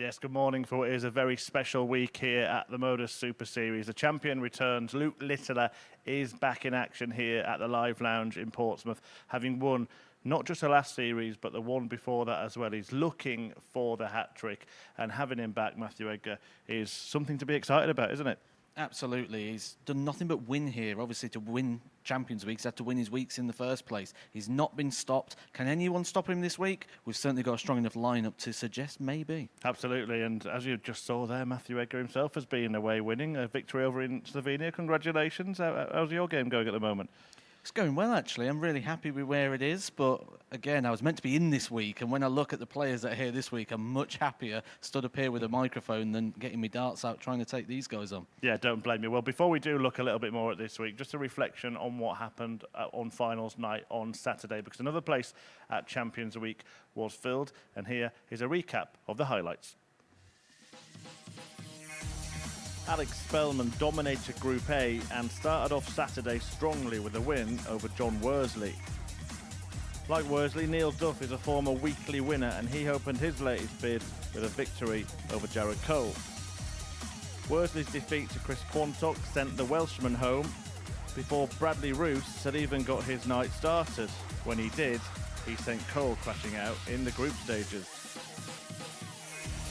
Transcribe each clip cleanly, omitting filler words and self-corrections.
Yes, good morning for what is a very special week here at the MODUS Super Series. The champion returns. Luke Littler is back in action here at the Live Lounge in Portsmouth, having won not just the last series, but the one before that as well. He's looking for the hat-trick, and having him back, Matthew Edgar, is something to be excited about, isn't it? Absolutely. He's done nothing but win here. Obviously, to win Champions Week, he's had to win his weeks in the first place. He's not been stopped. Can anyone stop him this week? We've certainly got a strong enough lineup to suggest maybe. Absolutely, and as you just saw there, Matthew Edgar himself has been away winning a victory over in Slovenia. Congratulations. How's your game going at the moment? It's going well, actually. I'm really happy with where it is. But again, I was meant to be in this week. And when I look at the players that are here this week, I'm much happier stood up here with a microphone than getting me darts out trying to take these guys on. Yeah, don't blame me. Well, before we do look a little bit more at this week, just a reflection on what happened on finals night on Saturday, because another place at Champions Week was filled. And here is a recap of the highlights. Alex Spellman dominated Group A and started off Saturday strongly with a win over John Worsley. Like Worsley, Neil Duff is a former weekly winner, and he opened his latest bid with a victory over Jared Cole. Worsley's defeat to Chris Quantock sent the Welshman home before Bradley Roos had even got his night started. When he did, he sent Cole crashing out in the group stages.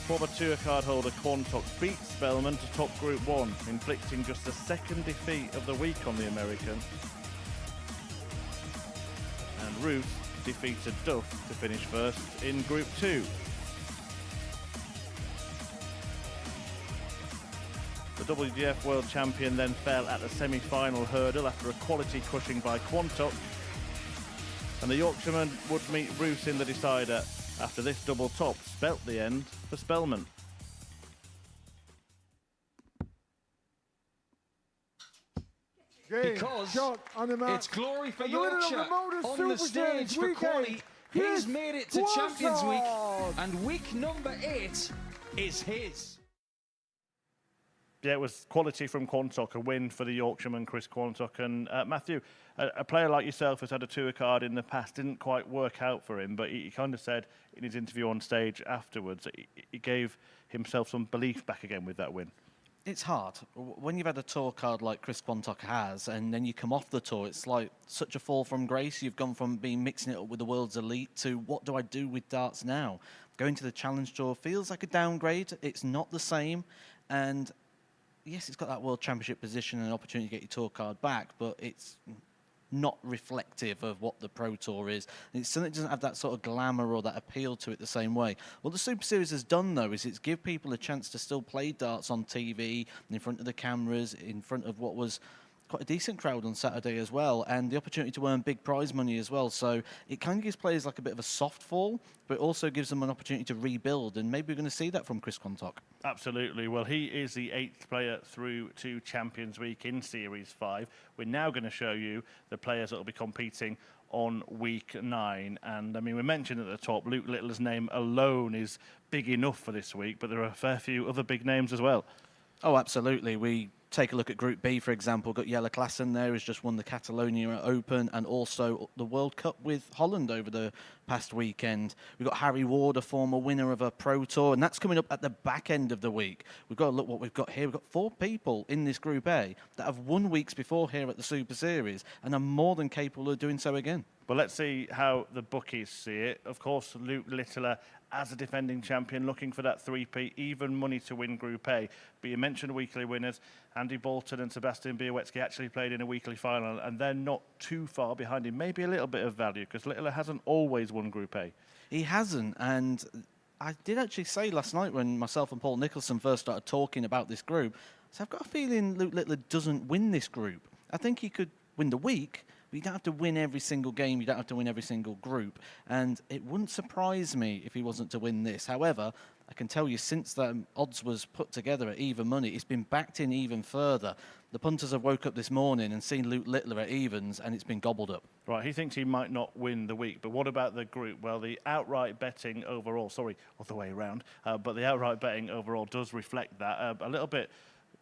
Former tour card holder Quantock beat Spellman to top Group 1, inflicting just the second defeat of the week on the American. And Roos defeated Duff to finish first in Group 2. The WGF World Champion then fell at the semi-final hurdle after a quality crushing by Quantock. And the Yorkshireman would meet Roos in the decider. After this double top spelt the end for Spellman. Because it's glory for Yorkshire on the stage for quality. He's made it to Champions Week, and week number 8 is his. Yeah, it was quality from Quantock, a win for the Yorkshireman Chris Quantock. And Matthew, a player like yourself has had a tour card in the past, didn't quite work out for him, but he kind of said in his interview on stage afterwards, he gave himself some belief back again with that win. It's hard. When you've had a tour card like Chris Quantock has, and then you come off the tour, it's like such a fall from grace. You've gone from mixing it up with the world's elite to what do I do with darts now? Going to the Challenge Tour feels like a downgrade. It's not the same. And yes, it's got that World Championship position and an opportunity to get your tour card back, but it's not reflective of what the Pro Tour is. And it certainly doesn't have that sort of glamour or that appeal to it the same way. What the Super Series has done, though, is it's give people a chance to still play darts on TV, in front of the cameras, in front of what was quite a decent crowd on Saturday as well, and the opportunity to earn big prize money as well. So it kind of gives players like a bit of a soft fall, but it also gives them an opportunity to rebuild, and maybe we're going to see that from Chris Quantock. Absolutely. Well, he is the 8th player through to Champions Week in Series 5. We're now going to show you the players that will be competing on week 9. And I mean, we mentioned at the top, Luke Littler's name alone is big enough for this week, but there are a fair few other big names as well. Oh, absolutely. We take a look at Group B, for example. Got Jelle Klaassen there, who's just won the Catalonia Open and also the World Cup with Holland over the past weekend. We've got Harry Ward, a former winner of a Pro Tour, and that's coming up at the back end of the week. We've got to look what we've got here. We've got 4 people in this Group A that have won weeks before here at the Super Series and are more than capable of doing so again. Well, let's see how the bookies see it. Of course, Luke Littler, as a defending champion, looking for that 3P, even money to win Group A. But you mentioned weekly winners. Andy Bolton and Sebastian Białecki actually played in a weekly final, and they're not too far behind him. Maybe a little bit of value, because Littler hasn't always won Group A. He hasn't, and I did actually say last night when myself and Paul Nicholson first started talking about this group, so I've got a feeling Luke Littler doesn't win this group. I think he could win the week, but you don't have to win every single game. You don't have to win every single group. And it wouldn't surprise me if he wasn't to win this. However, I can tell you since the odds was put together at even money, it's been backed in even further. The punters have woke up this morning and seen Luke Littler at evens, and it's been gobbled up. Right, he thinks he might not win the week, but what about the group? Well, the outright betting overall, sorry, other way around, but the outright betting overall does reflect that. A little bit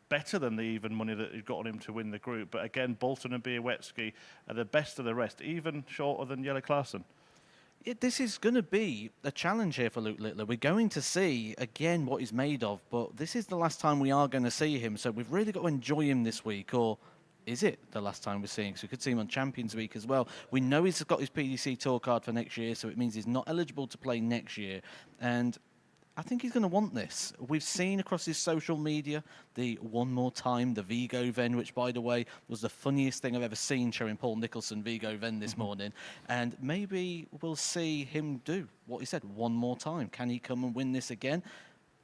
better than the even money that he'd got on him to win the group. But again, Bolton and Białecki are the best of the rest, even shorter than Jelle Klaassen. This is going to be a challenge here for Luke Littler. We're going to see, again, what he's made of, but this is the last time we are going to see him, so we've really got to enjoy him this week, or is it the last time we're seeing? So we could see him on Champions Week as well. We know he's got his PDC Tour card for next year, so it means he's not eligible to play next year, and I think he's going to want this. We've seen across his social media the one more time, the Vigo Ven, which, by the way, was the funniest thing I've ever seen, showing Paul Nicholson Vigo Ven this morning. And maybe we'll see him do what he said one more time. Can he come and win this again?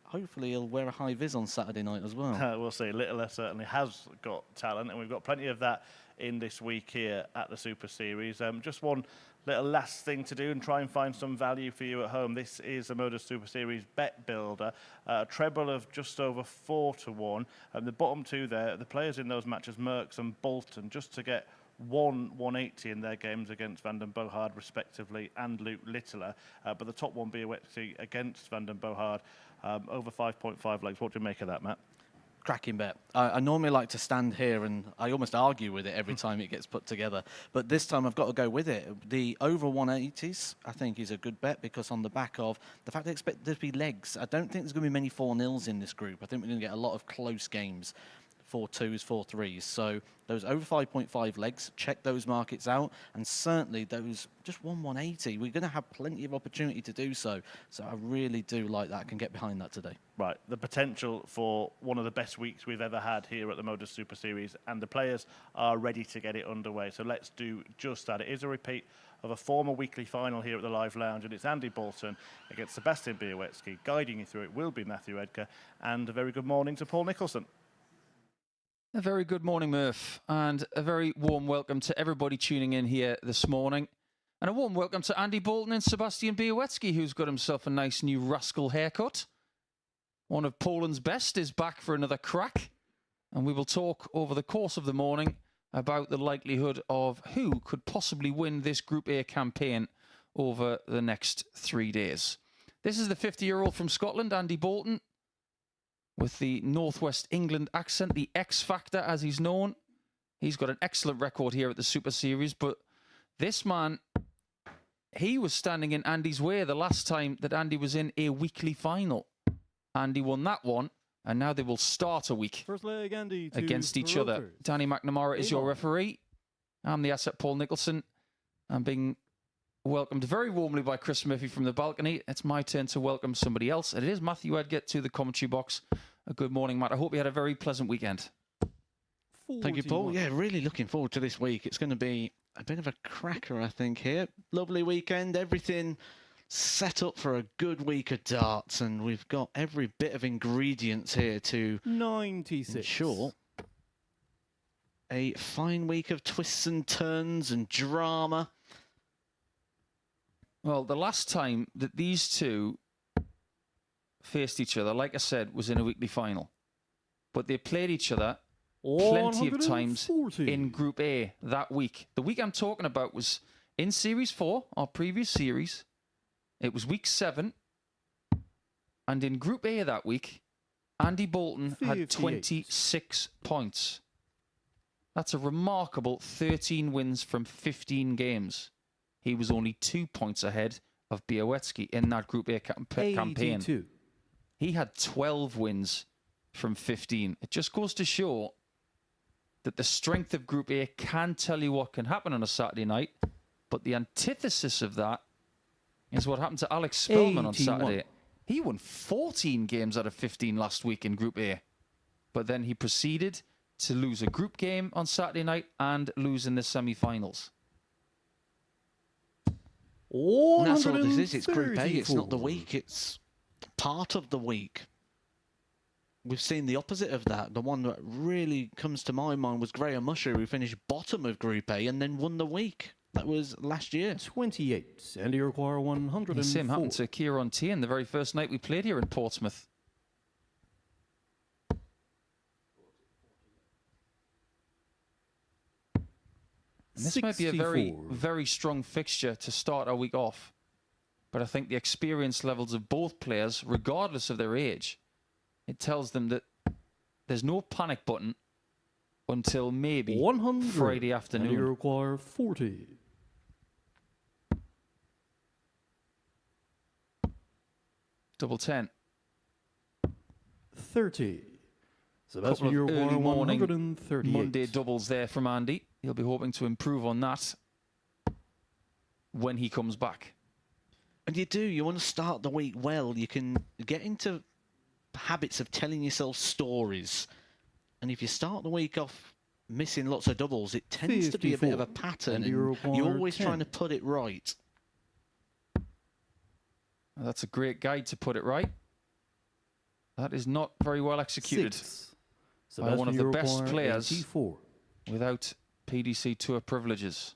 Hopefully he'll wear a high vis on Saturday night as well. We'll see. Littler certainly has got talent, and we've got plenty of that in this week here at the Super Series. Just one little last thing to do and try and find some value for you at home. This is a MODUS Super Series bet builder, a treble of just over 4 to 1. The bottom two there, the players in those matches, Merckx and Bolton, just to get 180 in their games against Van den Bogaard respectively and Luke Littler, but the top one Białecki against Van den Bogaard, over 5.5 legs. What do you make of that, Matt? Cracking bet. I normally like to stand here and I almost argue with it every time it gets put together. But this time I've got to go with it. The over 180s, I think, is a good bet because on the back of the fact they expect there to be legs, I don't think there's going to be many 4-0s in this group. I think we're going to get a lot of close games. 4-2s, 4-3s. So those over 5.5 legs, check those markets out. And certainly those just 180, we're going to have plenty of opportunity to do so. So I really do like that. I can get behind that today. Right, the potential for one of the best weeks we've ever had here at the MODUS Super Series, and the players are ready to get it underway. So let's do just that. It is a repeat of a former weekly final here at the Live Lounge, and it's Andy Bolton against Sebastian Białecki. Guiding you through it will be Matthew Edgar, and a very good morning to Paul Nicholson. A very good morning, Murph, and a very warm welcome to everybody tuning in here this morning. And a warm welcome to Andy Bolton and Sebastian Białecki, who's got himself a nice new rascal haircut. One of Poland's best is back for another crack, and we will talk over the course of the morning about the likelihood of who could possibly win this Group A campaign over the next 3 days. This is the 50-year-old from Scotland, Andy Bolton, with the Northwest England accent, the X Factor as he's known. He's got an excellent record here at the Super Series, but this man, he was standing in Andy's way the last time that Andy was in a weekly final. Andy won that one, and now they will start a week First leg, Andy, against each other. Danny McNamara is your referee. I'm the asset, Paul Nicholson. I'm being welcomed very warmly by Chris Murphy from the balcony. It's my turn to welcome somebody else. And it is Matthew Edgar to the commentary box. A good morning, Matt. I hope you had a very pleasant weekend. Thank you, Paul. Yeah, really looking forward to this week. It's going to be a bit of a cracker, I think, here. Lovely weekend. Everything set up for a good week of darts. And we've got every bit of ingredients here to 96. ensure a fine week of twists and turns and drama. Well, the last time that these two faced each other, like I said, was in a weekly final. But they played each other plenty of times in Group A that week. The week I'm talking about was in Series 4, our previous series. It was week 7. And in Group A that week, Andy Bolton had 26 points. That's a remarkable 13 wins from 15 games. He was only 2 points ahead of Białecki in that Group A campaign. He had 12 wins from 15. It just goes to show that the strength of Group A can tell you what can happen on a Saturday night, but the antithesis of that is what happened to Alex Spellman on Saturday. He won 14 games out of 15 last week in Group A, but then he proceeded to lose a group game on Saturday night and lose in the semi-finals. And that's all this is. It's Group A. It's not the week. It's part of the week. We've seen the opposite of that. The one that really comes to my mind was Graham Usher, who finished bottom of Group A and then won the week. That was last year. 28. And you require 104. The same happened to Kieran Tierney the very first night we played here in Portsmouth. And this might be a very, very strong fixture to start our week off. But I think the experience levels of both players, regardless of their age, it tells them that there's no panic button until maybe 100. Friday afternoon. And you require 40. double 10. 30. Couple Sebastian, of you early require morning 138. Monday doubles there from Andy. He'll be hoping to improve on that when he comes back. And you want to start the week well. You can get into habits of telling yourself stories. And if you start the week off missing lots of doubles, it tends to be a bit of a 54. pattern. And And you require you're always 10. trying to put it right. Well, that's a great guide to put it right. That is not very well executed 6. by one of the you best require players 84. without PDC Tour privileges.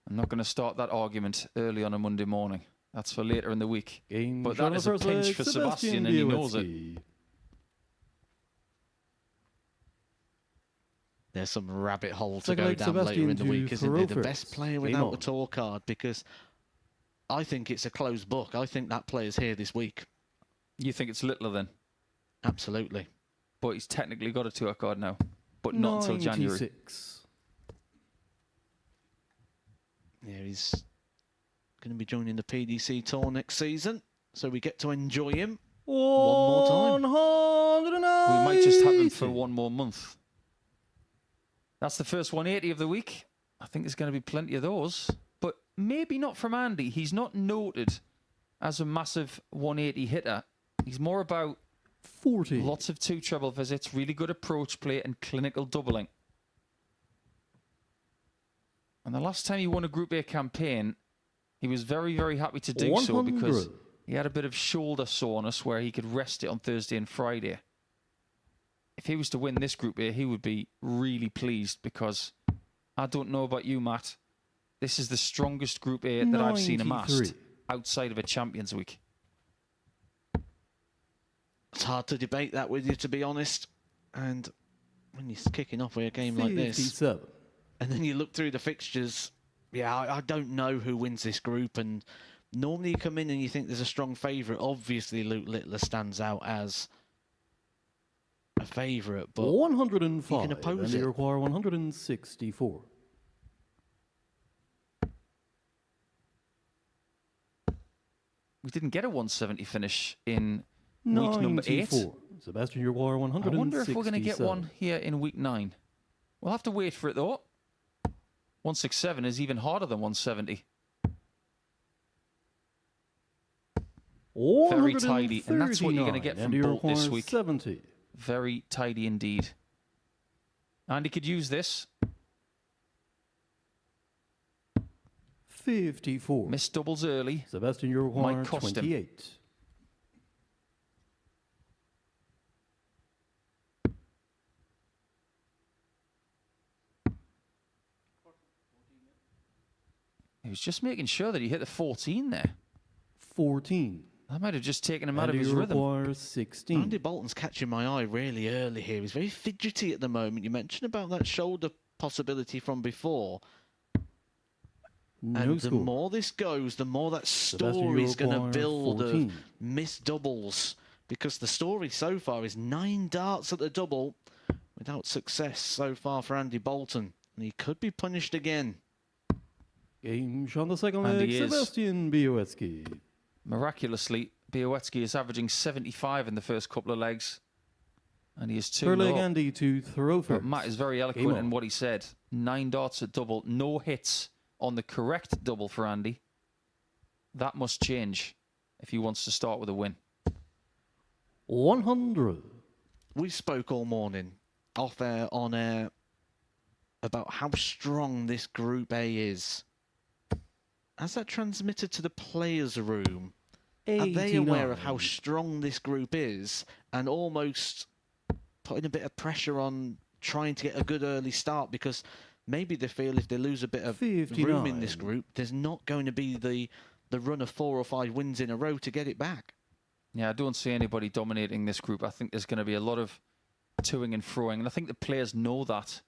I'm not going to start that argument early on a Monday morning. That's for later in the week. Game But shot that on is the a first pinch leg, for Sebastian, and he knows it. Białecki. There's some rabbit hole to Second go leg, down later Sebastian in the to week, isn't there? The throw best first. player Game without on. a tour card, because I think it's a closed book. I think that player's here this week. You think it's Littler then? Absolutely. But he's technically got a tour card now. But not until January. 96. Yeah, he's going to be joining the PDC Tour next season, so we get to enjoy him one more time. 190. We might just have him for one more month. That's the first 180 of the week. I think there's going to be plenty of those. But maybe not from Andy. He's not noted as a massive 180 hitter. He's more about 40. lots of two treble visits, really good approach play, and clinical doubling. And the last time he won a Group A campaign, he was very, very happy to do so because 100. he had a bit of shoulder soreness where he could rest it on Thursday and Friday. If he was to win this Group A, he would be really pleased because I don't know about you, Matt. This is the strongest Group A that I've seen amassed 93. outside of a Champions Week. It's hard to debate that with you, to be honest. And when you're kicking off with a game like this, 57. and then you look through the fixtures, yeah, I don't know who wins this group. And normally you come in and you think there's a strong favourite. Obviously, Luke Littler stands out as a favourite, but 105. you can oppose and they it. require 164. We didn't get a 170 finish in week number 8. 94. Sebastian, you require I 167. wonder if we're going to get one here in week 9. We'll have to wait for it though. 167 is even harder than 170. Very tidy, and that's what you're going to get from and Bolt this require week. 70. Very tidy indeed. Andy could use this. 54. Missed doubles early. Sebastian, you require Might cost him. 28. He was just making sure that he hit the 14 there. 14. That might have just taken him out of And his you rhythm. require 16. Andy Bolton's catching my eye really early here. He's very fidgety at the moment. You mentioned about that shoulder possibility from before. No And the score. more this goes, the more that Sebastian, story you is going to require build 14. of missed doubles. Because the story so far is 9 darts at the double without success so far for Andy Bolton. And he could be punished again. Game shot on the second And leg. he is. Sebastian Białecki. Miraculously, Białecki is averaging 75 in the first couple of legs. And he is 2 Third leg, up. Andy to throw But first. Matt is very Game eloquent on. in what he said. 9 darts at double, no hits on the correct double for Andy. That must change if he wants to start with a win. 100. We spoke all morning, off air, on air, about how strong this Group A is. Has that transmitted to the players' room? Are they aware of how 89. strong this group is and almost putting a bit of pressure on trying to get a good early start? Because maybe they feel if they lose a bit of room in this 59. group, there's not going to be the run of 4 or 5 wins in a row to get it back. Yeah, I don't see anybody dominating this group. I think there's going to be a lot of toing and froing, and I think the players know that.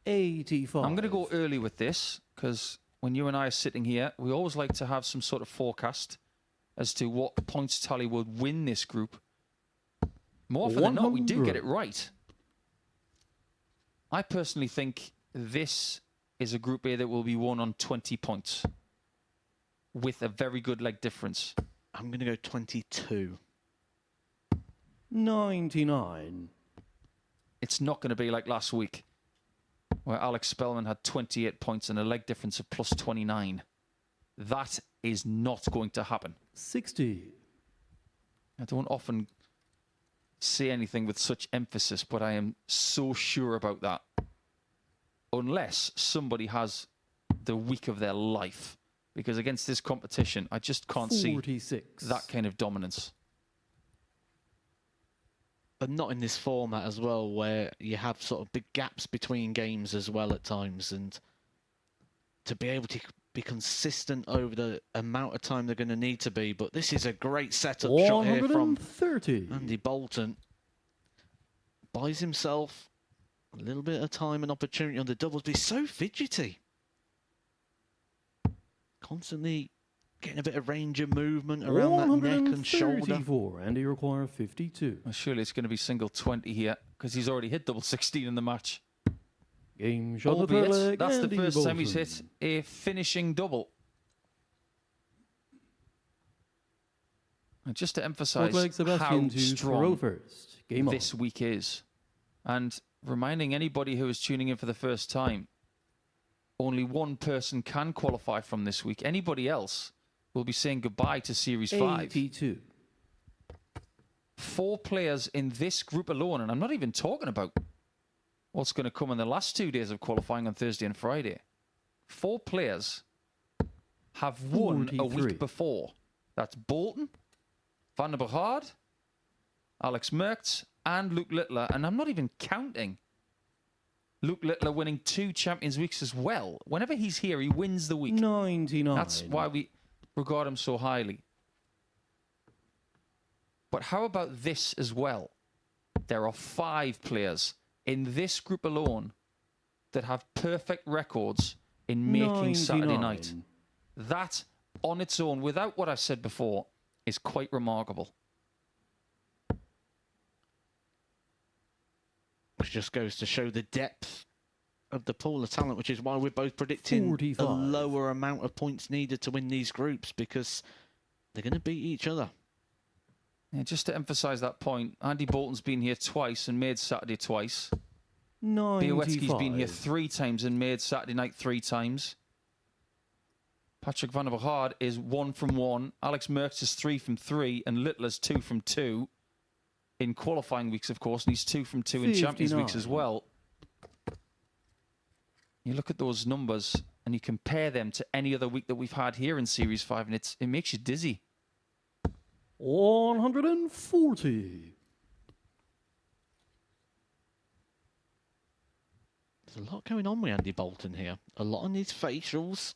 85. I'm going to go early with this, because when you and I are sitting here, we always like to have some sort of forecast as to what points tally would win this group. More often than not, we do get it 100. right. I personally think this is a Group A that will be won on 20 points with a very good leg difference. I'm going to go 22. 99. It's not going to be like last week, where Alex Spellman had 28 points and a leg difference of plus 29. That is not going to happen. 60. I don't often say anything with such emphasis, but I am so sure about that. Unless somebody has the week of their life. Because against this competition, I just can't 46. see that kind of dominance. But not in this format as well, where you have sort of big gaps between games as well at times. And to be able to be consistent over the amount of time they're going to need to be. But this is a great setup shot here from 130. Andy Bolton. Buys himself a little bit of time and opportunity on the doubles, but he's so fidgety. Constantly getting a bit of range of movement around that neck and shoulder. 134, and he requires 52. Well, surely it's going to be single 20 here, because he's already hit double 16 in the match. Game shot the third Albeit, leg, that's the Andy first time he's Bolton. hit a finishing double. And just to emphasise Fourth leg, Sebastian how to throw strong first. Game on. this week is, and reminding anybody who is tuning in for the first time, only one person can qualify from this week. Anybody else will be saying goodbye to Series 5. 82. 4 players in this group alone, and I'm not even talking about what's going to come in the last 2 days of qualifying on Thursday and Friday. 4 players have won a 43. week before. That's Bolton, Van der Berghard, Alex Merckx, and Luke Littler. And I'm not even counting Luke Littler winning 2 Champions Weeks as well. Whenever he's here, he wins the week. 99. That's why we regard him so highly. But how about this as well? There are 5 players in this group alone that have perfect records in making Saturday night. That, on its own, without what I've said before, is quite remarkable. Which just goes to show the depth of the pool of talent, which is why we're both predicting 45. a lower amount of points needed to win these groups, because they're going to beat each other. Yeah, just to emphasise that point, Andy Bolton's been here twice and made Saturday twice. 95. Białecki's been here 3 times and made Saturday night 3 times. Patrick Van der Berghard is 1 from 1. Alex Merckx is 3 from 3. And Littler's 2 from 2. In qualifying weeks, of course. And he's 2 from 2 in Champions 59. weeks as well. You look at those numbers and you compare them to any other week that we've had here in Series 5. And it makes you dizzy. 140. There's a lot going on with Andy Bolton here. A lot on his facials.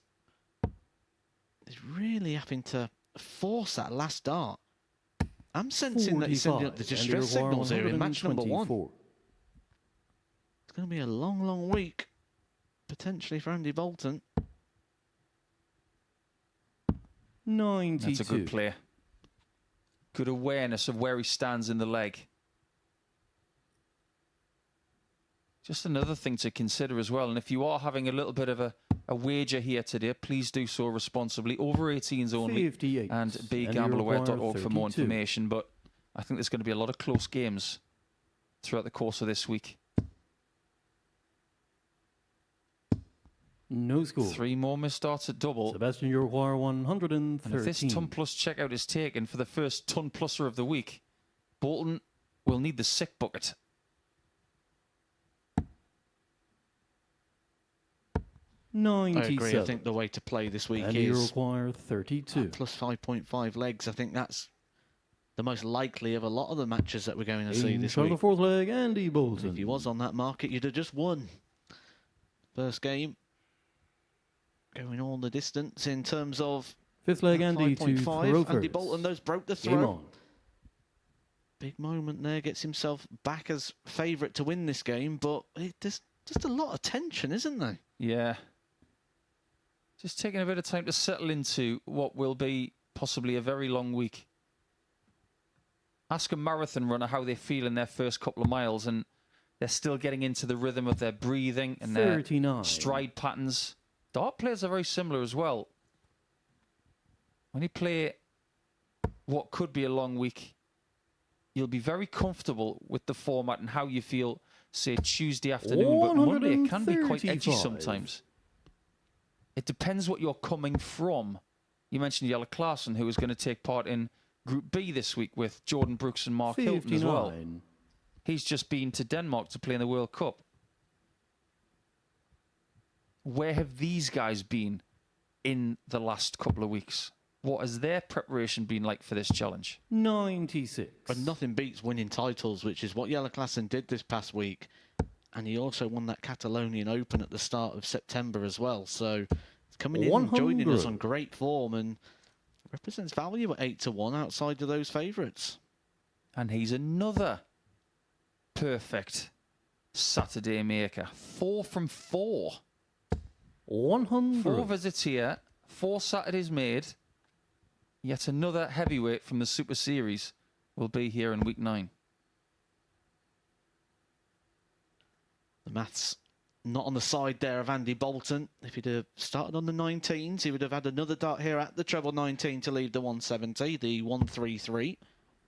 He's really having to force that last dart. I'm sensing that he's sending up the 45, distress signals here in match number 1. 124. It's going to be a long, long week, potentially, for Andy Bolton. 92. That's a good play. Good awareness of where he stands in the leg. Just another thing to consider as well. And if you are having a little bit of a wager here today, please do so responsibly. Over 18s only. 58. And And you begambleaware.org for more 32. information. But I think there's going to be a lot of close games throughout the course of this week. No score. 3 more missed starts at double. Sebastian, you require 113. And if this ton plus checkout is taken for the first ton pluser of the week, Bolton will need the sick bucket. I 97. agree. I think the way to play this week And you is require 32. plus 5.5 legs. I think that's the most likely of a lot of the matches that we're going to see In this shot of the week. fourth leg, Andy Bolton. If he was on that market, you'd have just won. First game. Going all the distance in terms of Fifth leg, Andy to 5.5. throw first. Andy Bolton, those broke the Game throw. on. Big moment there, gets himself back as favourite to win this game, but there's just a lot of tension, isn't there? Yeah. Just taking a bit of time to settle into what will be possibly a very long week. Ask a marathon runner how they feel in their first couple of miles, and they're still getting into the rhythm of their breathing and 39. their stride patterns. Dart players are very similar as well. When you play what could be a long week, you'll be very comfortable with the format and how you feel, say, Tuesday afternoon, but Monday can be quite edgy 135. sometimes. It depends what you're coming from. You mentioned Jelle Klaassen, who is going to take part in Group B this week with Jordan Brooks and Mark Hilton as well. 59. He's just been to Denmark to play in the World Cup. Where have these guys been in the last couple of weeks? What has their preparation been like for this challenge? 96. But nothing beats winning titles, which is what Jelle Klaassen did this past week. And he also won that Catalonian Open at the start of September as well. So he's coming in and joining us 100. on great form and represents value at 8-1 outside of those favourites. And he's another perfect Saturday maker. 4 from 4. 100. 4 visits here, 4 Saturdays made. Yet another heavyweight from the Super Series will be here in week 9. The maths not on the side there of Andy Bolton. If he'd have started on the 19s, he would have had another dart here at the treble 19 to leave the 170, the 133.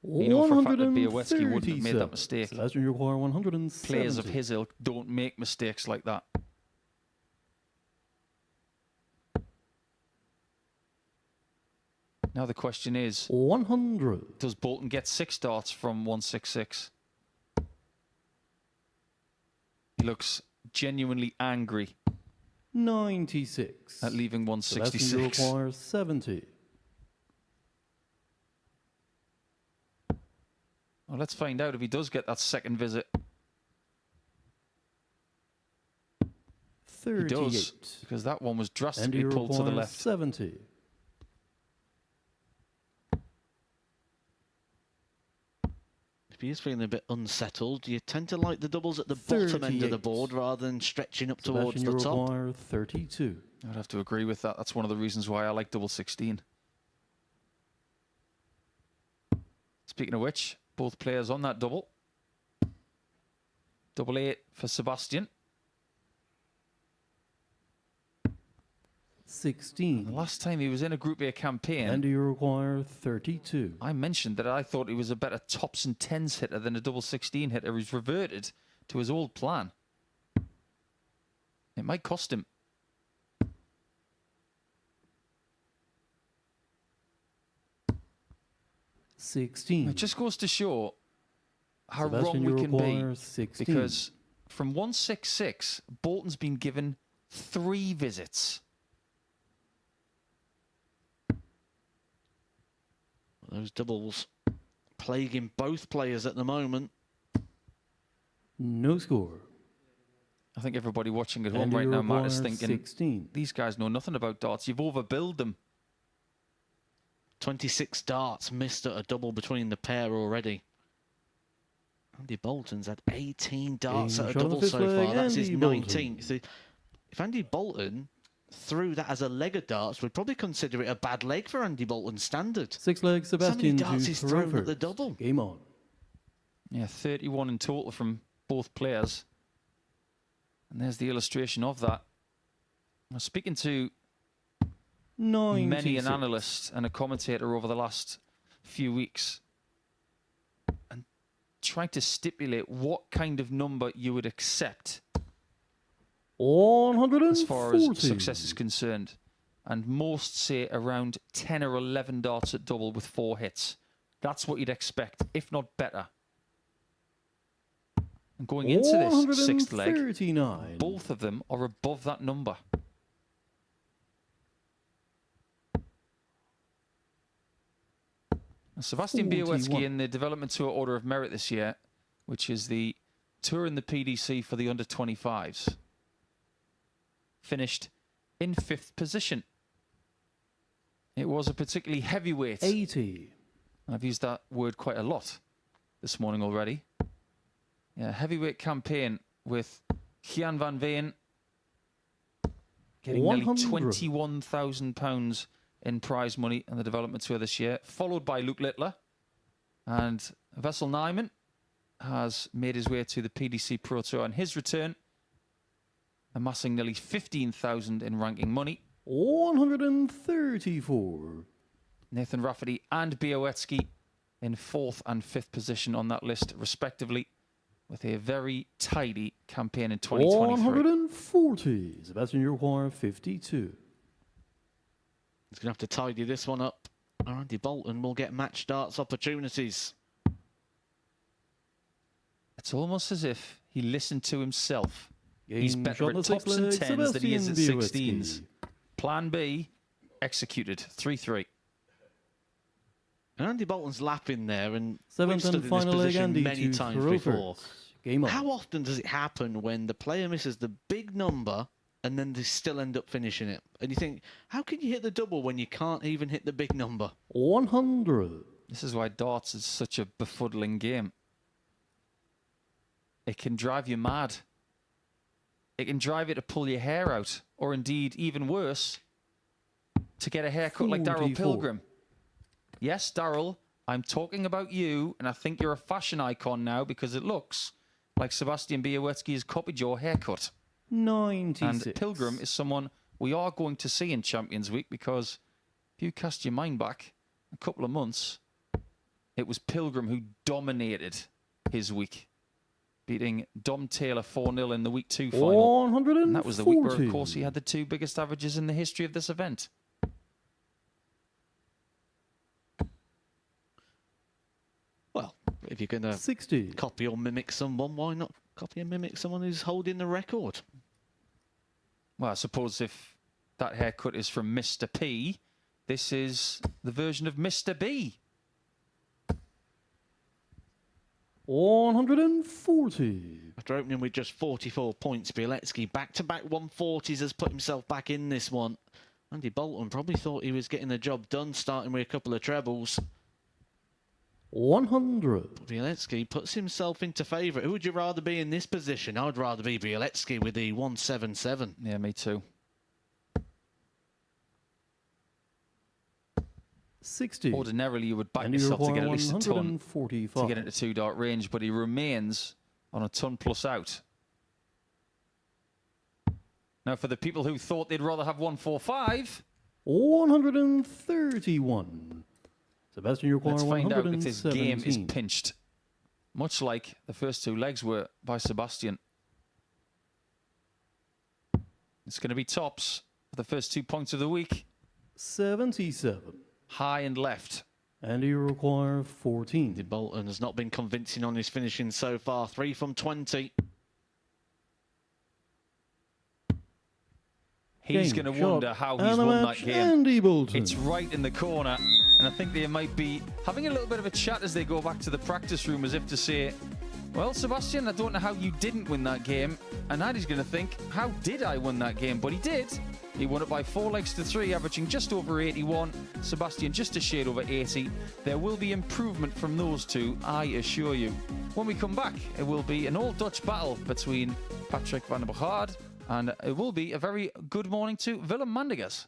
You know for a fact that Białowski wouldn't have made that mistake. Sebastian, you require 170. Players of his ilk don't make mistakes like that. Now the question is, 100. does Bolton get 6 darts from 166? He looks genuinely angry 96. at leaving Sebastian, you 166. require 70. Well, let's find out if he does get that second visit. 38. He does, because that one was And drastically you pulled to the require left. 70. If he is feeling a bit unsettled, you tend to like the doubles at the bottom end of the 38. board rather than stretching up towards Sebastian, the you top. require 32. I'd have to agree with that. That's one of the reasons why I like double 16. Speaking of which, both players on that double. Double 8 for Sebastian. 16. The last time he was in a Group A campaign, And you require 32. I mentioned that I thought he was a better tops and tens hitter than a double 16 hitter. He's reverted to his old plan. It might cost him. It 16. just goes to show how Sebastian, wrong we you can be. require 16. Because from 166, Bolton's been given 3 visits. Those doubles plaguing both players at the moment. No score. I think everybody watching at home And right you now, Matt, require is thinking, 16. these guys know nothing about darts. You've overbilled them. 26 darts missed at a double between the pair already. Andy Bolton's had 18 darts Being at a shot on the double fifth so leg, far. That's his Andy Bolton. 19th. If Andy Bolton threw that as a leg of darts, we'd probably consider it a bad leg for Andy Bolton's standard. 6 legs, Sebastian, darts to he's throw thrown at the first. double. Game on. Yeah, 31 in total from both players. And there's the illustration of that. I was speaking to 96. many an analyst and a commentator over the last few weeks and trying to stipulate what kind of number you would accept 140. as far as success is concerned. And most say around 10 or 11 darts at double with 4 hits. That's what you'd expect, if not better. And going into this 6th leg, 139. both of them are above that number. Now, Sebastian Białowski 41. in the Development Tour Order of Merit this year, which is the tour in the PDC for the under-25s, finished in 5th position. It was a particularly heavyweight. 80. I've used that word quite a lot this morning already. Yeah, heavyweight campaign with Gian van Veen getting nearly 100. £21,000 in prize money in the Development Tour this year, followed by Luke Littler. And Wessel Nijman has made his way to the PDC Pro Tour on his return, amassing nearly 15,000 in ranking money. 134. Nathan Rafferty and Białecki in 4th and 5th position on that list, respectively, with a very tidy campaign in 2023. 140. Sebastian, you require 52. He's going to have to tidy this one up. Andy Bolton will get match darts opportunities. It's almost as if he listened to himself. He's Game better shot at the tops and 6 leg, 10s than he is at Sebastian 16s. Białecki. Plan B, executed. 3-3. And Andy Bolton's lapping there, and we've Seventh stood and in this final leg, position Andy, many to times throw before. first. Game on. How often does it happen when the player misses the big number and then they still end up finishing it? And you think, how can you hit the double when you can't even hit the big number? 100. This is why darts is such a befuddling game. It can drive you mad. It can drive you to pull your hair out, or indeed, even worse, to get a haircut like Darryl 44. Pilgrim. Yes, Darryl, I'm talking about you, and I think you're a fashion icon now because it looks like Sebastian Białecki has copied your haircut. 96. And Pilgrim is someone we are going to see in Champions Week, because if you cast your mind back a couple of months, it was Pilgrim who dominated his week, beating Dom Taylor 4-0 in the week 2 final. 140. And that was the week where, of course, he had the 2 biggest averages in the history of this event. Well, if you're going to 60. copy or mimic someone, why not copy and mimic someone who's holding the record? Well, I suppose if that haircut is from Mr. P, this is the version of Mr. B. 140. After opening with just 44 points, Białecki back-to-back 140s has put himself back in this one. Andy Bolton probably thought he was getting the job done, starting with a couple of trebles. 100. Białecki puts himself into favourite. Who would you rather be in this position? I'd rather be Białecki with the 177. Yeah, me too. 60. Ordinarily, you would back And you yourself to require get at least a ton 145. to get into 2-dart range, but he remains on a ton plus out. Now, for the people who thought they'd rather have 145, 131. Sebastian, you require let's find out if this game is 117. pinched, much like the first 2 legs were by Sebastian. It's going to be tops for the first 2 points of the week. 77. High and left. And you require Andy 14. Bolton has not been convincing on his finishing so far. 3 from 20. He's Game going to shot wonder how and he's the won that match, game. Andy Bolton. It's right in the corner, and I think they might be having a little bit of a chat as they go back to the practice room, as if to say, well, Sebastian, I don't know how you didn't win that game. And Andy's going to think, how did I win that game? But he did. He won it by 4 legs to 3, averaging just over 81. Sebastian just a shade over 80. There will be improvement from those two, I assure you. When we come back, it will be an all-Dutch battle between Patrick van der Bogaard, and it will be a very good morning to Willem Mandigas.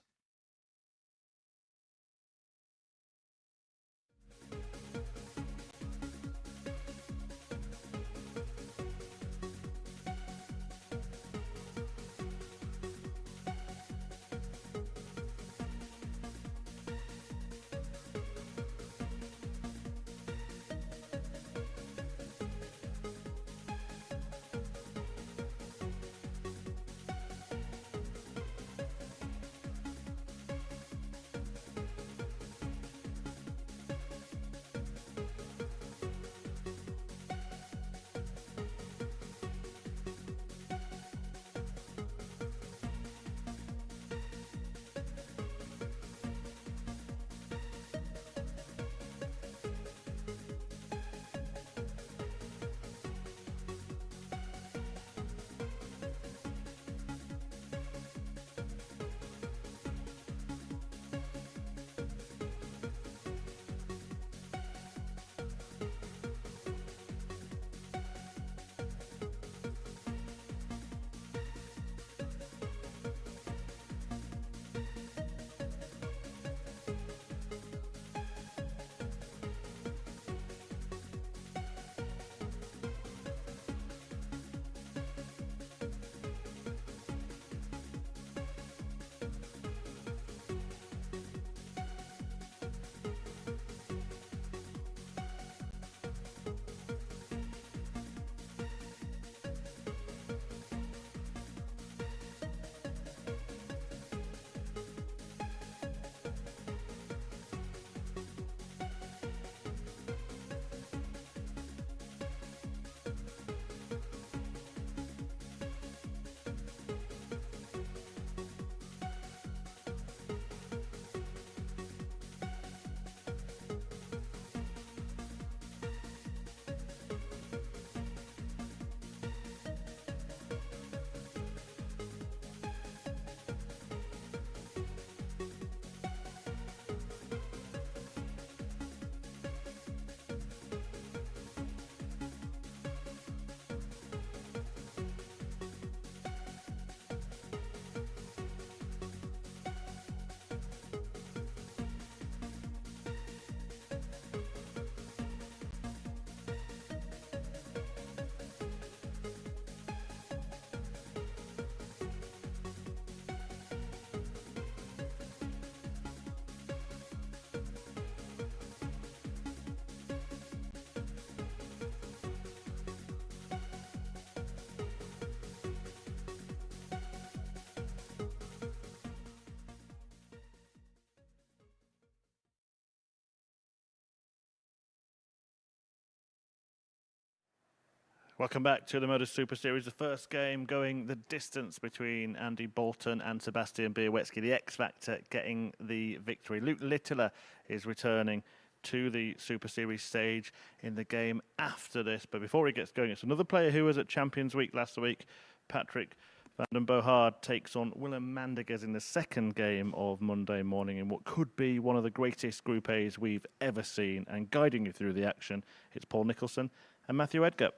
Welcome back to the MODUS Super Series. The first game going the distance between Andy Bolton and Sebastian Białowski. The X Factor getting the victory. Luke Littler is returning to the Super Series stage in the game after this. But before he gets going, it's another player who was at Champions Week last week. Patrick van den Bohard takes on Willem Mandegers in the second game of Monday morning in what could be one of the greatest Group A's we've ever seen. And guiding you through the action, it's Paul Nicholson and Matthew Edgar.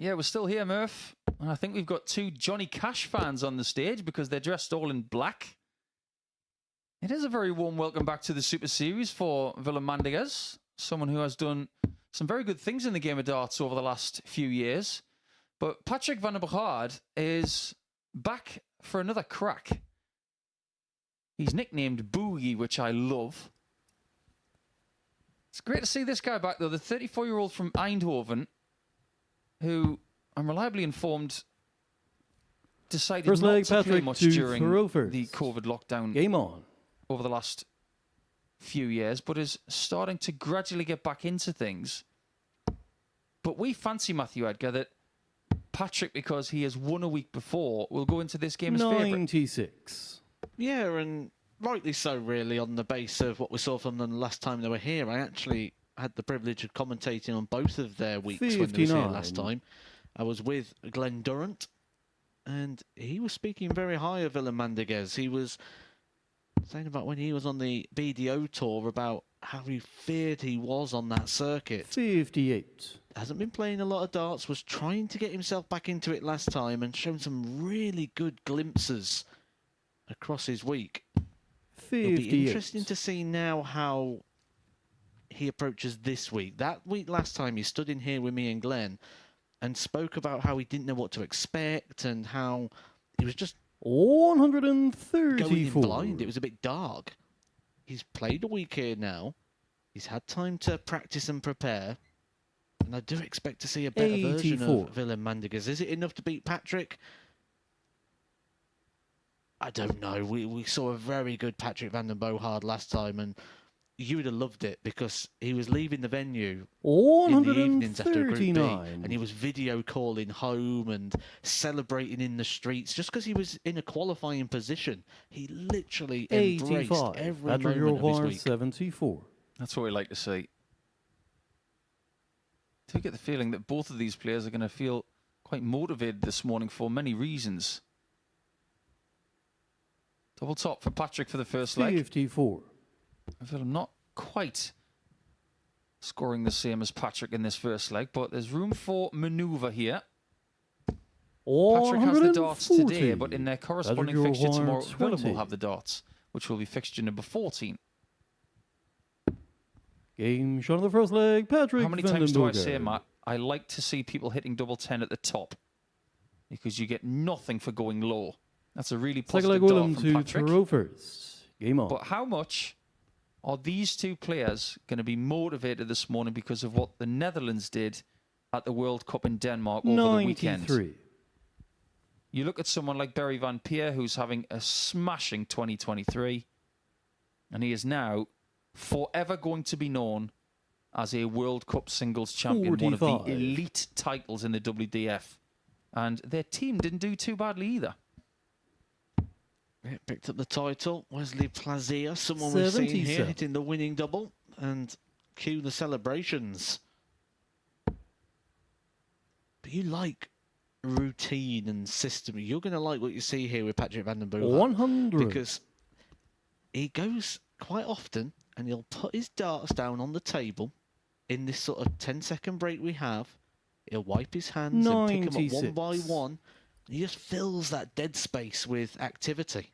Yeah, we're still here, Murph. And I think we've got two Johnny Cash fans on the stage because they're dressed all in black. It is a very warm welcome back to the Super Series for Willem Mandegers, someone who has done some very good things in the game of darts over the last few years. But Patrick van den Bohard is back for another crack. He's nicknamed Boogie, which I love. It's great to see this guy back, though. The 34-year-old from Eindhoven, who I'm reliably informed decided First not leg, to play Patrick much to during throw first. the COVID lockdown Game on. over the last few years, but is starting to gradually get back into things. But we fancy, Matthew Edgar, that Patrick, because he has won a week before, will go into this game as favourite. 96. Yeah, and rightly so, really, on the base of what we saw from them last time they were here. I actually had the privilege of commentating on both of their weeks when they were here last time. I was with Glenn Durrant, and he was speaking very high of Willem Mandegers. He was saying about when he was on the BDO tour about how he feared he was on that circuit. 58. Hasn't been playing a lot of darts, was trying to get himself back into it last time and shown some really good glimpses across his week. 58. It'll be interesting to see now how he approaches this week. That week last time he stood in here with me and Glenn and spoke about how he didn't know what to expect and how he was just 134. going in blind. It was a bit dark. He's played a week here now. He's had time to practice and prepare. And I do expect to see a better version 84. of Willem Mandegers. Is it enough to beat Patrick? I don't know. We saw a very good Patrick van den Bohard last time, and you would have loved it because he was leaving the venue in the evenings after Group B, 139. and he was video calling home and celebrating in the streets just because he was in a qualifying position. He literally embraced 85. every Patrick moment of his Roy, week. 74. That's what we like to see. Do you get the feeling that both of these players are going to feel quite motivated this morning for many reasons? Double top for Patrick for the first leg. 54. I feel I'm not quite scoring the same as Patrick in this first leg, but there's room for manoeuvre here. Patrick has the darts today, but in their corresponding fixture tomorrow, Willem will have the darts, which will be fixture number 14. Game shot of the first leg, Patrick How many van times den do I Bohard. say, Matt? I like to see people hitting double 10 at the top because you get nothing for going low. That's a really Second positive leg, dart Willem from to Patrick. throw first. Game on. But how much are these two players going to be motivated this morning because of what the Netherlands did at the World Cup in Denmark over the weekend? 93. You look at someone like Barry Van Peer, who's having a smashing 2023, and he is now forever going to be known as a World Cup singles champion, one of the 45. elite titles in the WDF. And their team didn't do too badly either. Yeah, picked up the title. Wesley Plazier, someone we've seen here 77. hitting the winning double, and cue the celebrations. But you like routine and system. You're going to like what you see here with Patrick van den Bohard. 100. Because he goes quite often and he'll put his darts down on the table in this sort of 10-second break we have. He'll wipe his hands and pick them up one by 96. one. He just fills that dead space with activity.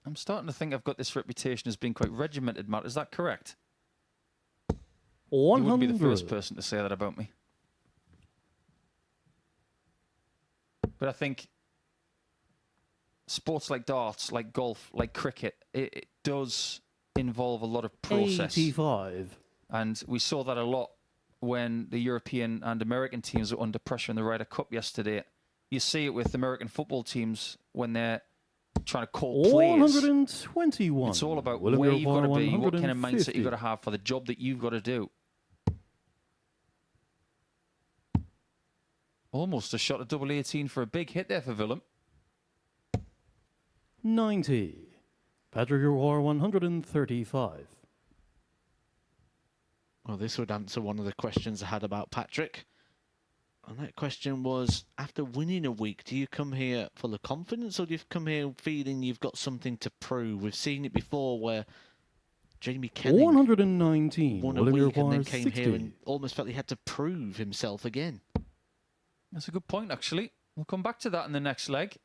I'm starting to think I've got this reputation as being quite regimented, Matt. Is that correct? You 100. wouldn't be the first person to say that about me. But I think sports like darts, like golf, like cricket, it does involve a lot of process. 85. And we saw that a lot when the European and American teams were under pressure in the Ryder Cup yesterday. You see it with American football teams when they're trying to call plays. 121. It's all about Willem where you've got to Uruguay, be, what kind of mindset 150. you've got to have for the job that you've got to do. Almost a shot at double 18 for a big hit there for Willem. 90. Patrick, your war 135. Well, this would answer one of the questions I had about Patrick. And that question was, after winning a week, do you come here full of confidence or do you come here feeling you've got something to prove? We've seen it before where Jamie Kenning 119. won a William week and then Requires came 60. here and almost felt he had to prove himself again. That's a good point, actually. We'll come back to that in the next leg.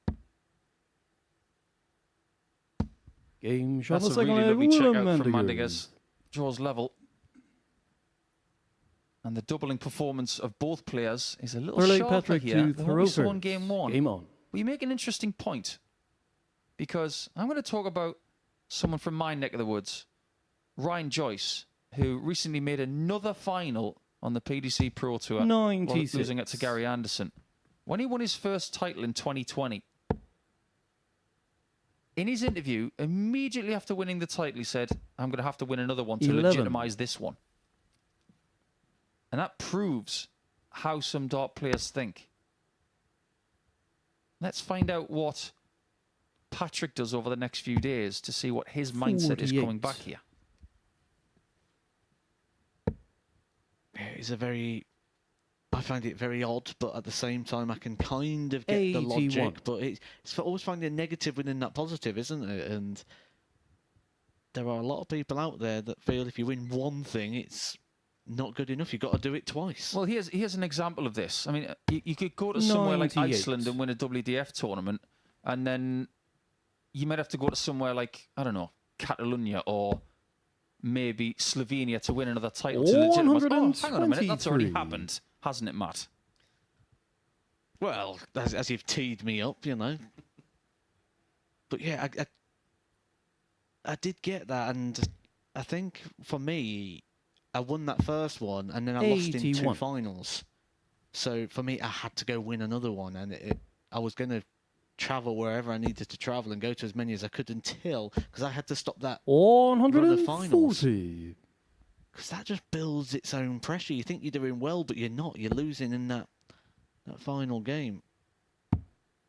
Game shot That's the a second really leg, lovely Willem checkout from Mendigas. Mendigas. Draws level. And the doubling performance of both players is a little Early sharper Patrick here to than what we saw throw in game one. Game on. Well, you make an interesting point, because I'm going to talk about someone from my neck of the woods, Ryan Joyce, who recently made another final on the PDC Pro Tour, while 96. losing it to Gary Anderson. When he won his first title in 2020, in his interview, immediately after winning the title, he said, I'm going to have to win another one to 11. legitimize this one. And that proves how some dart players think. Let's find out what Patrick does over the next few days to see what his mindset is 48. coming back here. It's a very... I find it very odd, but at the same time I can kind of get the 81. logic. But it's always finding a negative within that positive, isn't it? And there are a lot of people out there that feel if you win one thing, it's not good enough. You've got to do it twice. Well, here's an example of this. I mean, you could go to somewhere like 98. Iceland and win a WDF tournament, and then you might have to go to somewhere like, I don't know, Catalonia or maybe Slovenia to win another title to legitimize. Oh, hang on a minute, that's already 123. happened, hasn't it, Matt? Well, as you've teed me up, you know. But yeah, I did get that, and I think for me, I won that first one, and then I lost in 2 81. finals. So for me, I had to go win another one, and I was going to travel wherever I needed to travel and go to as many as I could until, because I had to stop that run of finals. 140. Because that just builds its own pressure. You think you're doing well, but you're not. You're losing in that final game.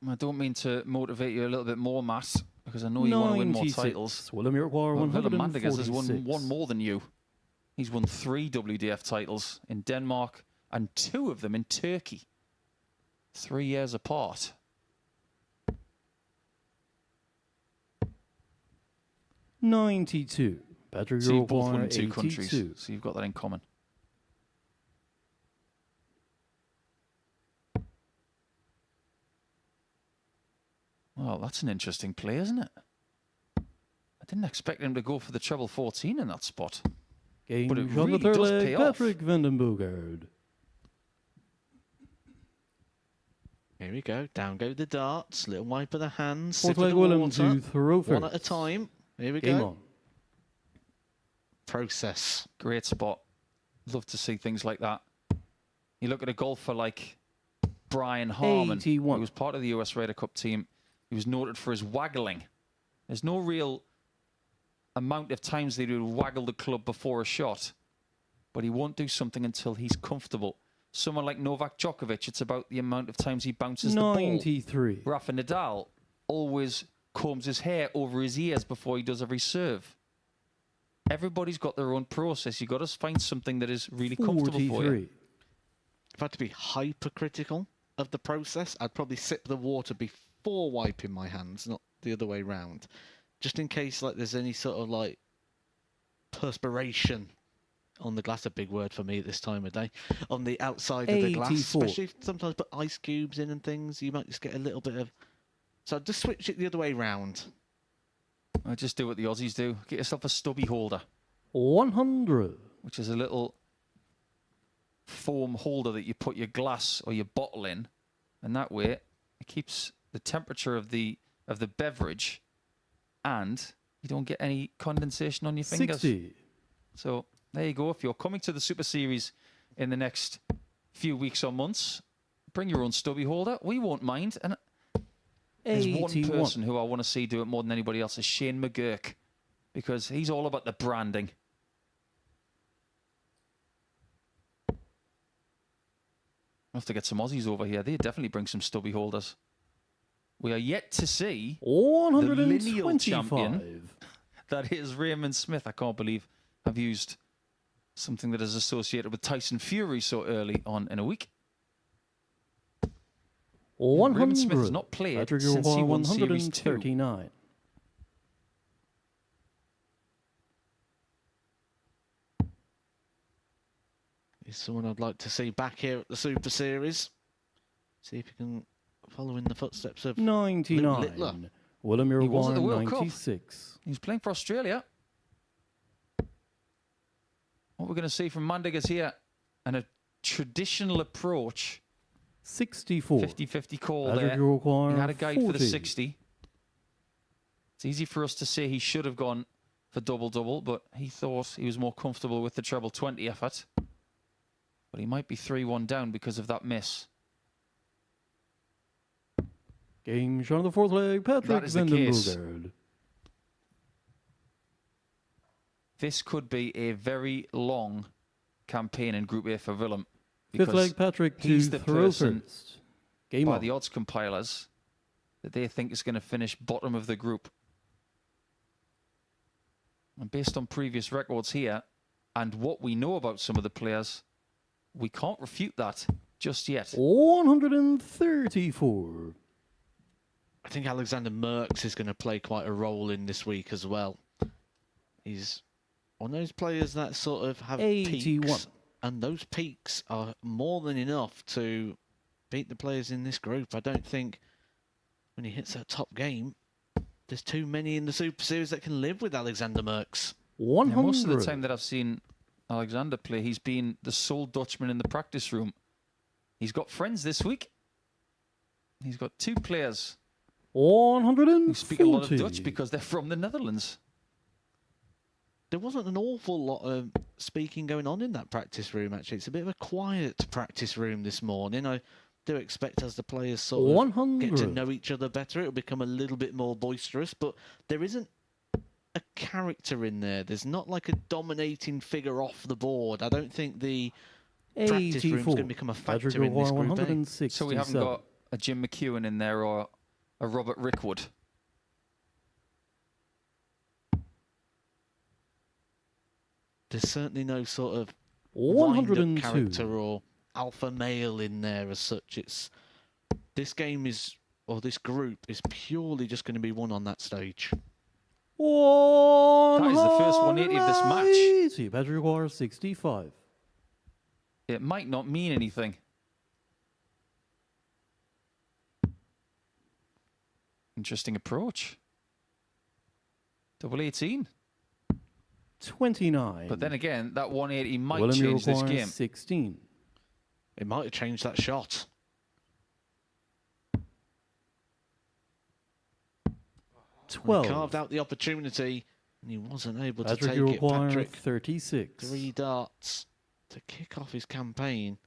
I don't mean to motivate you a little bit more, Matt, because I know you want to win more 96. titles. Willem Iroquois Well, Willem Mendigas has 146. won one more than you. He's won 3 WDF titles in Denmark and 2 of them in Turkey. 3 years apart. $92. Patrick So you've both won Iroquois in 2 82. countries, so you've got that in common. Well, that's an interesting play, isn't it? I didn't expect him to go for the treble 14 in that spot. Game But it shot really the third does leg, pay off. Patrick Vandenbogaard. Here we go. Down go the darts. Little wipe of the hands. Fourth Sip of leg the Willem water. to throw first. One at a time. Here we Game go. on. Process. Great spot. Love to see things like that. You look at a golfer like Brian Harmon, 81. who was part of the US Ryder Cup team. He was noted for his waggling. There's no real amount of times that he would waggle the club before a shot, but he won't do something until he's comfortable. Someone like Novak Djokovic, it's about the amount of times he bounces the ball. 93. Rafa Nadal always combs his hair over his ears before he does every serve. Everybody's got their own process. You've got to find something that is really comfortable for you. 43. If I had to be hypercritical of the process, I'd probably sip the water before wiping my hands, not the other way round. Just in case like there's any sort of like perspiration on the glass, a big word for me at this time of day, on the outside of the glass. 84. Especially if sometimes put ice cubes in and things, you might just get a little bit of... So I'd just switch it the other way round. I just do what the Aussies do. Get yourself a stubby holder, 100. which is a little foam holder that you put your glass or your bottle in, and that way it keeps the temperature of the beverage, and you don't get any condensation on your fingers. 60. So there you go. If you're coming to the Super Series in the next few weeks or months, bring your own stubby holder. We won't mind. And there's one 81. person who I want to see do it more than anybody else is Shane McGurk, because he's all about the branding. have to get some Aussies over here. They definitely bring some stubby holders. We are yet to see the lineal champion. 125. That is Raymond Smith. I can't believe I've used something that is associated with Tyson Fury so early on in a week. 100. Raymond Smith has not played Patrick since he Roy, won Series 2. 139. He's someone I'd like to see back here at the Super Series. See if he can follow in the footsteps of Luke Littler. 99. William He was at the Uruguay, World Cup. 96. He's playing for Australia. What we're going to see from Mandigas here, and a traditional approach. 64. 50-50 call Patrick there. Uruguay, He had a guide for the 40. 60. It's easy for us to say he should have gone for double-double, but he thought he was more comfortable with the treble 20 effort. But he might be 3-1 down because of that miss. Game shot on the fourth leg, Patrick That is the case. Vandenberg. This could be a very long campaign in Group A for Willem. Fifth because leg, Patrick to he's the throw person first. Game by on. the odds compilers that they think is going to finish bottom of the group. And based on previous records here and what we know about some of the players, we can't refute that just yet. 134. I think Alexander Merckx is going to play quite a role in this week as well. He's one of those players that sort of have 81. peaks, and those peaks are more than enough to beat the players in this group. I don't think when he hits that top game, there's too many in the Super Series that can live with Alexander Merckx. 100. Yeah, most of the time that I've seen Alexander play, he's been the sole Dutchman in the practice room. He's got friends this week. He's got two players 140. who speak a lot of Dutch because they're from the Netherlands. There wasn't an awful lot of speaking going on in that practice room, actually. It's a bit of a quiet practice room this morning. I do expect as the players sort of 100. get to know each other better, it'll become a little bit more boisterous, but there isn't a character in there. There's not like a dominating figure off the board. I don't think the practice room's going to become a Patrick factor in this Roy, group A. 167. So we haven't got a Jim McEwen in there or a Robert Rickwood. There's certainly no sort of 102. wind-up character or alpha male in there as such. This game is, or this group is purely just going to be won on that stage. That is the first 180 of this match. Patrick Roy, 65. It might not mean anything. Interesting approach. Double 18. 29. But then again, that 180 might William change this Uruguay, game. 16. It might have changed that shot. 12. He carved out the opportunity and he wasn't able to Patrick take it. Uruguay, Patrick, 36. 3 darts to kick off his campaign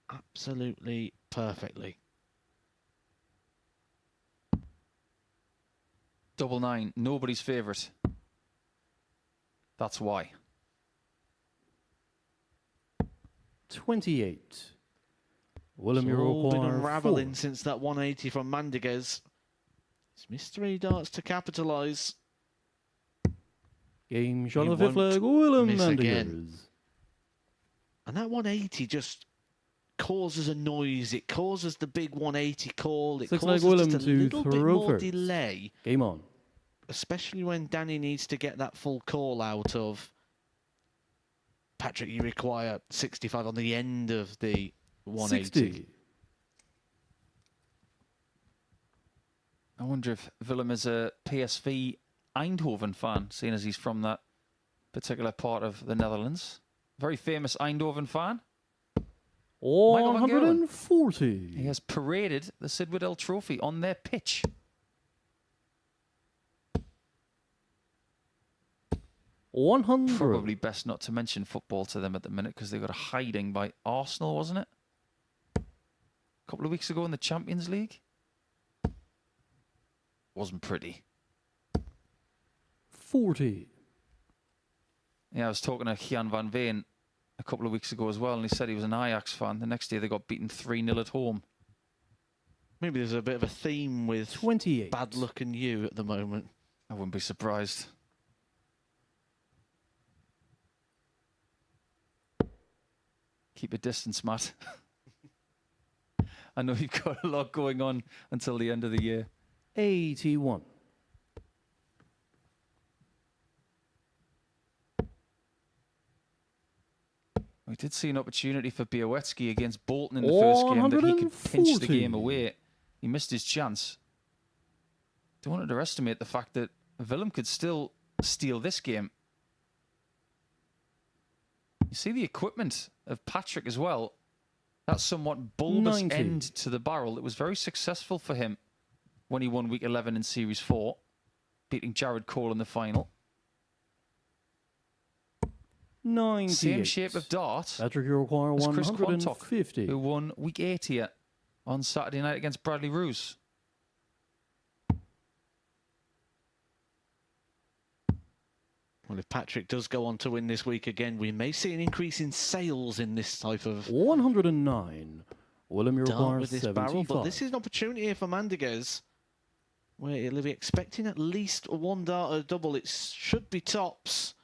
absolutely perfectly. Double 9, nobody's favourite. That's why. 28. William It's all been Uruguay, unravelling 4. since that 180 from Mandigas. He's missed 3 darts to capitalise. Game shot He on the fifth won't leg, Willem miss Mandigas. again. And that 180 just causes a noise. It causes the big 180 call. It Sixth leg, causes Willem just a to little bit throw more first. delay. Game on. Especially when Danny needs to get that full call out of Patrick. You require 65 on the end of the 180. 60. I wonder if Willem is a PSV Eindhoven fan, seeing as he's from that particular part of the Netherlands. Very famous Eindhoven fan. Michael van Gerwen. 140. He has paraded the Sid Waddell Trophy on their pitch. Probably best not to mention football to them at the minute because they got a hiding by Arsenal, wasn't it? A couple of weeks ago in the Champions League. Wasn't pretty. 40. Yeah, I was talking to Gian van Veen a couple of weeks ago as well, and he said he was an Ajax fan. The next day they got beaten 3-0 at home. Maybe there's a bit of a theme with 28. bad luck and you at the moment. I wouldn't be surprised. Keep a distance, Matt. I know you've got a lot going on until the end of the year. 81. We did see an opportunity for Białecki against Bolton in the first game that he could pinch the game away. He missed his chance. Don't underestimate the fact that Willem could still steal this game. You see the equipment of Patrick as well. That somewhat bulbous 90. end to the barrel. It was very successful for him when he won week 11 in Series 4, beating Jared Cole in the final. 98. Same shape of dart Patrick, you require as Chris Quantock, 150. who won week 8 here on Saturday night against Bradley Roos. Well, if Patrick does go on to win this week again, we may see an increase in sales in this type of 109. Willem, you dart require with this 75. barrel. But this is an opportunity here for Mandiguez, where he'll be expecting at least one dart a double. It should be tops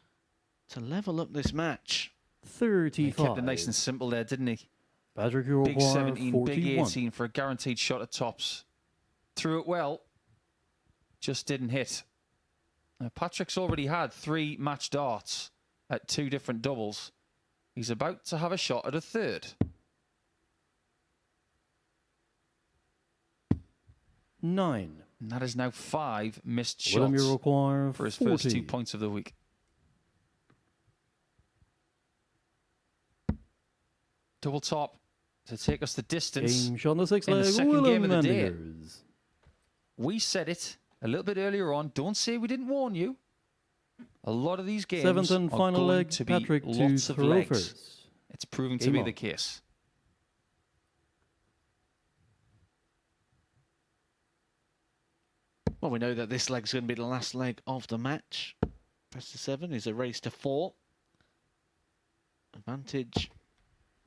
to level up this match. 35. He kept it nice and simple there, didn't he? Patrick, you Big require 17, 41. big 18 for a guaranteed shot at tops. Threw it well, just didn't hit. Now, Patrick's already had 3 match darts at 2 different doubles. He's about to have a shot at a third. 9. And that is now 5 missed Willem, shots you require for his 40. first 2 points of the week. Double top to take us the distance. Game shot on the 6 in the leg. second Willem game of the day. Mandiguez. We said it a little bit earlier on. Don't say we didn't warn you. A lot of these games 7th and are final going leg. to be Patrick to lots of throw legs. first. It's proving to Game be on. the case. Well, we know that this leg's going to be the last leg of the match. Best of 7 is a race to 4. Advantage.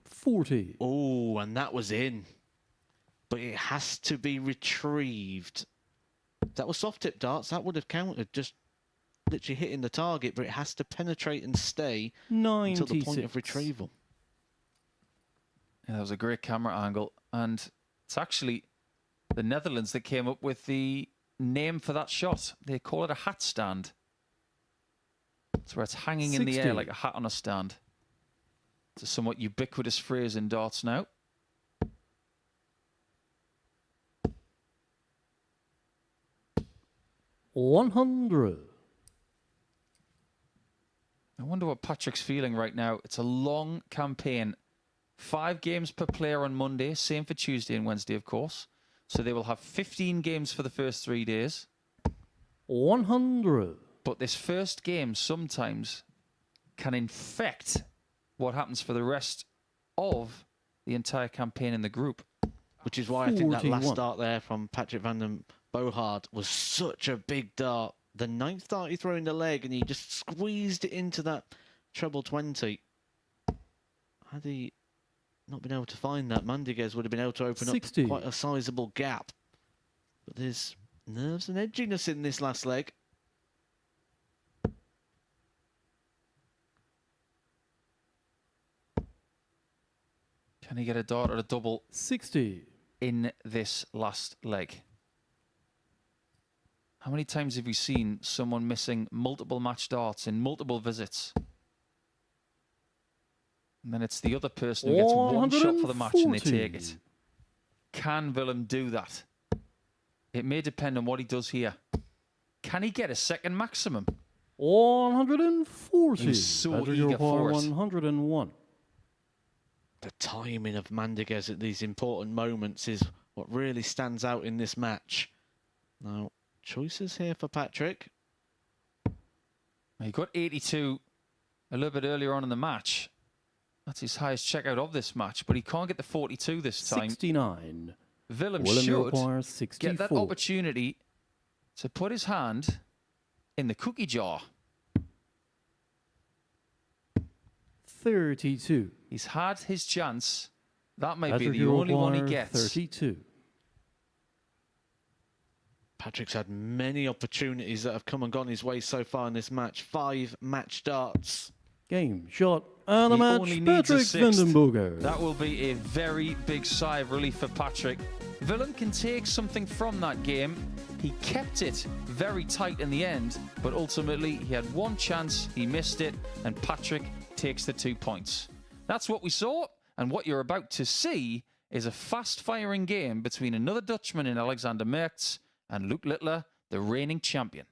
40. Oh, and that was in. But it has to be retrieved. If that was soft tip darts, that would have counted, just literally hitting the target, but it has to penetrate and stay 96. until the point of retrieval. Yeah, that was a great camera angle. And it's actually the Netherlands that came up with the name for that shot. They call it a hat stand. It's where it's hanging in the 60. air like a hat on a stand. It's a somewhat ubiquitous phrase in darts now. $100. I wonder what Patrick's feeling right now. It's a long campaign. 5 games per player on Monday. Same for Tuesday and Wednesday, of course. So they will have 15 games for the first 3 days. 100. But this first game sometimes can infect what happens for the rest of the entire campaign in the group. Which is why I think that last 41. dart there from Patrick van den Bogaard was such a big dart. The 9th dart he threw in the leg and he just squeezed it into that treble 20. Had he not been able to find that, Mandiguez would have been able to open 60. up quite a sizable gap. But there's nerves and edginess in this last leg. Can he get a dart or a double 60. in this last leg? How many times have you seen someone missing multiple match darts in multiple visits? And then it's the other person who gets one shot for the match and they take it. 140. Can Willem do that? It may depend on what he does here. Can he get a second maximum? 140. He's so Patrick, eager you require for it. 101. The timing of Mandiguez at these important moments is what really stands out in this match. Now, choices here for Patrick. He got 82 a little bit earlier on in the match. That's his highest checkout of this match, but he can't get the 42 this time. 69. Willem Willem, you should require 64. get that opportunity to put his hand in the cookie jar. 32. He's had his chance. That may be Patrick, the you only one he require gets. 32. Patrick's had many opportunities that have come and gone his way so far in this match. 5 match darts. Game, shot, and a He match. only needs a Patrick sixth. Vandenberger. That will be a very big sigh of relief for Patrick. Willem can take something from that game. He kept it very tight in the end, but ultimately he had one chance, he missed it, and Patrick takes the 2 points. That's what we saw, and what you're about to see is a fast-firing game between another Dutchman in Alexander Merckx and Luke Littler, the reigning champion.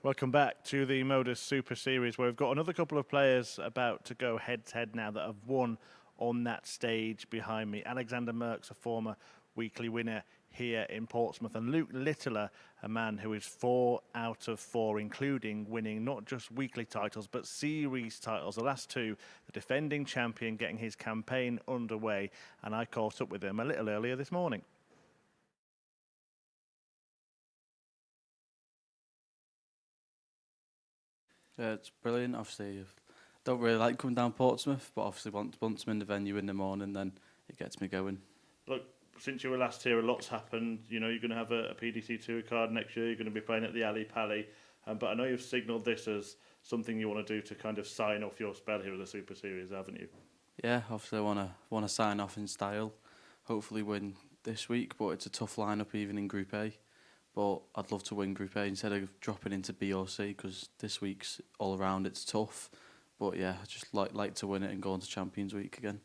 Welcome back to the MODUS Super Series, where we've got another couple of players about to go head-to-head now that have won on that stage behind me. Alexander Merckx, a former weekly winner here in Portsmouth, and Luke Littler, a man who is 4 out of 4, including winning not just weekly titles, but series titles. The last 2, the defending champion getting his campaign underway, and I caught up with him a little earlier this morning. Yeah, it's brilliant. Obviously, I don't really like coming down Portsmouth, but obviously once I'm in the venue in the morning, then it gets me going. Look, since you were last here, a lot's happened. You know, you're going to have a PDC Tour card next year. You're going to be playing at the Ali Pali. But I know you've signalled this as something you want to do to kind of sign off your spell here at the Super Series, haven't you? Yeah, obviously I want to sign off in style. Hopefully win this week, but it's a tough lineup even in Group A. But I'd love to win Group A instead of dropping into B or C, because this week's all around it's tough. But yeah, I just like to win it and go on to Champions Week again.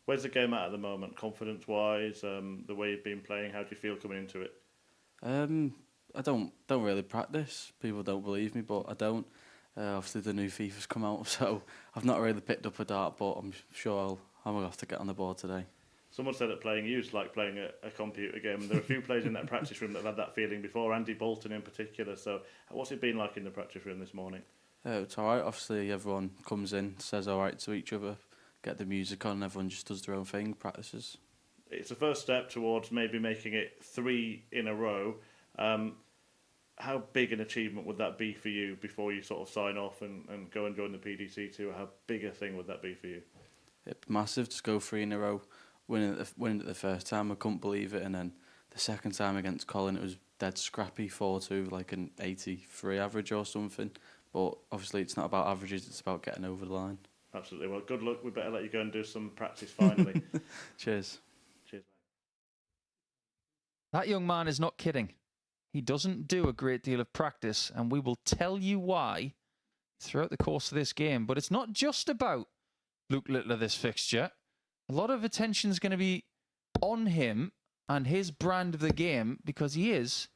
Where's the game at the moment, confidence-wise? The way you've been playing, how do you feel coming into it? I don't really practice. People don't believe me, but I don't. Obviously, the new FIFA's come out, so I've not really picked up a dart, but I'm sure I'm gonna have to get on the board today. Someone said that playing you is like playing a computer game. There are a few players in that practice room that have had that feeling before, Andy Bolton in particular. So what's it been like in the practice room this morning? It's all right. Obviously, everyone comes in, says all right to each other, get the music on, everyone just does their own thing, practices. It's a first step towards maybe making it 3 in a row. How big an achievement would that be for you before you sort of sign off and go and join the PDC too? How big a thing would that be for you? It's massive to go 3 in a row. Winning it the first time, I couldn't believe it, and then the second time against Colin, it was dead scrappy, 4-2, like an 83 average or something. But obviously, it's not about averages; it's about getting over the line. Absolutely. Well, good luck. We better let you go and do some practice finally. Cheers. Cheers, mate. That young man is not kidding. He doesn't do a great deal of practice, and we will tell you why throughout the course of this game. But it's not just about Luke Littler this fixture. A lot of attention is going to be on him and his brand of the game because he is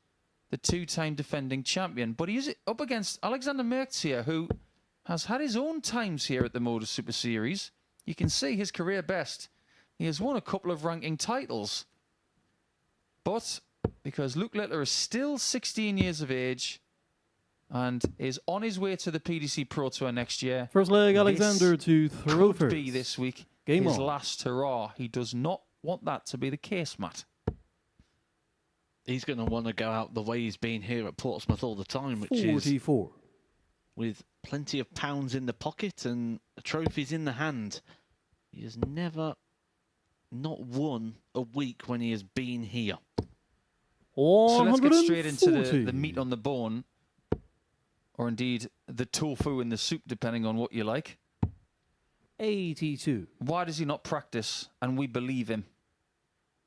the 2-time defending champion. But he is up against Alexander Merckx here, who has had his own times here at the MODUS Super Series. You can see his career best. He has won a couple of ranking titles. But because Luke Littler is still 16 years of age and is on his way to the PDC Pro Tour next year. First leg, Alexander to throw Could first. be this week Game his on. last hurrah. He does not want that to be the case, Matt. He's going to want to go out the way he's been here at Portsmouth all the time, which is 44. with plenty of pounds in the pocket and trophies in the hand. He has never not won a week when he has been here. So let's get straight into 140. the meat on the bone, or indeed the tofu in the soup, depending on what you like. 82. Why does he not practice? And we believe him.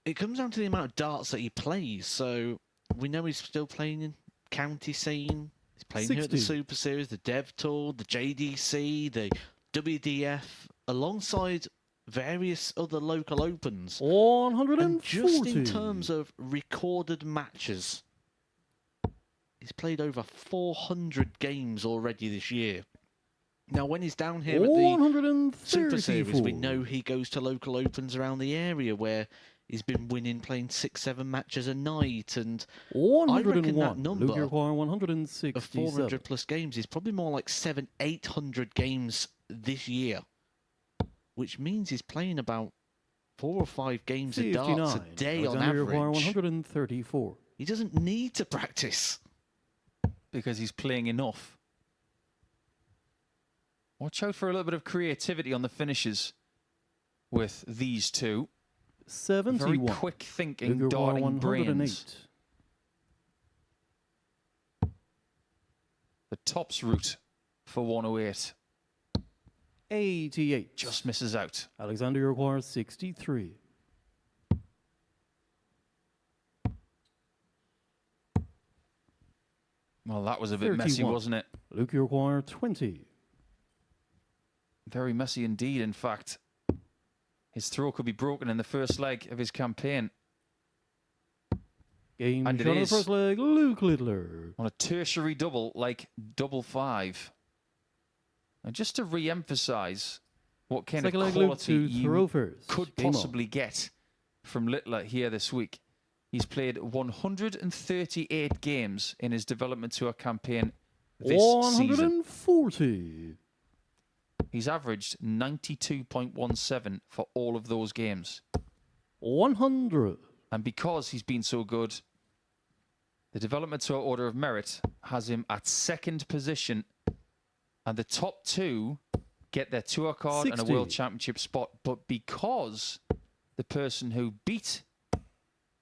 It comes down to the amount of darts that he plays. So we know he's still playing in county scene. He's playing here at the 60. Super Series, the Dev Tour, the JDC, the WDF, alongside various other local opens. 140. And just in terms of recorded matches, he's played over 400 games already this year. Now, when he's down here at the Super Series, we know he goes to local opens around the area where he's been winning, playing 6-7 matches a night. And I reckon that number Luke Urquhart, 167. of 400 plus games is probably more like 700-800 games this year, which means he's playing about 4 or 5 games of darts a day on Alexander Urquhart, average. 134. He doesn't need to practice. Because he's playing enough. Watch out for a little bit of creativity on the finishes with these two. 71. Very quick thinking, Luke Urquhart, darting 108. brains. The tops route for 108 88. just misses out. Alexander Urquhart, 63. Well, that was a bit messy, 31. wasn't it? Luke Urquhart, 20. Very messy indeed, in fact. His throw could be broken in the first leg of his campaign. Game And it shot on the is. first leg, Luke Littler. On a tertiary double like double 5. And just to re-emphasise what kind Second of leg, Luke quality to throw you first. could Game on. possibly get from Littler here this week. He's played 138 games in his development tour campaign this season. 140. He's averaged 92.17 for all of those games. 100. And because he's been so good, the development tour order of merit has him at second position. And the top 2 get their tour card and a 60. world championship spot. But because the person who beat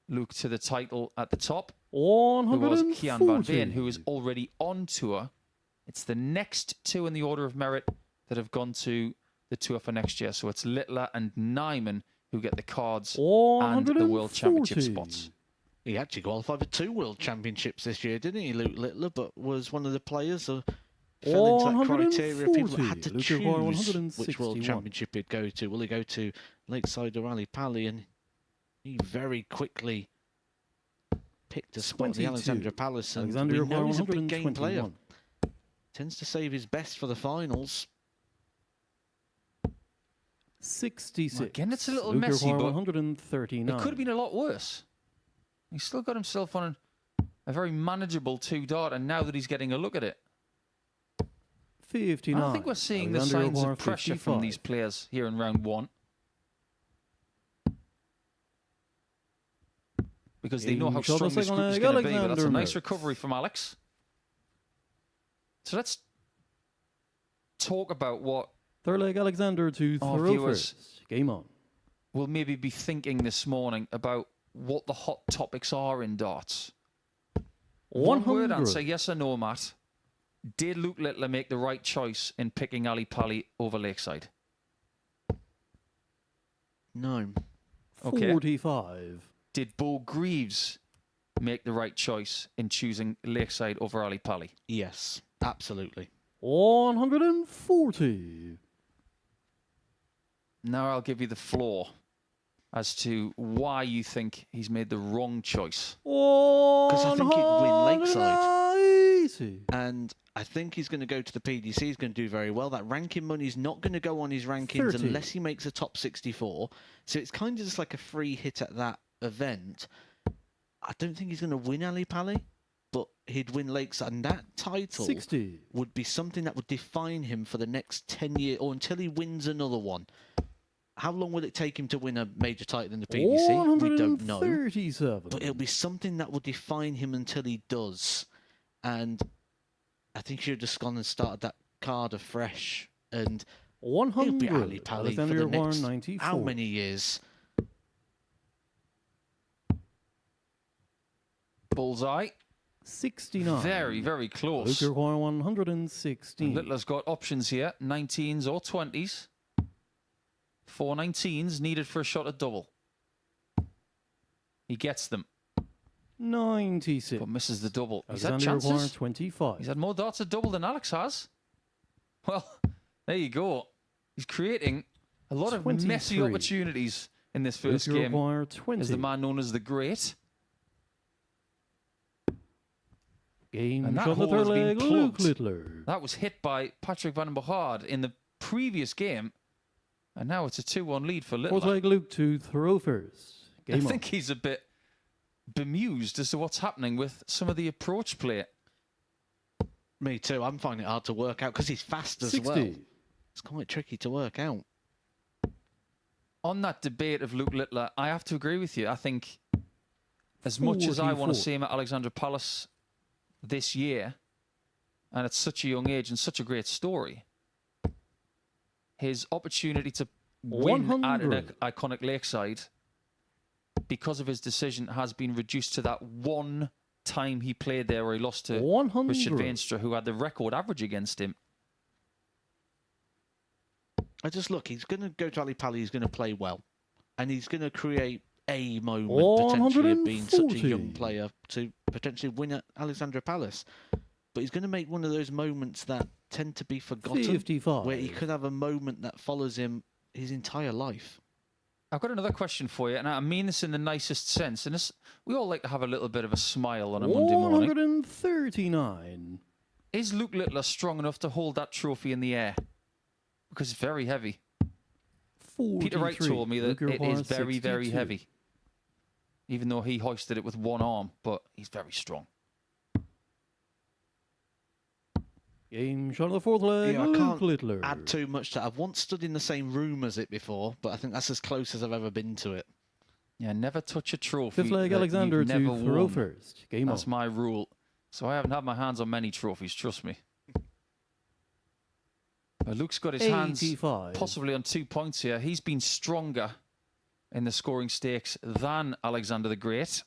Luke to the title at the top, who was 140. Kian Van Veen, who is already on tour, it's the next 2 in the order of merit that have gone to the tour for next year. So it's Littler and Nyman who get the cards and the world championship 140. spots. He actually qualified for 2 world championships this year, didn't he, Luke Littler? But was one of the players who fell into that criteria of people that had to 140. choose Luke Urquhart, which world 161. championship he'd go to. Will he go to Lakeside or Ali Pali? And he very quickly picked a spot the 22. Alexandra Palace, and Alexander, we you know require he's a big game player. 121. Tends to save his best for the finals. 66. Again, it's a little Luke, you messy, require but 139. it could have been a lot worse. He's still got himself on a very manageable 2-dart, and now that he's getting a look at it, 59. I think we're seeing the Alexander, you signs require of pressure from 55. these players here in round 1. Because they know how Shot strong the this second group is leg, going to be. But that's a Alexander nice Merckx. recovery from Alex. So let's talk about what Third leg, Alexander to our throw viewers first. Game on. we'll maybe be thinking this morning about what the hot topics are in darts. One word 100. answer, yes or no, Matt. Did Luke Littler make the right choice in picking Ali Pali over Lakeside? No. Okay. 45. Did Bo Greaves make the right choice in choosing Lakeside over Ali Pali? Yes, absolutely. 140. Now I'll give you the floor as to why you think he's made the wrong choice. Because I think he'd win Lakeside. 180. And I think he's going to go to the PDC. He's going to do very well. That ranking money's not going to go on his rankings 30. unless he makes a top 64. So it's kind of just like a free hit at that event. I don't think he's going to win Ali Pali, but he'd win Lakeside. And that title 60. would be something that would define him for the next 10 years or until he wins another one. How long will it take him to win a major title in the PDC? We don't know. 137. But it'll be something that will define him until he does. And I think he should have just gone and started that card afresh. And he'll be Ali 100. Pali for Alexander the next 194. how many years? Bullseye. 69. Very, very Luke, close. you require 116. Littler's got options here, 19s or 20s. 4 19s needed for a shot at double. He gets them, 96. but misses the double. He's had Alexander require chances. 25. He's had more darts at double than Alex has. Well, there you go. He's creating a lot of messy 23. opportunities in this Luke, first you game require 20. as the man known as the Great. Game And that shot the hole third has been leg, Luke plugged. Littler. That was hit by Patrick van den Bogaard in the previous game. And now it's a 2-1 lead for Fourth Littler. leg, Luke to throw first. I Game on. think he's a bit bemused as to what's happening with some of the approach play. Me too. I'm finding it hard to work out because he's fast as 60. well. It's quite tricky to work out. On that debate of Luke Littler, I have to agree with you. I think as much as I want to 44. see him at Alexandra Palace this year, and at such a young age and such a great story, his opportunity to win at an 100. iconic Lakeside because of his decision has been reduced to that one time he played there where he lost to 100. Richard Veenstra, who had the record average against him. I just look, he's going to go to Ali Pali, he's going to play well. And he's going to create a moment potentially of being such a young 140. player to potentially win at Alexandra Palace. But he's going to make one of those moments that tend to be forgotten, 55. where he could have a moment that follows him his entire life. I've got another question for you, and I mean this in the nicest sense. And this, we all like to have a little bit of a smile on a Monday morning. 139. Is Luke Littler strong enough to hold that trophy in the air? Because it's very heavy. 43. Peter Wright told me that Luke it is requires very, very 62. heavy. Even though he hoisted it with one arm, but he's very strong. Game shot of the fourth leg, Yeah, I Luke can't Littler. add too much to it. I've once stood in the same room as it before, but I think that's as close as I've ever been to it. Yeah, never touch a trophy. Fifth leg, that Alexander you've to never throw won. first. Game That's on. my rule. So I haven't had my hands on many trophies, trust me. But Luke's got his hands 85. possibly on 2 points here. He's been stronger in the scoring stakes than Alexander the Great.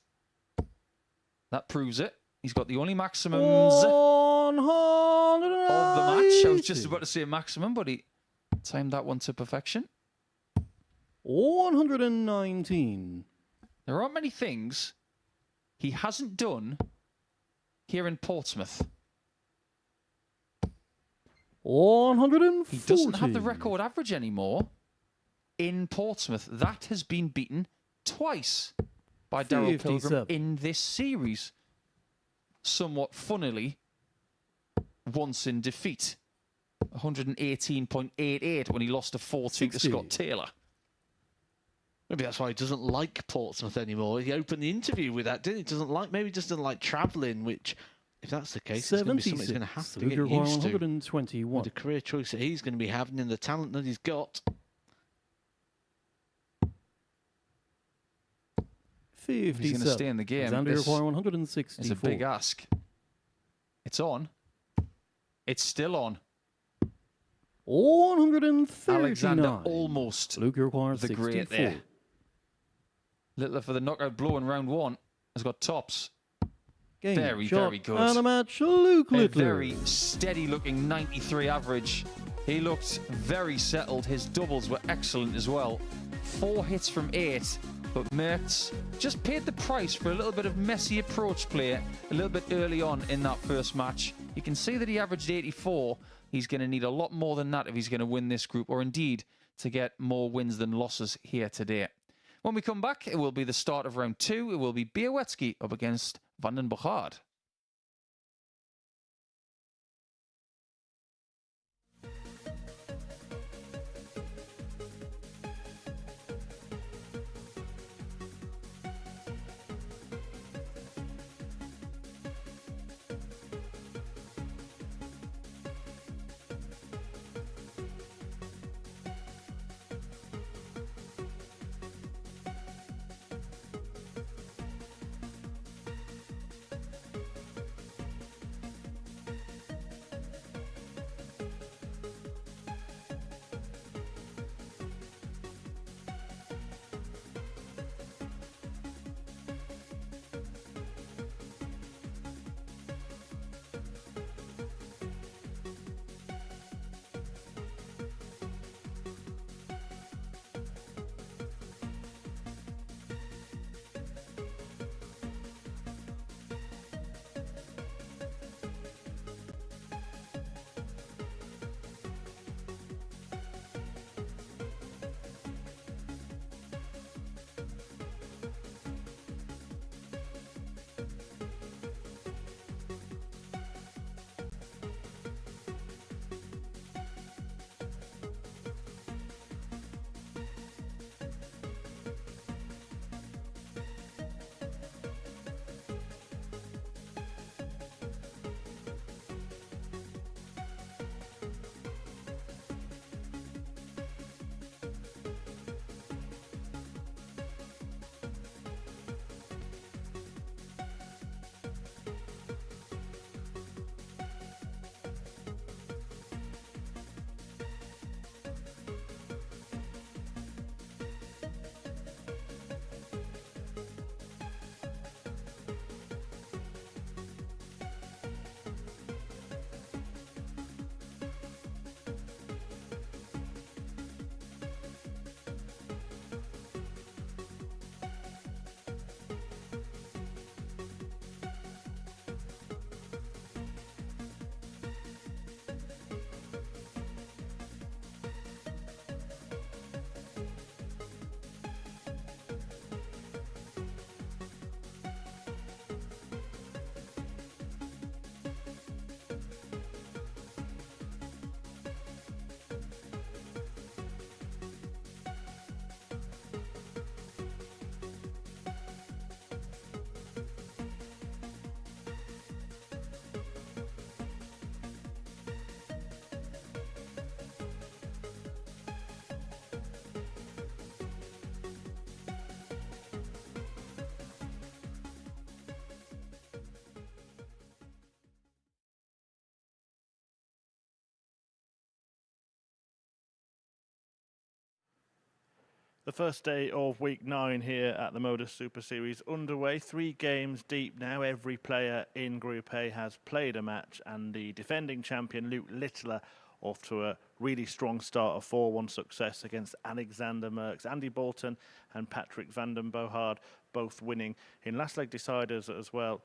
That proves it. He's got the only maximums of the match. I was just about to say maximum, but he timed that one to perfection. 119. There aren't many things he hasn't done here in Portsmouth. 140. He doesn't have the record average anymore in Portsmouth. That has been beaten twice. by Darrell Pilgrim 57. in this series. Somewhat funnily, once in defeat. 118.88 when he lost a 4-2 to 60. Scott Taylor. Maybe that's why he doesn't like Portsmouth anymore. He opened the interview with that, didn't he? Doesn't like, maybe he just doesn't like travelling, which, if that's the case, it's going to be something he's going to have to get used to. 121. With the career choice that he's going to be having and the talent that he's got. 57. He's going to stay in the game. Alexander Require 164. It's a big ask. It's on. It's still on. 139. Alexander almost Luke Require the 64. great there. Littler for the knockout blow in round 1 has got tops. Game, Very, shot, very good. And a match, Luke A Littler. very steady looking 93 average. He looked very settled. His doubles were excellent as well. 4 hits from 8. But Mertz just paid the price for a little bit of messy approach play a little bit early on in that first match. You can see that he averaged 84. He's going to need a lot more than that if he's going to win this group, or indeed to get more wins than losses here today. When we come back, it will be the start of round 2. It will be Białecki up against Van den Bogaard. The first day of week 9 here at the MODUS Super Series underway. 3 games deep now. Every player in Group A has played a match, and the defending champion Luke Littler off to a really strong start of 4-1 success against Alexander Merckx. Andy Bolton and Patrick van den Bogaard both winning in last leg deciders as well.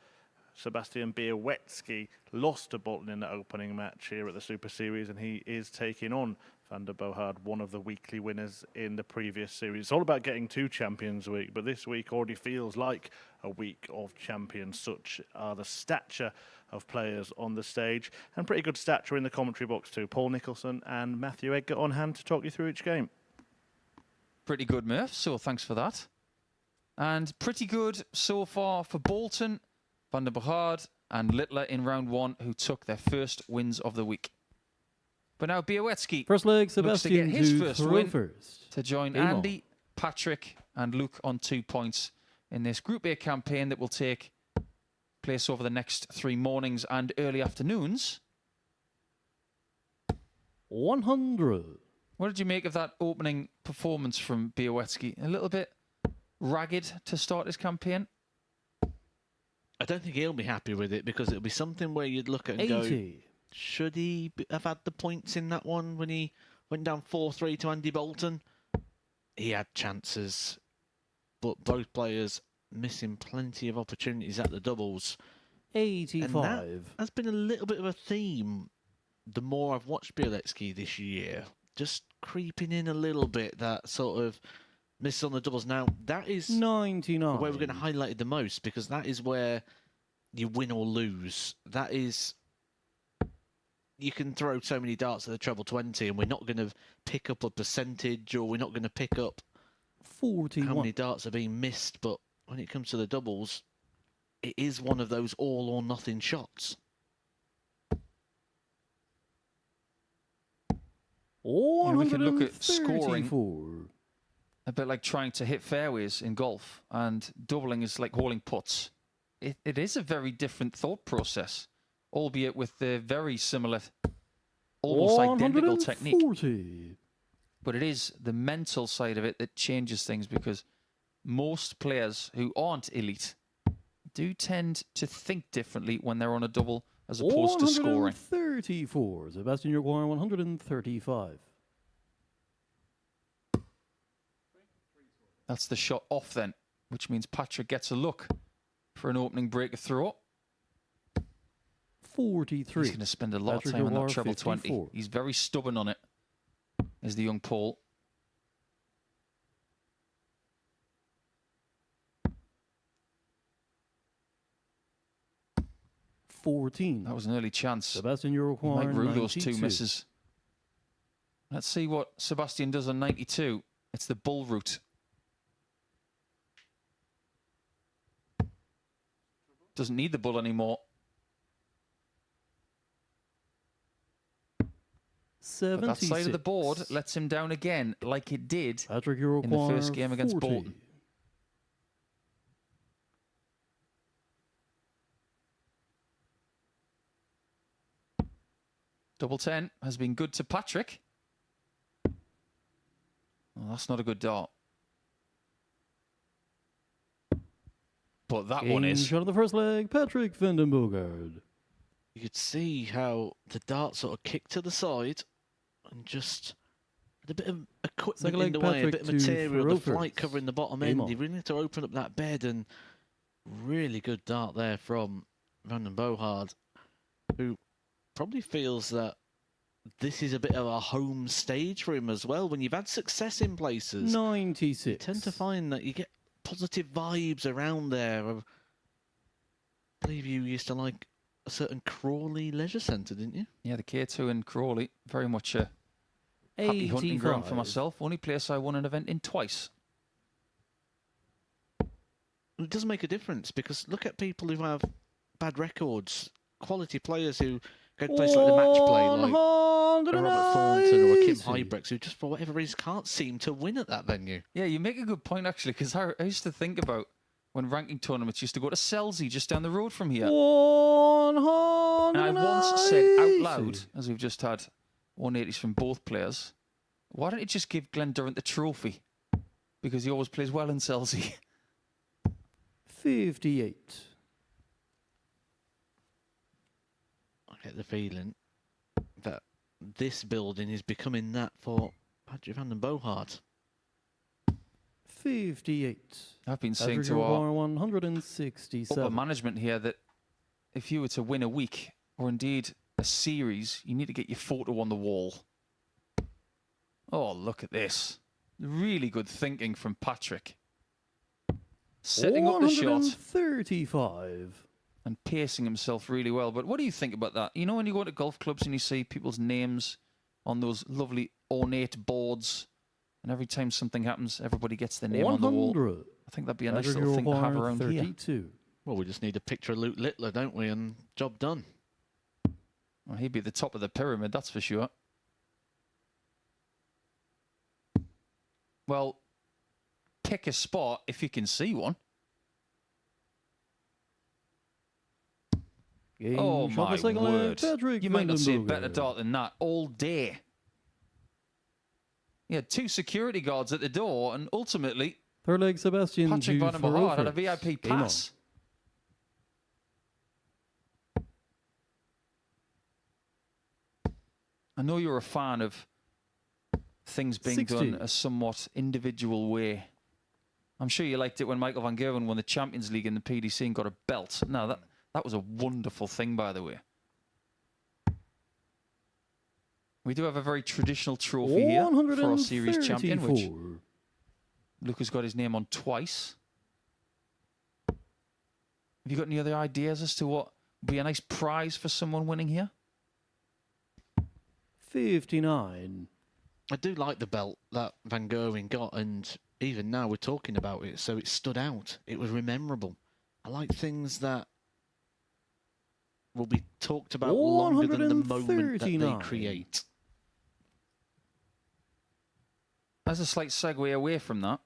Sebastian Białecki lost to Bolton in the opening match here at the Super Series, and he is taking on Van der Bohard, one of the weekly winners in the previous series. It's all about getting to Champions Week, but this week already feels like a week of champions. Such are the stature of players on the stage, and pretty good stature in the commentary box too. Paul Nicholson and Matthew Edgar on hand to talk you through each game. Pretty good, Murph, so thanks for that. And pretty good so far for Bolton, Van der Bohard and Littler in round one, who took their first wins of the week. But now Białecki First leg, looks to get Sebastian his to first throw win first. to join Game on. Andy, Patrick and Luke on 2 points in this Group A campaign that will take place over the next 3 mornings and early afternoons. 100. What did you make of that opening performance from Białecki? A little bit ragged to start his campaign? I don't think he'll be happy with it, because it'll be something where you'd look at and 80. go, should he have had the points in that one when he went down 4-3 to Andy Bolton? He had chances, but both players missing plenty of opportunities at the doubles. 85. And that has been a little bit of a theme the more I've watched Białecki this year. Just creeping in a little bit, that sort of miss on the doubles. Now, that is 99. where we're going to highlight it the most, because that is where you win or lose. That is... You can throw so many darts at the treble 20 and we're not going to pick up a percentage, or we're not going to pick up 41. how many darts are being missed. But when it comes to the doubles, it is one of those all or nothing shots. We can look at scoring 134. a bit like trying to hit fairways in golf, and doubling is like holding putts. It is a very different thought process, albeit with the very similar, almost identical technique. 140. But it is the mental side of it that changes things, because most players who aren't elite do tend to think differently when they're on a double as opposed to scoring. 134. Sebastian Urquhart, 135. That's the shot off then, which means Patrick gets a look for an opening breaker throw. 43. He's going to spend a lot Patrick of time on that Urquhart, treble 54. 20. He's very stubborn on it, is the young Paul. That was an early chance. Sebastian He Urquhart, might rue those 92. 2 misses. Let's see what Sebastian does on 92. It's the bull route. Doesn't need the bull anymore. But 76. that side of the board lets him down again, like it did Patrick in the first game against 40. Bolton. Double 10 has been good to Patrick. Well, that's not a good dart. But that one is. Shot of the first leg, Patrick Van den Bogaard. You could see how the dart sort of kicked to the side and just with a bit of equipment Second in leg, the way, a Patrick bit of to material, the Froefers. flight covering the bottom Game end. on. You really need to open up that bed, and really good dart there from Van den Bogaard, who probably feels that this is a bit of a home stage for him as well. When you've had success in places, 96. you tend to find that you get positive vibes around there. I believe you used to like a certain Crawley Leisure Centre, didn't you? Yeah, the K2 in Crawley. Very much a happy hunting ground for 85. myself. Only place I won an event in twice. It does make a difference, because look at people who have bad records, quality players who go to places like the match play, like a Robert Thornton or a Kim 190. Hybrex, who just for whatever reason can't seem to win at that venue. Yeah, you make a good point, actually, because I used to think about when ranking tournaments used to go to Selsey, just down the road from here. 190. And I once said out loud, as we've just had 180s from both players, why don't you just give Glenn Durrant the trophy? Because he always plays well in Selsey. 58. I get the feeling that this building is becoming that for Patrick Van den Bogaard. 58. I've been saying Patrick to our Urquhart, 167. upper management here that if you were to win a week, or indeed a series, you need to get your photo on the wall. Oh, look at this. Really good thinking from Patrick. Setting up the shot 135. and pacing himself really well. But what do you think about that? You know, when you go to golf clubs and you see people's names on those lovely ornate boards, and every time something happens, everybody gets their name on the wall. 100. I think that'd be a nice Patrick little thing to have Urquhart, around here. 32. Well, we just need a picture of Luke Littler, don't we? And job done. Well, he'd be at the top of the pyramid, that's for sure. Well, pick a spot if you can see one. Game Oh, shot by my second word. Patrick You might not see a better Vandenberger. dart than that all day. He had 2 security guards at the door, and ultimately, Third leg, Sebastian Patrick Vandenberger had a Dufour. VIP Game on. pass. I know you're a fan of things being 60. done a somewhat individual way. I'm sure you liked it when Michael van Gerwen won the Champions League in the PDC and got a belt. No, that was a wonderful thing, by the way. We do have a very traditional trophy here for our series champion, which 134. Luke has got his name on twice. Have you got any other ideas as to what would be a nice prize for someone winning here? 59. I do like the belt that Van Gerwen got, and even now we're talking about it, so it stood out. It was memorable. I like things that will be talked about longer than the moment that they 139. create. As a slight segue away from that,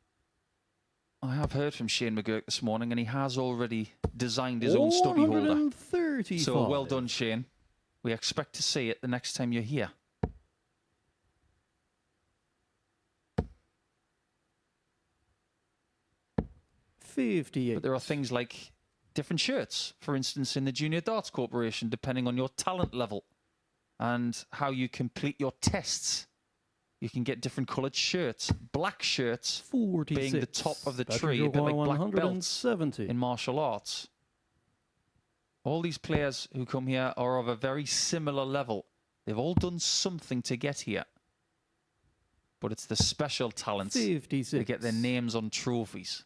I have heard from Shane McGurk this morning, and he has already designed his own stubby holder. 135. So well done, Shane. We expect to see it the next time you're here. But 58. there are things like different shirts, for instance, in the Junior Darts Corporation, depending on your talent level and how you complete your tests. You can get different coloured shirts. Black shirts 46. being the top of the Patrick tree, a bit like Urquhart, black belts 170. in martial arts. All these players who come here are of a very similar level. They've all done something to get here. But it's the special talents 56. that get their names on trophies.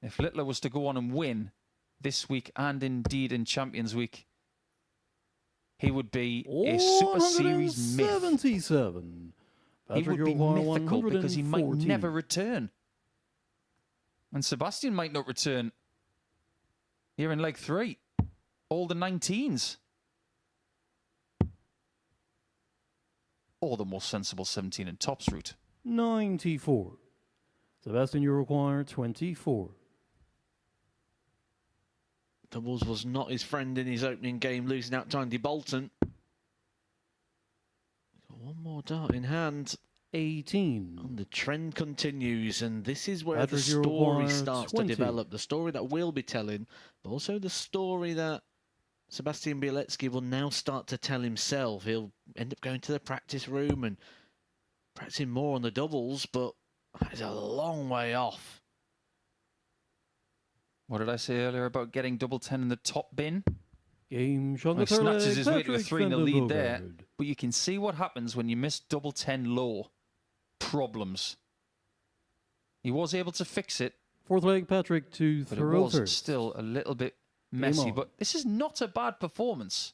If Littler was to go on and win this week and indeed in Champions Week, he would be a Super Series myth. 177. He Patrick would be Urquhart, mythical because he might 114. never return. And Sebastian might not return here in leg 3. All the 19s. Or the more sensible 17 and tops route. 94. Sebastian Urquhart, 24. Doubles was not his friend in his opening game, losing out to Andy Bolton. Got one more dart in hand. 18. And the trend continues, and this is where Patrick the story Urquhart, starts 20. to develop. The story that we'll be telling, but also the story that Sebastian Bielecki will now start to tell himself. He'll end up going to the practice room and practicing more on the doubles, but that's a long way off. What did I say earlier about getting double 10 in the top bin? Game shot He the third snatches leg, his way to a Patrick 3-0 lead there. Vandenberger. But you can see what happens when you miss double 10 low. Problems. He was able to fix it, Fourth leg, Patrick to but it throw was third. still a little bit messy. on. But this is not a bad performance.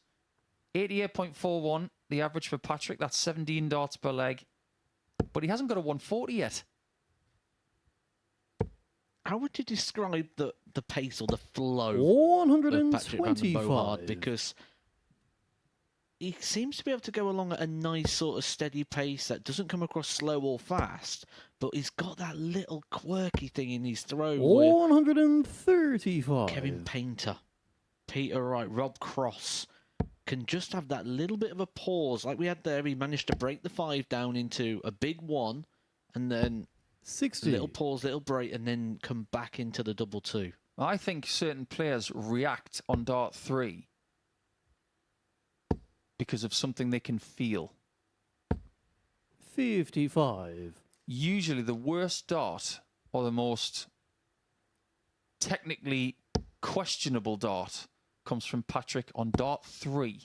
88.41, the average for Patrick. That's 17 darts per leg. But he hasn't got a 140 yet. How would you describe the pace or the flow of Patrick Van den Boogaard? 125. Because he seems to be able to go along at a nice sort of steady pace that doesn't come across slow or fast, but he's got that little quirky thing in his throw where 135. Kevin Painter, Peter Wright, Rob Cross can just have that little bit of a pause like we had there. He managed to break the 5 down into a big 1 and then 60. little pause, little break, and then come back into the double 2. I think certain players react on dart 3 because of something they can feel. 55. Usually the worst dart or the most technically questionable dart comes from Patrick on dart 3.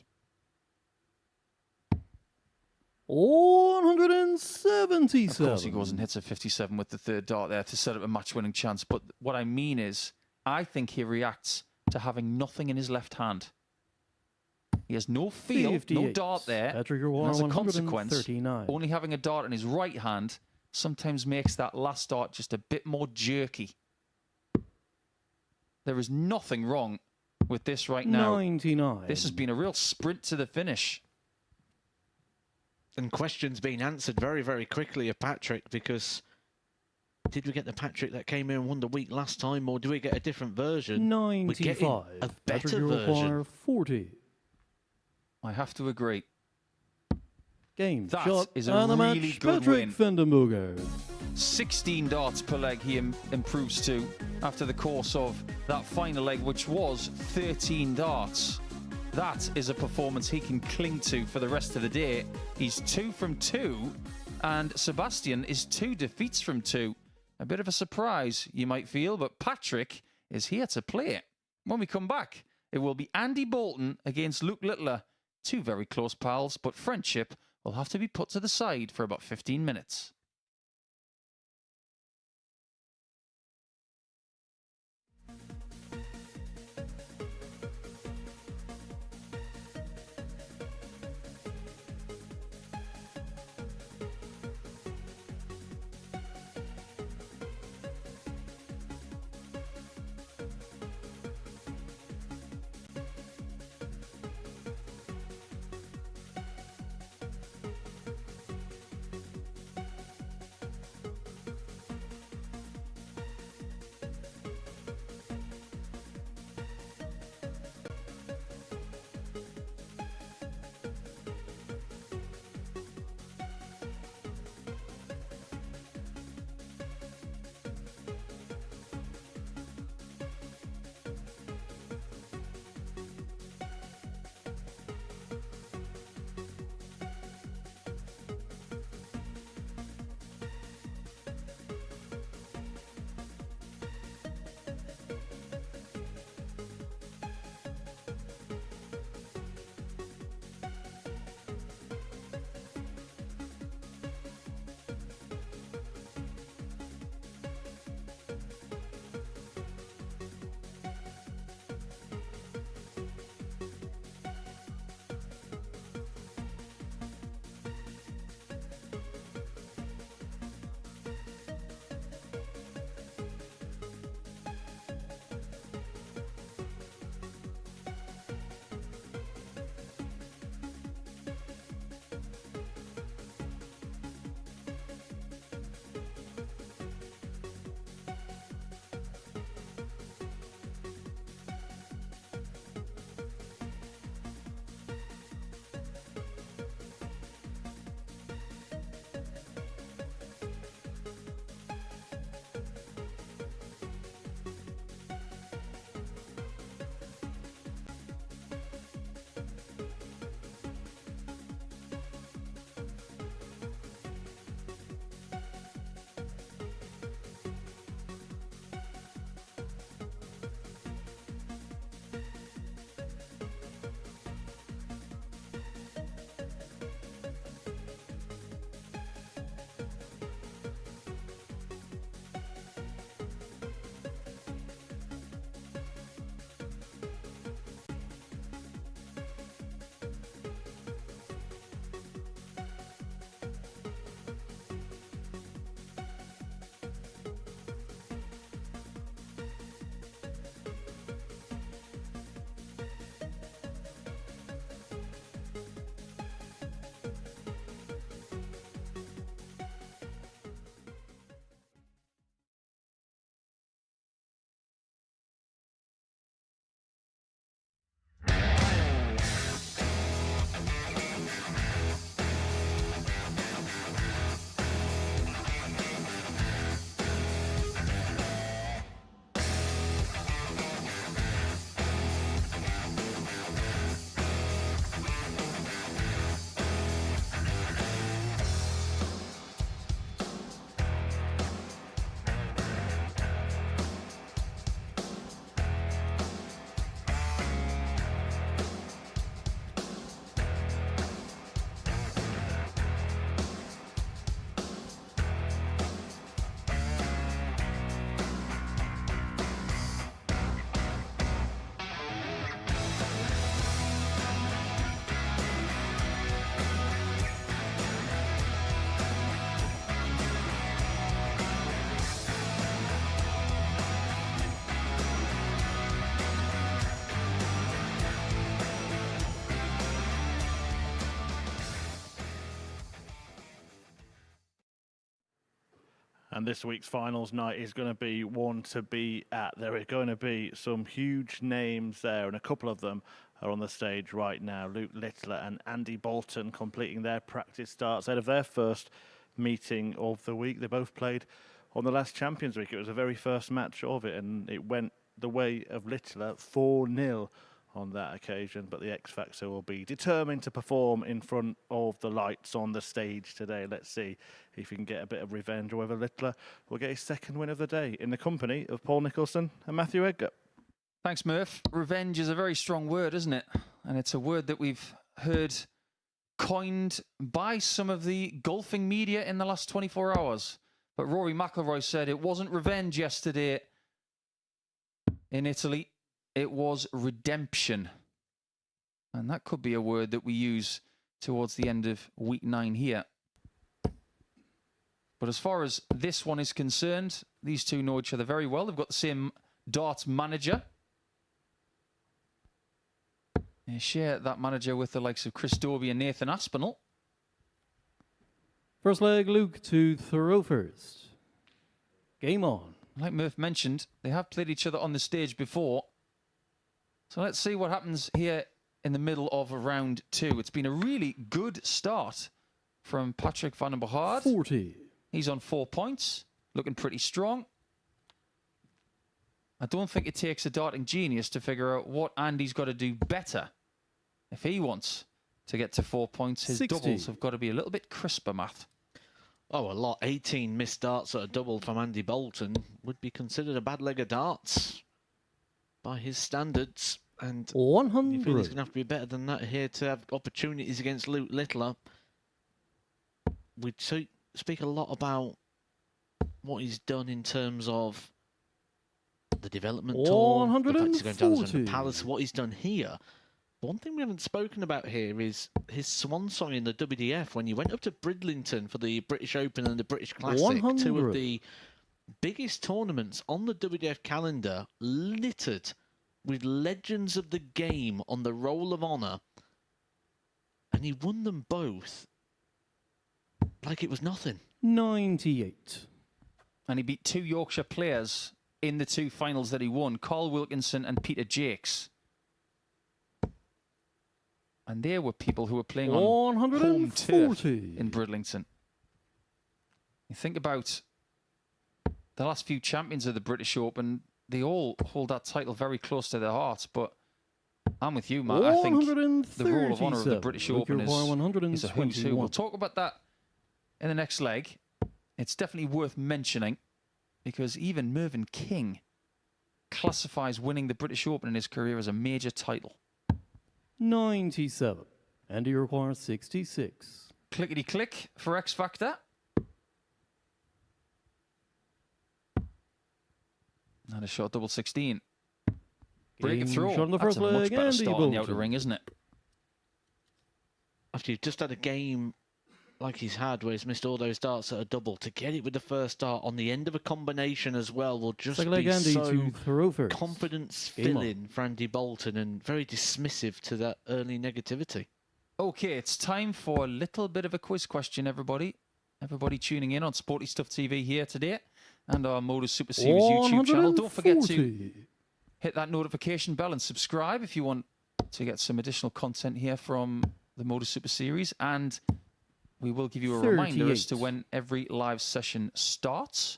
177. Of course, he goes and hits a 57 with the third dart there to set up a match-winning chance. But what I mean is, I think he reacts to having nothing in his left hand. He has no feel, no 58. dart there. Patrick And Roy, as a consequence, 139. only having a dart in his right hand sometimes makes that last dart just a bit more jerky. There is nothing wrong with this right now. 99. This has been a real sprint to the finish. And questions being answered very, very quickly of Patrick, because did we get the Patrick that came in and won the week last time, or do we get a different version? 95. We're getting a Patrick better version. 40. I have to agree. Game That shot is a and the really match. good Patrick win. Vandenberger. 16 darts per leg he improves to after the course of that final leg, which was 13 darts. That is a performance he can cling to for the rest of the day. He's 2 from 2, and Sebastian is 2 defeats from 2. A bit of a surprise, you might feel, but Patrick is here to play it. When we come back, it will be Andy Bolton against Luke Littler. 2 very close pals, but friendship will have to be put to the side for about 15 minutes. And this week's finals night is going to be one to be at. There are going to be some huge names there, and a couple of them are on the stage right now. Luke Littler and Andy Bolton completing their practice starts ahead of their first meeting of the week. They both played on the last Champions Week. It was the very first match of it, and it went the way of Littler, 4-0 on that occasion. But the X Factor will be determined to perform in front of the lights on the stage today. Let's see if he can get a bit of revenge, or whether Littler will get his second win of the day in the company of Paul Nicholson and Matthew Edgar. Thanks, Murph. Revenge is a very strong word, isn't it? And it's a word that we've heard coined by some of the golfing media in the last 24 hours. But Rory McIlroy said it wasn't revenge yesterday in Italy. It was redemption. And that could be a word that we use towards the end of week 9 here. But as far as this one is concerned, these two know each other very well. They've got the same darts manager. They share that manager with the likes of Chris Dobie and Nathan Aspinall. First leg, Luke to throw first. Game on. Like Murph mentioned, they have played each other on the stage before. So let's see what happens here in the middle of round 2. It's been a really good start from Patrick van den Bogaard. 40. He's on 4 points, looking pretty strong. I don't think it takes a darting genius to figure out what Andy's got to do better. If he wants to get to 4 points, his 60. doubles have got to be a little bit crisper, Matt. Oh, a lot. 18 missed darts at a double from Andy Bolton would be considered a bad leg of darts by his standards. And you feel 100. he's going to have to be better than that here to have opportunities against Luke Littler. We speak a lot about what he's done in terms of the development tour, the fact he's going to Alexander Palace, what he's done here. One thing we haven't spoken about here is his swan song in the WDF when he went up to Bridlington for the British Open and the British Classic, 100. two of the biggest tournaments on the WDF calendar, littered with legends of the game on the Roll of Honour, and he won them both like it was nothing. 98. And he beat 2 Yorkshire players in the 2 finals that he won, Carl Wilkinson and Peter Jakes. And there were people who were playing on home turf in Bridlington. You think about the last few champions of the British Open, they all hold that title very close to their hearts. But I'm with you, Matt. I think the Roll of Honour of the British Open is a who's who. We'll talk about that in the next leg. It's definitely worth mentioning because even Mervyn King classifies winning the British Open in his career as a major title. 97. Andy requires 66. Clickety click for X Factor. And a shot double 16. Break it through. Shot on the That's first a much leg, better Andy start in the outer Bolton. ring, isn't it? After you've just had a game like he's had where he's missed all those darts at a double, to get it with the first dart on the end of a combination as well will just Second leg, be Andy so to throw first. confidence Game on. filling for Andy Bolton and very dismissive to that early negativity. Okay, it's time for a little bit of a quiz question, everybody. Everybody tuning in on Sporty Stuff TV here today and our MODUS Super Series YouTube channel. Don't forget to hit that notification bell and subscribe if you want to get some additional content here from the MODUS Super Series. And we will give you a reminder as to when every live session starts.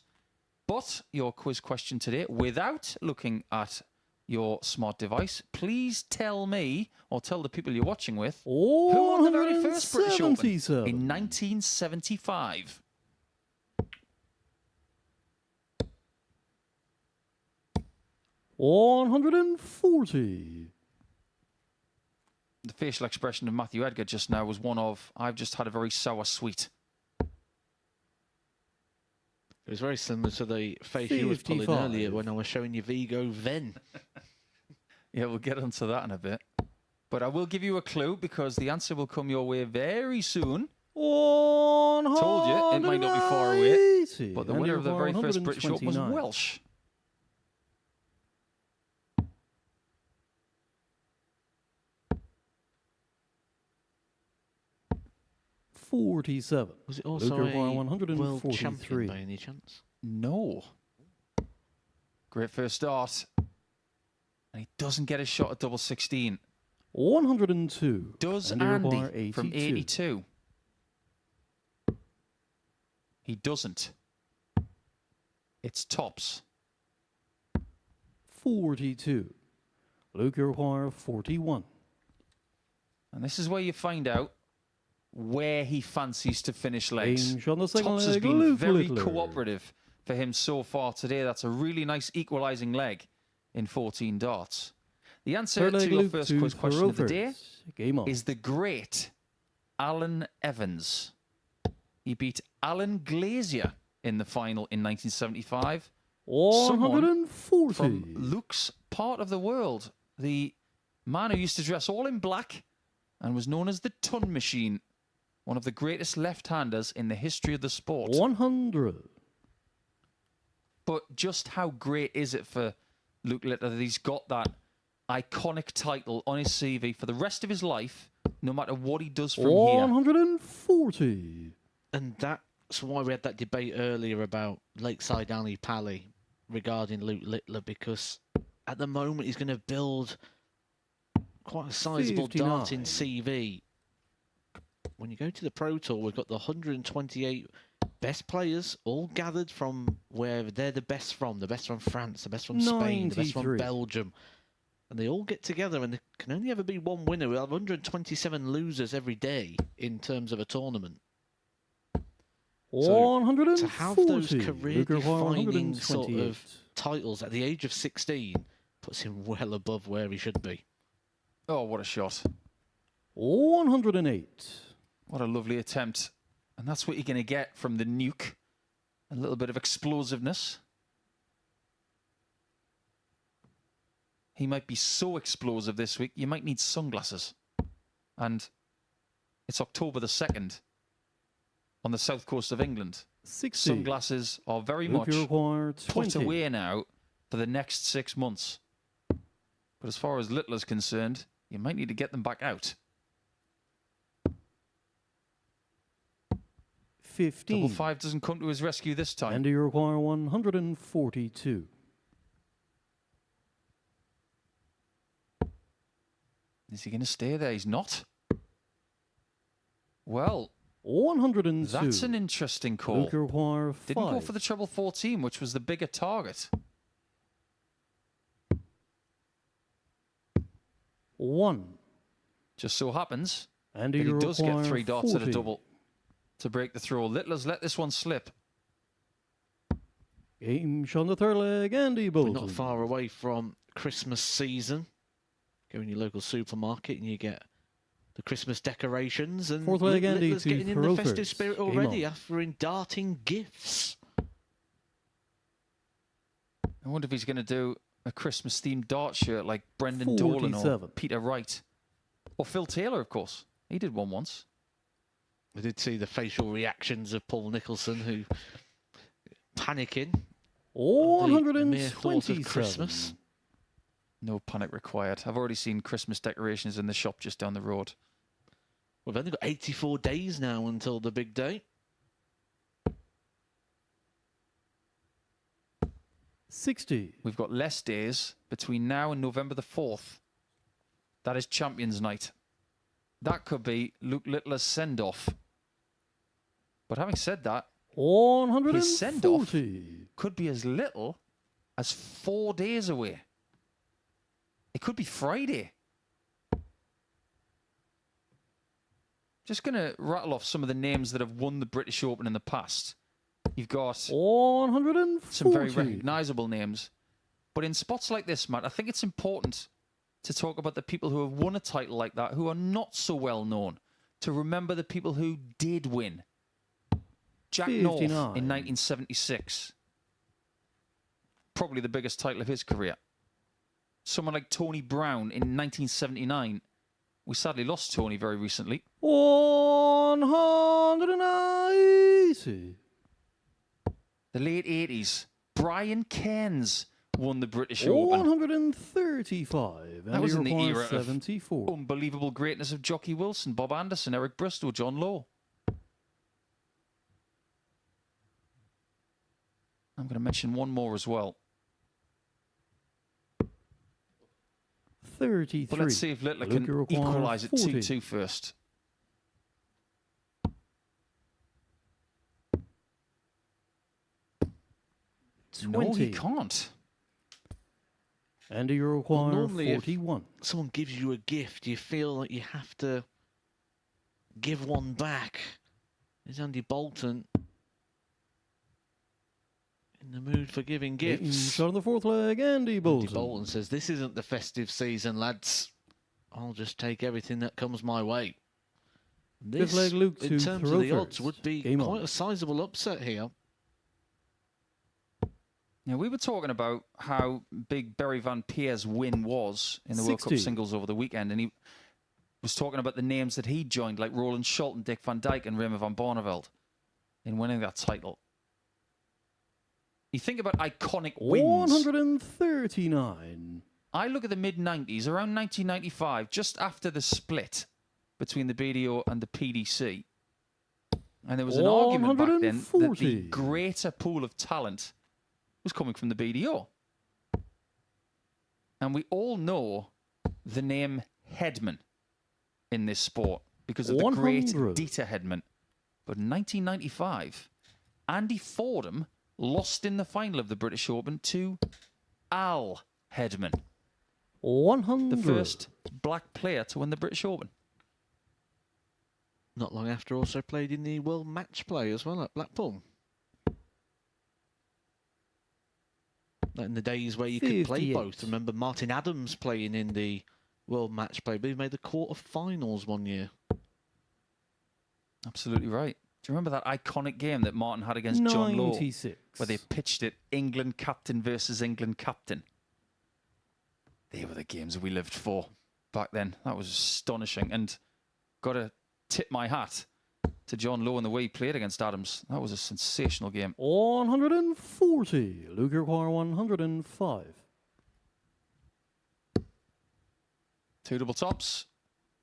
But your quiz question today, without looking at your smart device, please tell me, or tell the people you're watching with, who won the very first British Open in 1975? $140. The facial expression of Matthew Edgar just now was one of, I've just had a very sour sweet. It was very similar to the face you was pulling 55. earlier when I was showing you Vigo Ven. Yeah, we'll get onto that in a bit. But I will give you a clue because the answer will come your way very soon. Told you, it might not be far away. But the winner of the very first British Open was Welsh. $47. Was it also Luke a Require world champion 143. by any chance? No. Great first start. And he doesn't get a shot at double 16. 102. Does Andy Andy Require 82. from 82? He doesn't. It's tops. 42. Luke Require 41. And this is where you find out where he fancies to finish legs. Game on the second Tops has leg, been Luke very Littler. cooperative for him so far today. That's a really nice equalising leg in 14 darts. The answer Third to leg, your Luke first to quiz question of the day Thoroughfares. Game on. is the great Alan Evans. He beat Alan Glazier in the final in 1975. Someone 140. from Luke's part of the world. The man who used to dress all in black and was known as the Ton Machine. One of the greatest left-handers in the history of the sport. 100. But just how great is it for Luke Littler that he's got that iconic title on his CV for the rest of his life, no matter what he does from here? 140. And that's why we had that debate earlier about Lakeside Ali Pally regarding Luke Littler, because at the moment he's going to build quite a sizable 59. darting CV. When you go to the Pro Tour, we've got the 128 best players all gathered from where they're the best from France, the best from Spain, the best from 93. Belgium. And they all get together, and there can only ever be one winner. We'll have 127 losers every day in terms of a tournament. So 140. to have those Luke career-defining Require sort 128. of titles at the age of 16 puts him well above where he should be. Oh, what a shot. 108. What a lovely attempt. And that's what you're going to get from the nuke. A little bit of explosiveness. He might be so explosive this week, you might need sunglasses. And it's October the 2nd on the south coast of England. 60. Sunglasses are very Luke much Require put 20. away now for the next 6 months. But as far as Littler's concerned, you might need to get them back out. 15. Double 5 doesn't come to his rescue this time. Andy Require 142. Is he going to stay there? He's not. Well, 102. that's an interesting call. Luke Require 5. Didn't go for the treble 14, which was the bigger target. 1. Just so happens Andy that he does get Require 3 darts at a 40. double to break the throw. Littler's let this one slip. Game on the third leg, Andy We're Bolton. not far away from Christmas season. Go in your local supermarket and you get the Christmas decorations, and Fourth leg, Andy Littler's to getting in the Thoroughfares. festive spirit Game already on. after darting gifts. I wonder if he's going to do a Christmas-themed dart shirt like Brendan Dolan or 47. Peter Wright. Or Phil Taylor, of course. He did one once. I did see the facial reactions of Paul Nicholson, who panicking. The mere thought of 127. Christmas. No panic required. I've already seen Christmas decorations in the shop just down the road. We've only got 84 days now until the big day. 60. We've got less days between now and November the 4th. That is Champions Night. That could be Luke Littler's send-off. But having said that, 140. his send-off could be as little as 4 days away. It could be Friday. Just going to rattle off some of the names that have won the British Open in the past. You've got 140. some very recognisable names. But in spots like this, Matt, I think it's important to talk about the people who have won a title like that, who are not so well known, to remember the people who did win. Jack North 59. in 1976. Probably the biggest title of his career. Someone like Tony Brown in 1979. We sadly lost Tony very recently. 180. The late 80s. Brian Cairns won the British Open. 135. That was in the Require era of 74. unbelievable greatness of Jockey Wilson, Bob Anderson, Eric Bristow, John Lowe. I'm going to mention one more as well. 33. But let's see if Littler can Luke require equalise it 40. 2-2 first. No, he 20. can't. Andy, you require normally if 41. someone gives you a gift, you feel that you have to give one back. Is Andy Bolton in the mood for giving gifts? Shot on the fourth leg, Andy Bolton. Andy Bolton says, "This isn't the festive season, lads. I'll just take everything that comes my way." This, leg, Luke, in to terms throw of the first. odds, would be Game quite on. a sizable upset here. Now, we were talking about how big Barry Van Peer's win was in the World Cup 60. singles over the weekend, and he was talking about the names that he joined, like Roland Scholten, Dick van Dijk, and Raymond van Barneveld in winning that title. You think about iconic wins. 139. I look at the mid-90s, around 1995, just after the split between the BDO and the PDC. And there was an argument back then that the 140. greater pool of talent was coming from the BDO. And we all know the name Headman in this sport because of the great 100. Dieter Headman. But in 1995, Andy Fordham lost in the final of the British Open to Al Headman, 100. the first black player to win the British Open. Not long after, also played in the World Match Play as well at Blackpool. In the days where you could play 58. both. Remember Martin Adams playing in the World Match Play, but he made the quarter-finals one year. Absolutely right. Do you remember that iconic game that Martin had against John Lowe, 96. where they pitched it England captain versus England captain? They were the games we lived for back then. That was astonishing. And got to tip my hat to John Lowe and the way he played against Adams. That was a sensational game. 140. Luke require 105. Two double tops.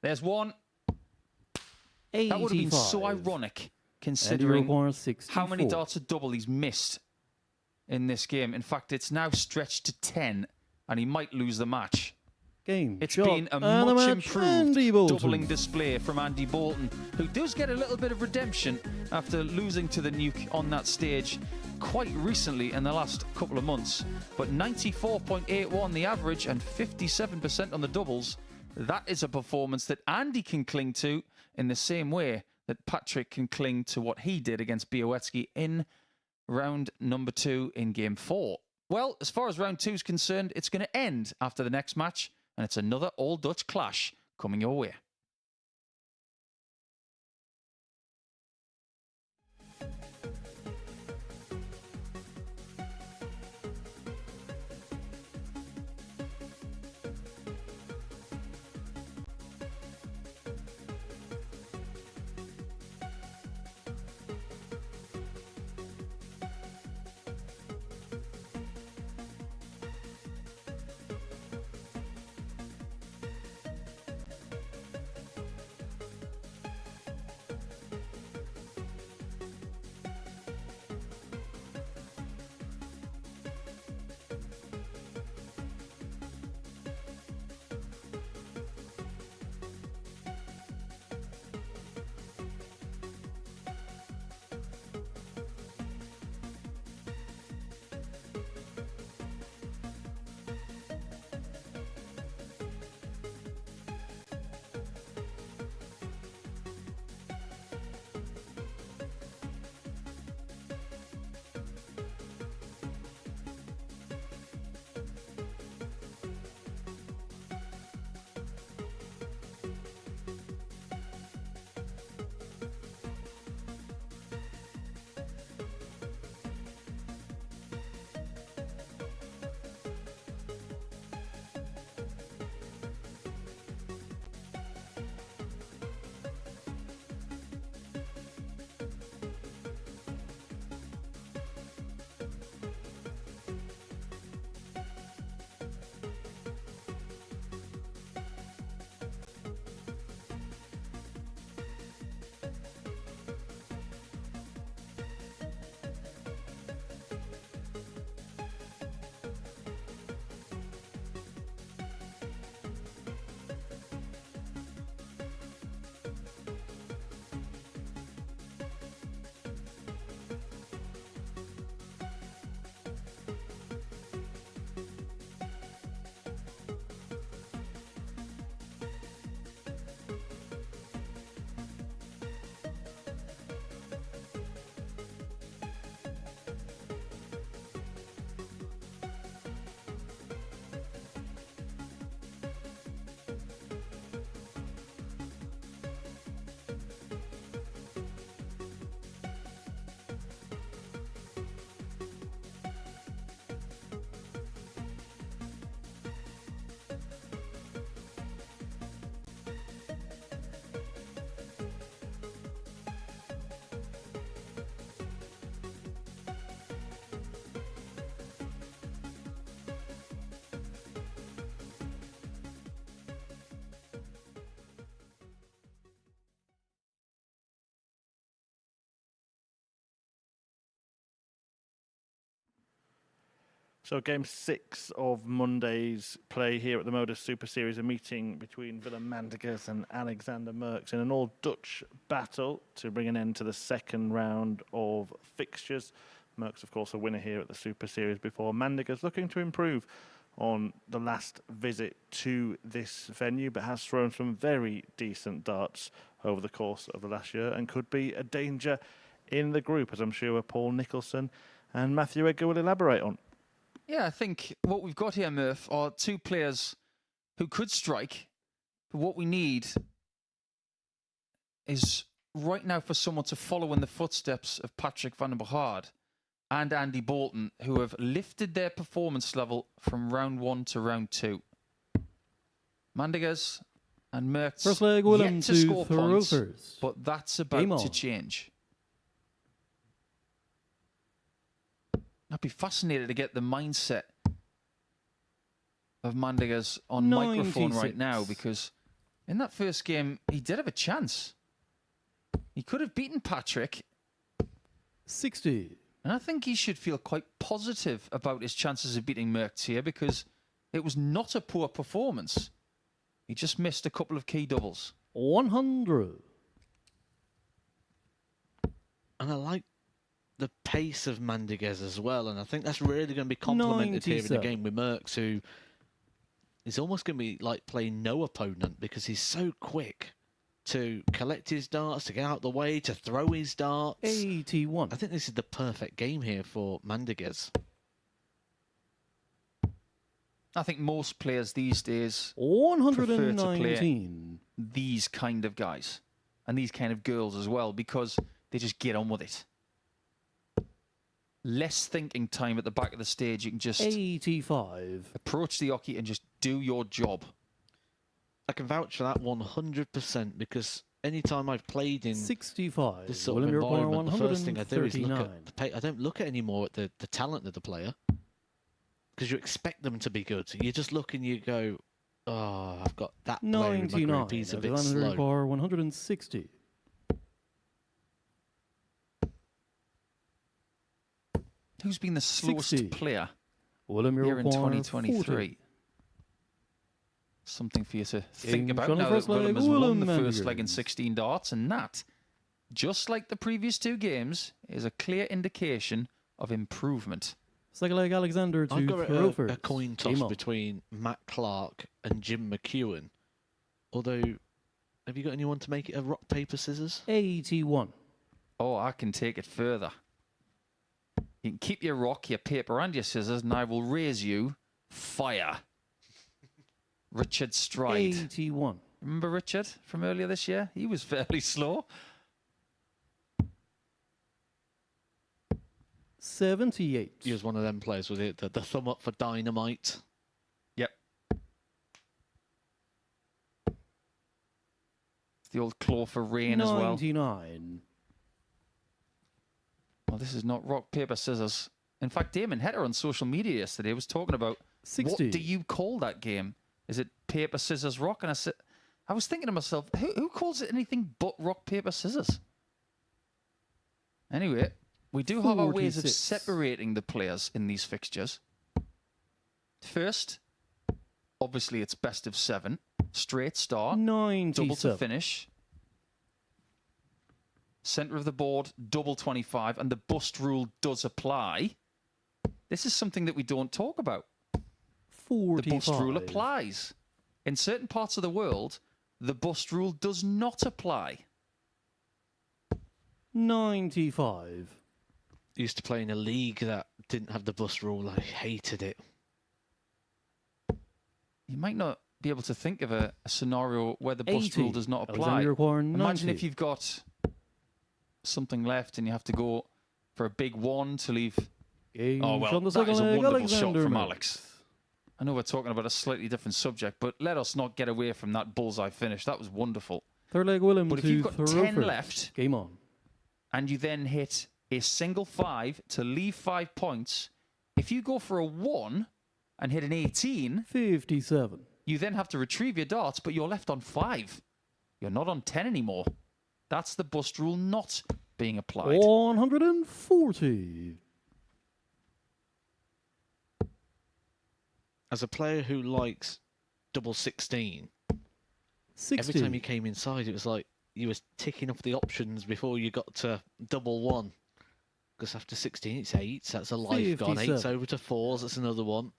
There's one. 85. That would have been so ironic, Andy considering require 64. how many darts of double he's missed in this game. In fact, it's now stretched to 10, and he might lose the match. Game. It's shot, been a and the much match, improved Andy Bolton. doubling display from Andy Bolton, who does get a little bit of redemption after losing to the Nuke on that stage quite recently in the last couple of months. But 94.81 the average and 57% on the doubles. That is a performance that Andy can cling to in the same way that Patrick can cling to what he did against Białecki in round number 2 in game 4. Well, as far as round 2 is concerned, it's going to end after the next match, and it's another all-Dutch clash coming your way. So game 6 of Monday's play here at the MODUS Super Series, a meeting between Willem Mandigers and Alexander Merckx in an all-Dutch battle to bring an end to the second round of fixtures. Merckx, of course, a winner here at the Super Series before. Mandigers looking to improve on the last visit to this venue, but has thrown some very decent darts over the course of the last year and could be a danger in the group, as I'm sure Paul Nicholson and Matthew Edgar will elaborate on. Yeah, I think what we've got here, Murph, are two players who could strike. But what we need is right now for someone to follow in the footsteps of Patrick van der Behard and Andy Bolton, who have lifted their performance level from round 1 to round 2. Mandigers and Merckx First leg, Willem yet to to score throw points, first. but that's Game about to on. change. I'd be fascinated to get the mindset of Mandigers on microphone right 96. now, because in that first game, he did have a chance. He could have beaten Patrick, 60. and I think he should feel quite positive about his chances of beating Merckx here, because it was not a poor performance. He just missed a couple of key doubles. 100. And I like the pace of Mandigers as well, and I think that's really going to be complemented here in the 97. game with Merckx, who is almost going to be like playing no opponent because he's so quick to collect his darts, to get out the way, to throw his darts. 81. I think this is the perfect game here for Mandigers. I think most players these days prefer to play 119. these kind of guys and these kind of girls as well, because they just get on with it. Less thinking time at the back of the stage. You can just 85. approach the hockey and just do your job. I can vouch for that 100% because anytime I've played in 65. this sort Willem of Yorkmore, environment, the first thing I do is look 139. at the pay. I don't look at anymore at the talent of the player because you expect them to be good. You just look and you go, oh, I've got that player in my 99. group. He's a bit Alexander slow. Yorkmore, 160. Who's been the slowest 60. player Willem here in Yorkmore, 2023? 40. Something for you to think Game about from the now that first leg, Willem has won Willem the first leg in Mandigers. 16 darts, and that, just like the previous two games, is a clear indication of improvement. Second leg, Alexander to I've got throw first. a coin Game toss on. between Matt Clark and Jim McEwen. Although, have you got anyone to make it a rock, paper, scissors? 81. Oh, I can take it further. You can keep your rock, your paper, and your scissors, and I will raise you fire. Richard Stride. 81. Remember Richard from earlier this year? He was fairly slow. 78. He was one of them players with it, the thumb up for dynamite. Yep. It's the old claw for rain as well. 99. Well, this is not rock, paper, scissors. In fact, Damon Hetter on social media yesterday was talking about 60. what do you call that game? Is it paper, scissors, rock? And I was thinking to myself, who calls it anything but rock, paper, scissors? Anyway, we do have our ways of 46. separating the players in these fixtures. First, obviously it's best of 7. Straight start, double to 97. finish. Centre of the board, double 25, and the bust rule does apply. This is something that we don't talk about. 45. The bust rule applies. In certain parts of the world, the bust rule does not apply. 95. I used to play in a league that didn't have the bus rule. I hated it. You might not be able to think of a scenario where the bust 80. rule does not apply. Alexander Yorkmore, 90. Imagine if you've got something left and you have to go for a big one to leave. Game Oh, well, from the that second is a leg, wonderful shot Alexander from Merckx. Alex. I know we're talking about a slightly different subject, but let us not get away from that bullseye finish. That was wonderful. Third leg, Willem But if to you've got throw 10 first. left, Game on. and you then hit a single 5 to leave 5 points, if you go for a 1 and hit an 18, 57. you then have to retrieve your darts, but you're left on 5. You're not on 10 anymore. That's the bust rule not being applied. 140. as a player who likes double 16, 60. every time you came inside, it was like you was ticking off the options before you got to double 1. Because after 16, it's 8s. That's a life gone. 8s 57. over to 4s. That's another one.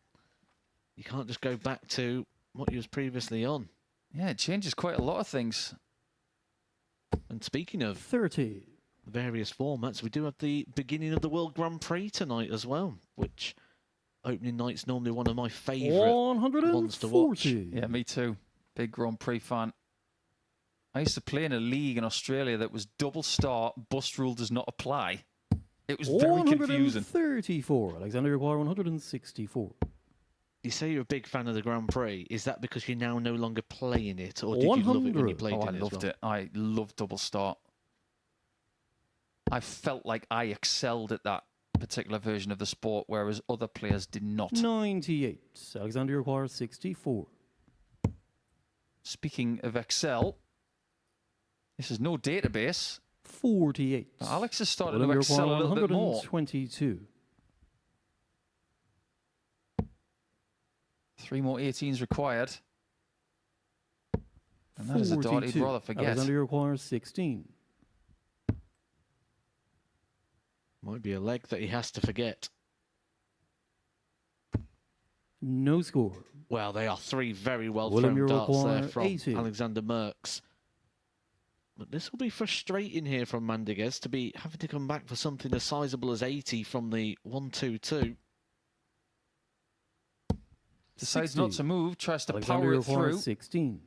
You can't just go back to what you was previously on. Yeah, it changes quite a lot of things. And speaking of 30. various formats, we do have the beginning of the World Grand Prix tonight as well, which opening night's normally one of my favourite ones to watch. 140. Yeah, me too. Big Grand Prix fan. I used to play in a league in Australia that was double start, bust rule does not apply. It was very confusing. 134. Alexander Aguirre, 164. You say you're a big fan of the Grand Prix. Is that because you're now no longer playing it, or did you love it when you 100. played Oh, I it as loved well? it. I loved double start. I felt like I excelled at that particular version of the sport, whereas other players did not. 98. Alexander Aguirre, 64. Speaking of Excel, this is no database. 48. But Alex has started William to excel a Aguirre, little bit more. 122. 3 more 18s required. And that is a dart he'd 42. rather forget. Alexander Aguirre, 16. Might be a leg that he has to forget. No score. Well, they are 3 very well William thrown darts there Aguirre, from 80. Alexander Merckx. But this will be frustrating here from Mandiguez to be having to come back for something as sizable as 80 from the 1-2-2. Decides 60. not to move, tries to Alexander power it Aguirre, through. 16.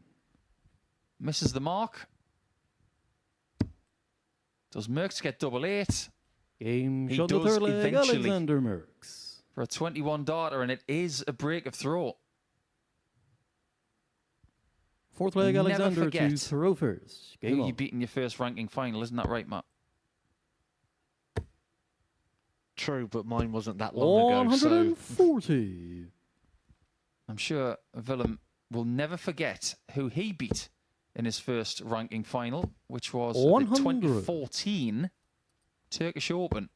Misses the mark. Does Merckx get double 8 Game He shot the does third leg, eventually. Alexander Merckx. for a 21 darter, and it is a break of throw. Fourth leg, Never Alexander forget to throw first. Game Who on. you beat in your first ranking final, isn't that right, Matt? True, but mine wasn't that long ago, so 140. I'm sure Willem will never forget who he beat in his first ranking final, which was the 100. 2014 Turkish Open.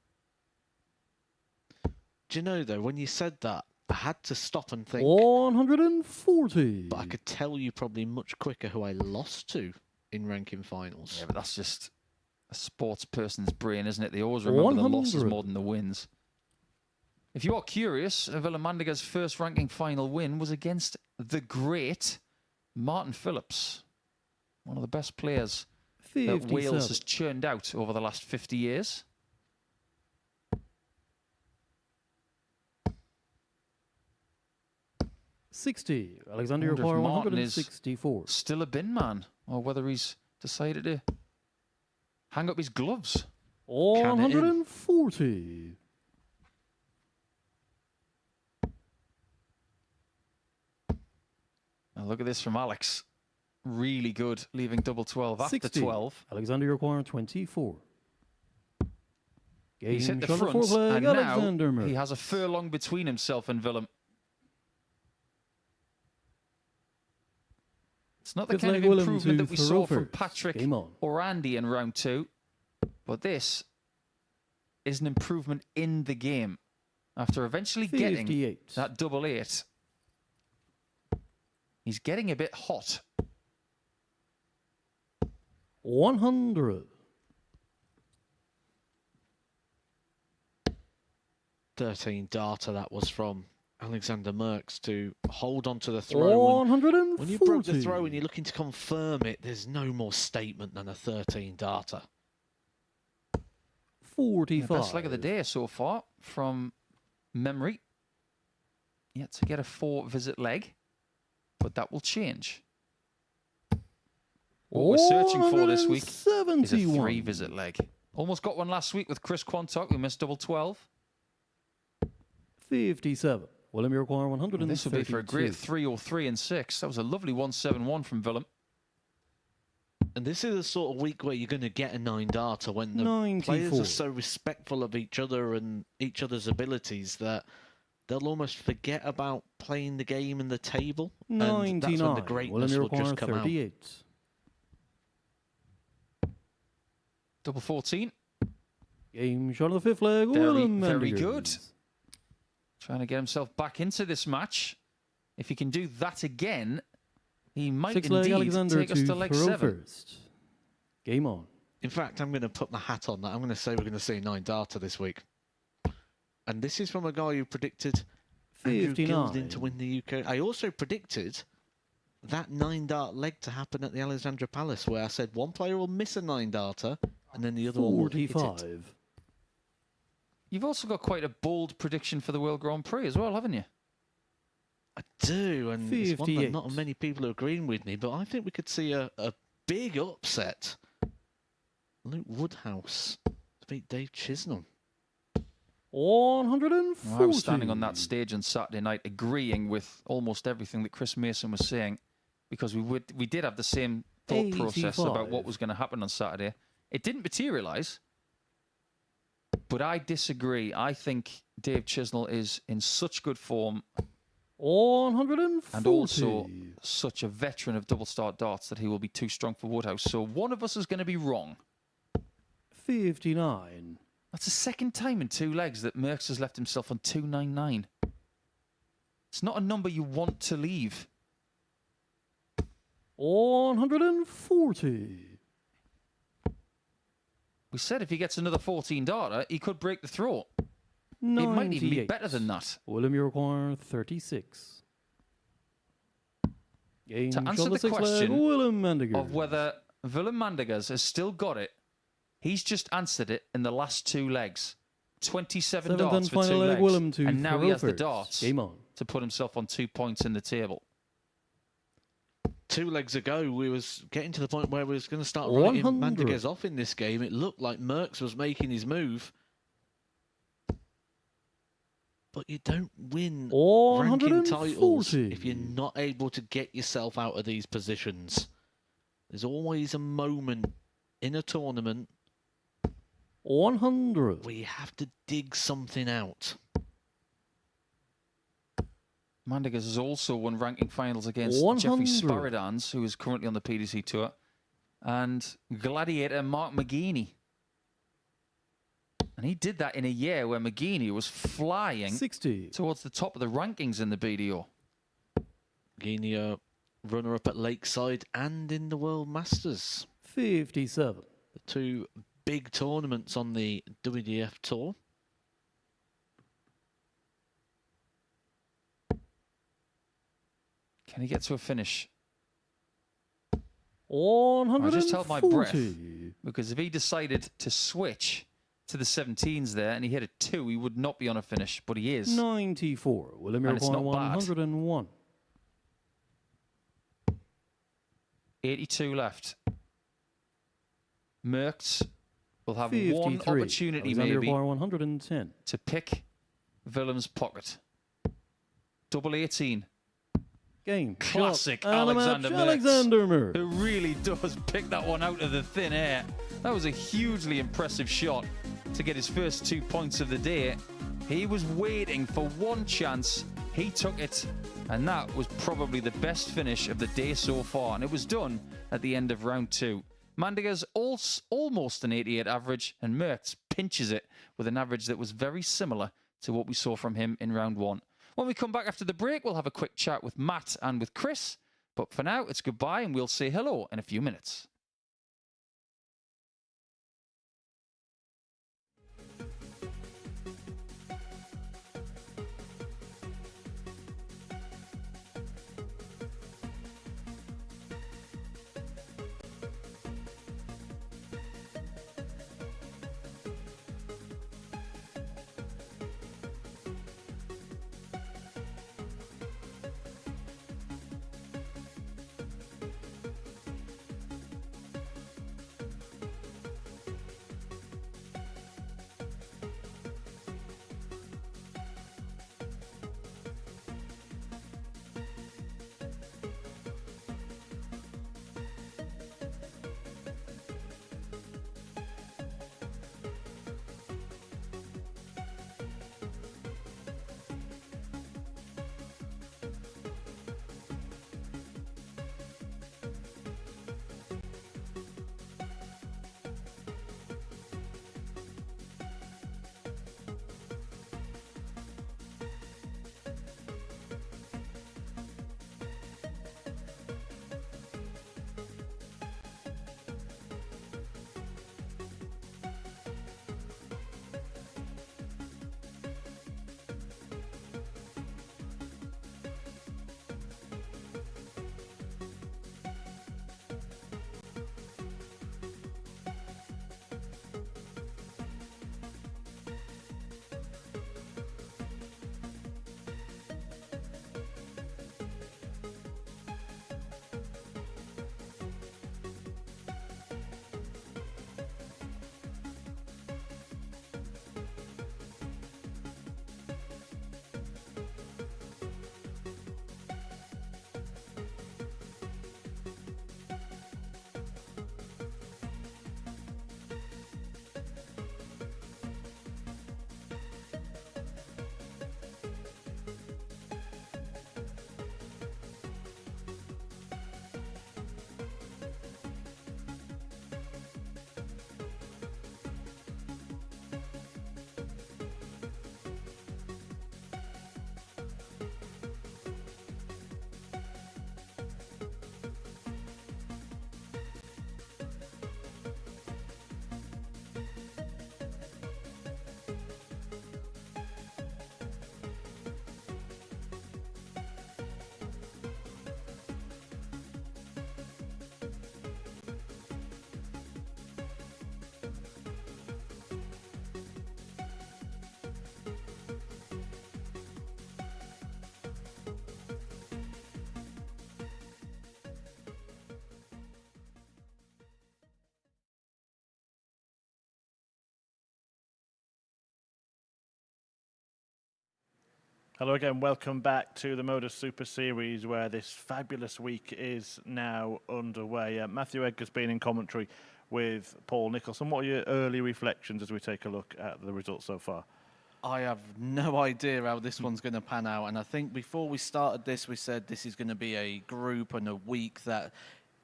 do you know, though, when you said that, I had to stop and think, 140. but I could tell you probably much quicker who I lost to in ranking finals. Yeah, but that's just a sports person's brain, isn't it? They always remember the losses 100. more than the wins. If you are curious, Willem Mandiga's first ranking final win was against the great Martin Phillips, one of the best players that 57. Wales has churned out over the last 50 years. $60. Alexander Wonder if Aguirre, Martin is 164. Still a bin man, or whether he's decided to hang up his gloves. 140. Now look at this from Alex. Really good, leaving double 12 after 60. 12. Alexander Aguirre, 24. Game He's hit the shot the front, fourth leg, and Alexander now Merckx. he has a furlong between himself and Willem. It's not the Fifth kind of leg, Willem improvement to that we saw from Throw Patrick first. Game on. or Andy in round 2, but this is an improvement in the game. After eventually getting 58. that double 8, he's getting a bit hot. 100. 13 darter that was from Alexander Merckx to hold on to the throw. And 140. when you broke the throw and you're looking to confirm it, there's no more statement than a 13 darter. 45. Best leg of the day so far from memory. Yet to get a 4-visit leg, but that will change. What we're searching for this week is a 171. 3-visit leg. Almost got one last week with Chris Quantock, who missed double 12. 57. William Aguirre, 132. And this would be for a great 303 and 6. That was a lovely 171 from Willem. And this is the sort of week where you're going to get a 9 darter when the 94. players are so respectful of each other and each other's abilities that they'll almost forget about playing the game and the table. 99. And that's when the greatness William will just Aguirre, come 38. Double 14. Game shot of the fifth leg. Very, Willem very Mendigers. good. Trying to get himself back into this match. If he can do that again, he might Six-leg indeed Alexander take us to to leg throw 7. first. Game on. In fact, I'm going to put my hat on that. I'm going to say we're going to see 9 darter this week. And this is from a guy who predicted Andrew 59. Gilding to win the UK. I also predicted that 9-dart leg to happen at the Alexandra Palace, where I said one player will miss a 9-darter and then the other one will hit it. 45. You've also got quite a bold prediction for the World Grand Prix as well, haven't you? I do, and it's one that 58. not many people are agreeing with me, but I think we could see a big upset. Luke Woodhouse to beat Dave Chisholm. 140. I was standing on that stage on Saturday night agreeing with almost everything that Chris Mason was saying, because we did have the same thought process about what 85. was going to happen on Saturday. It didn't materialise, but I disagree. I think Dave Chisnell is in such good form 140. and also such a veteran of double start darts that he will be too strong for Woodhouse. So one of us is going to be wrong. 59. That's the second time in 2 legs that Merckx has left himself on 299. It's not a number you want to leave. 140. We said if he gets another 14 darter, he could break the throat. It might even be 98. better than that. Willem, you require 36. Game To answer shot the 6-leg, question Willem Mendiger. Of whether Willem Mandegers has still got it, he's just answered it in the last 2 legs. 27 Seventh darts and for 2 final leg, legs. Willem to And now he throw has the first. darts Game on. to put himself on 2 points in the table. 2 legs ago, we was getting to the point where we was going to start writing 100. Mandiguez off in this game. It looked like Merckx was making his move. But you don't win ranking titles 140. if you're not able to get yourself out of these positions. There's always a moment in a tournament 100. where you have to dig something out. Mandegers has also won ranking finals against 100. Jeffrey Sparidans, who is currently on the PDC Tour, and Gladiator Mark McGeaney. And he did that in a year where McGeaney was flying 60. towards the top of the rankings in the BDO. Guinea, runner-up at Lakeside and in the World Masters. 57. The 2 big tournaments on the WDF Tour. Can he get to a finish? 140. I just held my breath, because if he decided to switch to the 17s there and he hit a 2, he would not be on a finish, but he is. 94. Willem, you And it's require not bad. 101. 82 left. Merckx will have 53. one opportunity Alexander maybe require 110. to pick Willem's pocket. Double 18. Game. Classic shot, and a Alexander match, Merckx, Alexander Merckx. who really does pick that one out of the thin air. That was a hugely impressive shot to get his first 2 points of the day. He was waiting for one chance. He took it, and that was probably the best finish of the day so far. And it was done at the end of round 2. Mandegers almost an 88 average, and Merckx pinches it with an average that was very similar to what we saw from him in round 1. When we come back after the break, we'll have a quick chat with Matt and with Chris. But for now, it's goodbye, and we'll say hello in a few minutes. Hello again, welcome back to the MODUS Super Series where this fabulous week is now underway. Matthew Edgar's been in commentary with Paul Nicholson. What are your early reflections as we take a look at the results so far? I have no idea how this one's going to pan out, and I think before we started this, we said this is going to be a group and a week that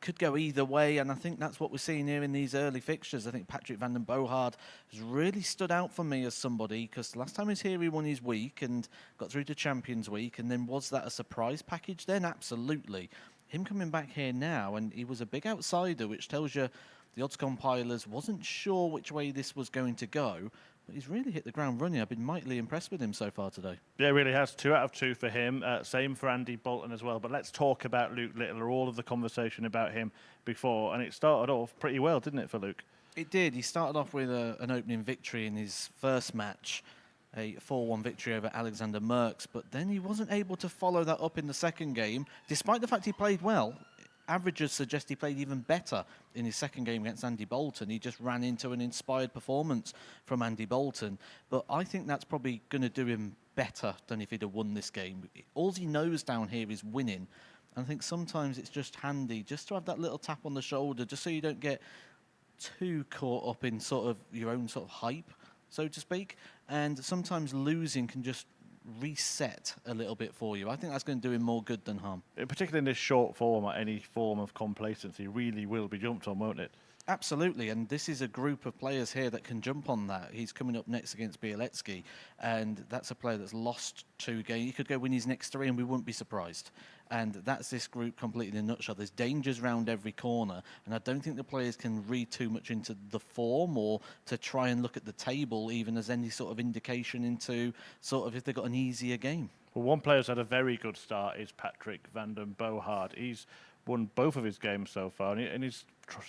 could go either way, and I think that's what we're seeing here in these early fixtures. I think Patrick van den Bogaard has really stood out for me as somebody, because last time he was here he won his week and got through to Champions Week, and then was that a surprise package then? Absolutely. Him coming back here now, and he was a big outsider, which tells you the odds compilers wasn't sure which way this was going to go, but he's really hit the ground running. I've been mightily impressed with him so far today. Yeah, it really has. 2 out of 2 for him. Same for Andy Bolton as well. But let's talk about Luke Littler, all of the conversation about him before. And it started off pretty well, didn't it, for Luke? It did. He started off with an opening victory in his first match, a 4-1 victory over Alexander Merckx, but then he wasn't able to follow that up in the second game, despite the fact he played well. Averages suggest he played even better in his second game against Andy Bolton. He just ran into an inspired performance from Andy Bolton. But I think that's probably going to do him better than if he'd have won this game. All he knows down here is winning. And I think sometimes it's just handy just to have that little tap on the shoulder, just so you don't get too caught up in sort of your own sort of hype, so to speak. And sometimes losing can just reset a little bit for you. I think that's going to do him more good than harm. Particularly in this short format, any form of complacency really will be jumped on, won't it? Absolutely, and this is a group of players here that can jump on that. He's coming up next against Bielecki, and that's a player that's lost 2 games. He could go win his next 3 and we wouldn't be surprised. And that's this group completely in a nutshell. There's dangers round every corner, and I don't think the players can read too much into the form or to try and look at the table even as any sort of indication into sort of if they've got an easier game. Well, one player who's had a very good start is Patrick van den Bogaard. He's won both of his games so far, and he's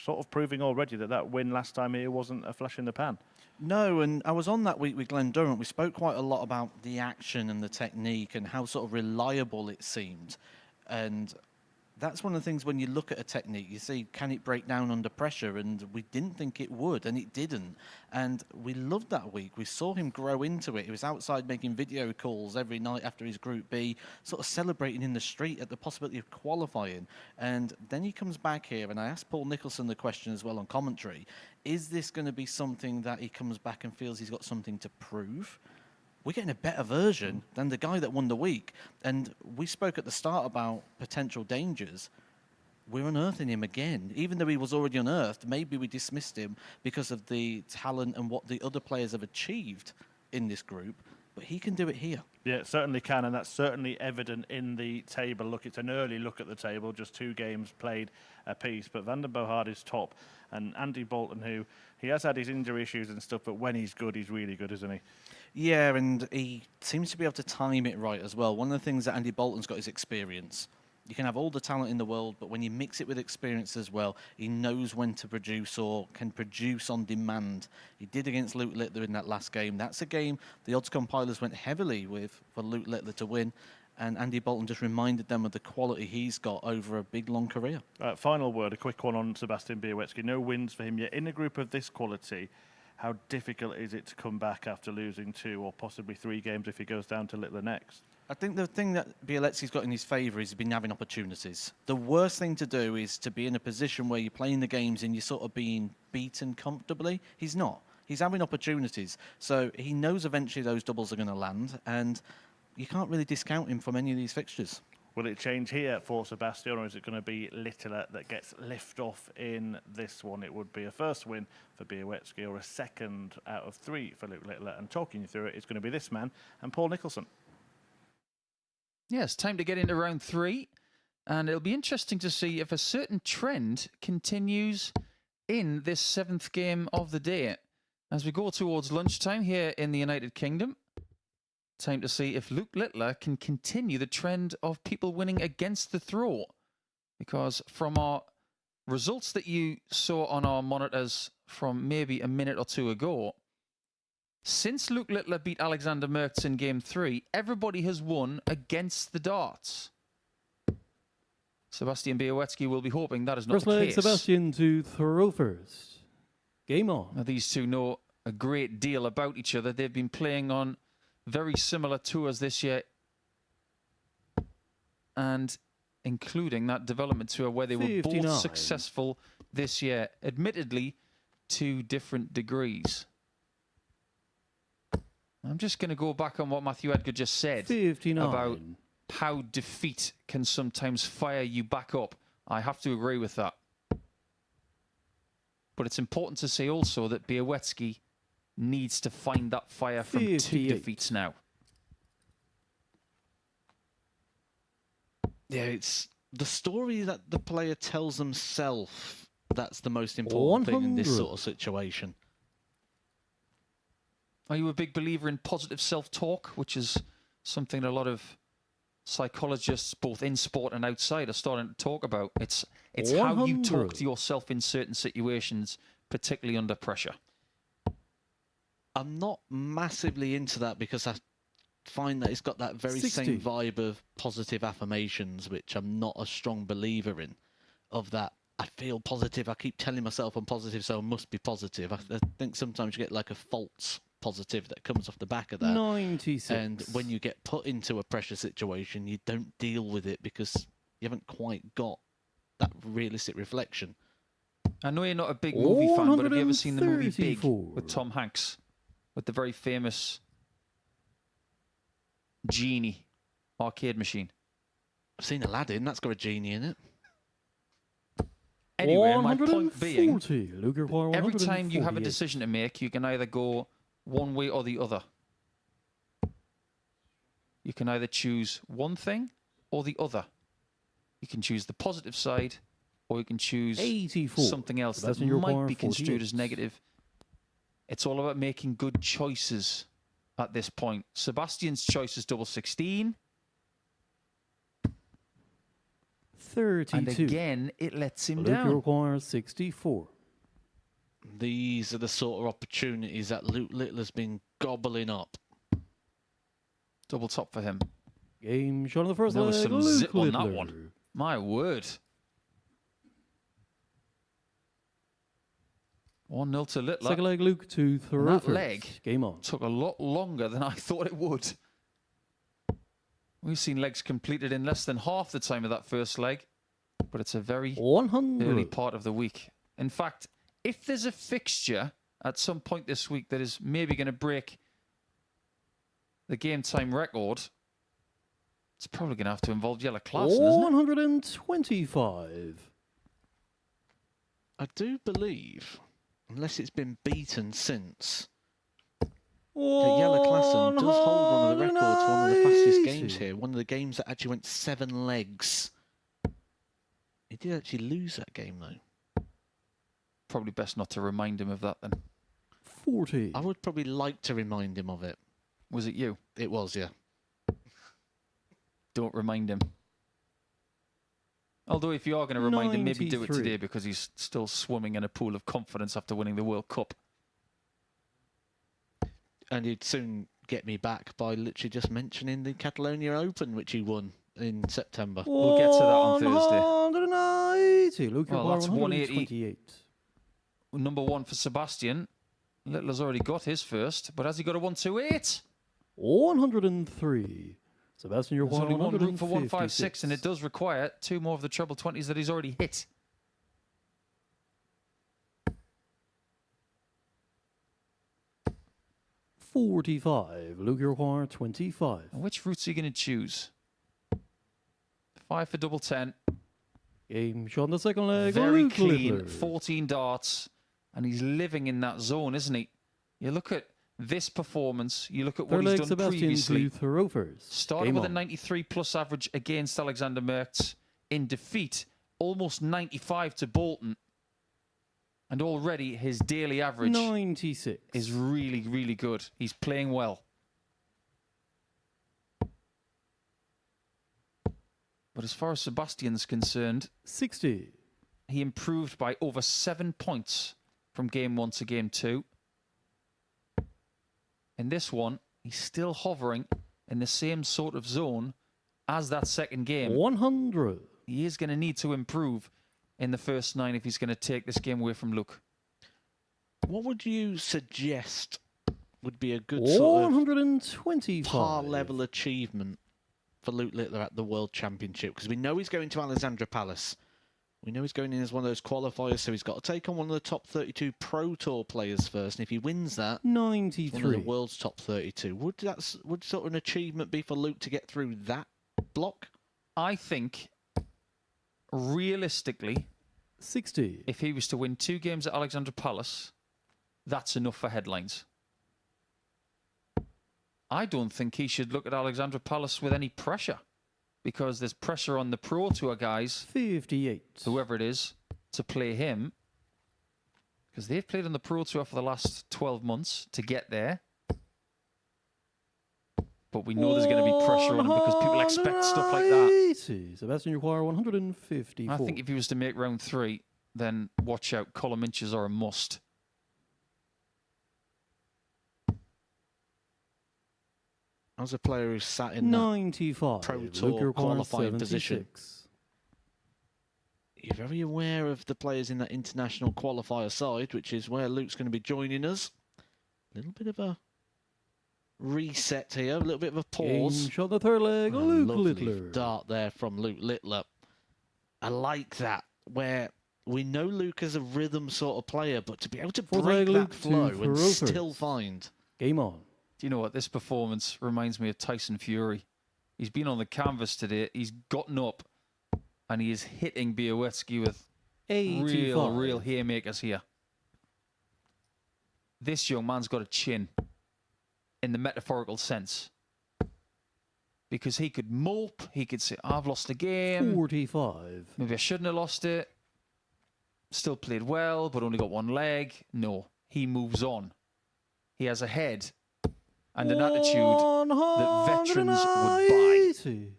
sort of proving already that win last time here wasn't a flash in the pan. No, and I was on that week with Glenn Durrant. We spoke quite a lot about the action and the technique and how sort of reliable it seemed. And that's one of the things when you look at a technique, you see, can it break down under pressure? And we didn't think it would, and it didn't. And we loved that week. We saw him grow into it. He was outside making video calls every night after his Group B, sort of celebrating in the street at the possibility of qualifying. And then he comes back here, and I asked Paul Nicholson the question as well on commentary, is this going to be something that he comes back and feels he's got something to prove? We're getting a better version than the guy that won the week. And we spoke at the start about potential dangers. We're unearthing him again. Even though he was already unearthed, maybe we dismissed him because of the talent and what the other players have achieved in this group. But he can do it here. Yeah, it certainly can, and that's certainly evident in the table. Look, it's an early look at the table, just 2 games played apiece, but van den Bogaard is top. And Andy Bolton, who he has had his injury issues and stuff, but when he's good, he's really good, isn't he? Yeah, and he seems to be able to time it right as well. One of the things that Andy Bolton's got is experience. You can have all the talent in the world, but when you mix it with experience as well, he knows when to produce or can produce on demand. He did against Luke Littler in that last game. That's a game the odds compilers went heavily with for Luke Littler to win, and Andy Bolton just reminded them of the quality he's got over a big, long career. Final word, a quick one on Sebastian Bielecki. No wins for him yet. In a group of this quality, how difficult is it to come back after losing 2 or possibly 3 games if he goes down to Littler next? I think the thing that Bielecki's got in his favour is he's been having opportunities. The worst thing to do is to be in a position where you're playing the games and you're sort of being beaten comfortably. He's not. He's having opportunities. So he knows eventually those doubles are going to land, and you can't really discount him from any of these fixtures. Will it change here for Sebastian, or is it going to be Littler that gets lift off in this one? It would be a first win for Bielecki or a second out of 3 for Luke Littler. And talking you through it is going to be this man and Paul Nicholson. Yes, time to get into round 3. And it'll be interesting to see if a certain trend continues in this 7th game of the day. As we go towards lunchtime here in the United Kingdom, time to see if Luke Littler can continue the trend of people winning against the throw. Because from our results that you saw on our monitors from maybe a minute or 2 ago, since Luke Littler beat Alexander Merckx in Game 3, everybody has won against the darts. Sebastian Bielecki will be hoping that is not First the leg, case. Sebastian to throw first. Game on. Now, these two know a great deal about each other. They've been playing on very similar tours this year and including that development tour where they were 59. both successful this year, admittedly to different degrees. I'm just going to go back on what Matthew Edgar just said 59. about how defeat can sometimes fire you back up. I have to agree with that. But it's important to say also that Białecki needs to find that fire from 2 58. defeats now. Yeah, it's the story that the player tells himself that's the most important thing in this 100. sort of situation. Are you a big believer in positive self-talk, which is something that a lot of psychologists, both in sport and outside, are starting to talk about? It's how you talk 100. to yourself in certain situations, particularly under pressure. I'm not massively into that because I find that it's got that very 60. same vibe of positive affirmations, which I'm not a strong believer in. Of that, I feel positive. I keep telling myself I'm positive, so I must be positive. I think sometimes you get like a false positive that comes off the back of that. 96. And when you get put into a pressure situation, you don't deal with it because you haven't quite got that realistic reflection. I know you're not a big movie fan, but have you ever seen the movie Big 134. with Tom Hanks? With the very famous genie arcade machine. I've seen Aladdin, that's got a genie in it. Anyway, my point being, 140. Luke Require every time you have a 148. decision to make, you can either go one way or the other. You can either choose one thing or the other. You can choose the positive side, or you can choose 84. something else that Sebastian might Require be construed as 48. negative. It's all about making good choices at this point. Sebastian's choice is double 16. 32. And again, it lets him Luke down. Require 64. These are the sort of opportunities that Luke Little has been gobbling up. Double top for him. Game shot on the first There was leg. some Luke zip on that Littler. one. My word. 1-0 to Littler. Second leg, Luke to throw that first. leg Game on. Took a lot longer than I thought it would. We've seen legs completed in less than half the time of that first leg, but it's a very 100. early part of the week. In fact, if there's a fixture at some point this week that is maybe going to break the game time record, it's probably going to have to involve Yellow Klassen, isn't it? 125. I do believe, unless it's been beaten since, that Yellow Klassen does hold one of the records for one of the fastest games here. One of the games that actually went 7 legs. He did actually lose that game, though. Probably best not to remind him of that then. 40. I would probably like to remind him of it. Was it you? It was, yeah. Don't remind him. Although if you are going to remind him, maybe do it 93. today because he's still swimming in a pool of confidence after winning the World Cup. And he'd soon get me back by literally just mentioning the Catalonia Open, which he won in September. We'll get to that on Thursday. 190. Luke Well, Require that's 180. 128. Number 1 for Sebastian. Littler's already got his first, but has he got a 128? 103. Sebastian There's Require only one route for 156. 156, and it does require 2 more of the treble 20s that he's already hit. $45. Luke Require 25. And which routes are you going to choose? 5 for double 10. Game shot on the second leg. Very Luke clean, Littler. 14 darts, and he's living in that zone, isn't he? You look at this performance, you look at what Third he's leg, done Sebastian previously. to throw first. Started Game with a on. 93 plus average against Alexander Merckx in defeat, almost 95 to Bolton. And already his daily average 96. is really, really good. He's playing well. But as far as Sebastian's concerned, 60. he improved by over 7 points from game 1 to game 2. In this one, he's still hovering in the same sort of zone as that second game. 100. He is going to need to improve in the first 9 if he's going to take this game away from Luke. What would you suggest would be a good sort of 125. par level achievement for Luke Littler at the World Championship? Because we know he's going to Alexandra Palace. We know he's going in as one of those qualifiers, so he's got to take on one of the top 32 Pro Tour players first. And if he wins that, he's 93. one of the world's top 32. Would sort of an achievement be for Luke to get through that block? I think, realistically, 60. if he was to win 2 games at Alexandra Palace, that's enough for headlines. I don't think he should look at Alexandra Palace with any pressure, because there's pressure on the Pro Tour guys, 58. whoever it is, to play him, because they've played on the Pro Tour for the last 12 months to get there. But we know there's going to be pressure on him because people expect stuff like that. Sebastian, you require 154. I think if he was to make round 3, then watch out. Column inches are a must. As a player who's sat in that 95. Pro Luke, Tour you require qualifying position, 76. you're very aware of the players in that international qualifier side, which is where Luke's going to be joining us. A little bit of a reset here, a little bit of a pause. Game shot the third leg, A Luke lovely Littler. dart there from Luke Littler. I like that, where we know Luke is a rhythm sort of player, but to be able to Fourth break leg, that Luke to flow and Ferocious. still find... Game on. Do you know what? This performance reminds me of Tyson Fury. He's been on the canvas today. He's gotten up and he is hitting Białowski with 85. real haymakers here. This young man's got a chin in the metaphorical sense. Because he could mope, he could say, I've lost the game. 45. Maybe I shouldn't have lost it. Still played well, but only got one leg. No, he moves on. He has a head and an attitude that veterans would buy. 180.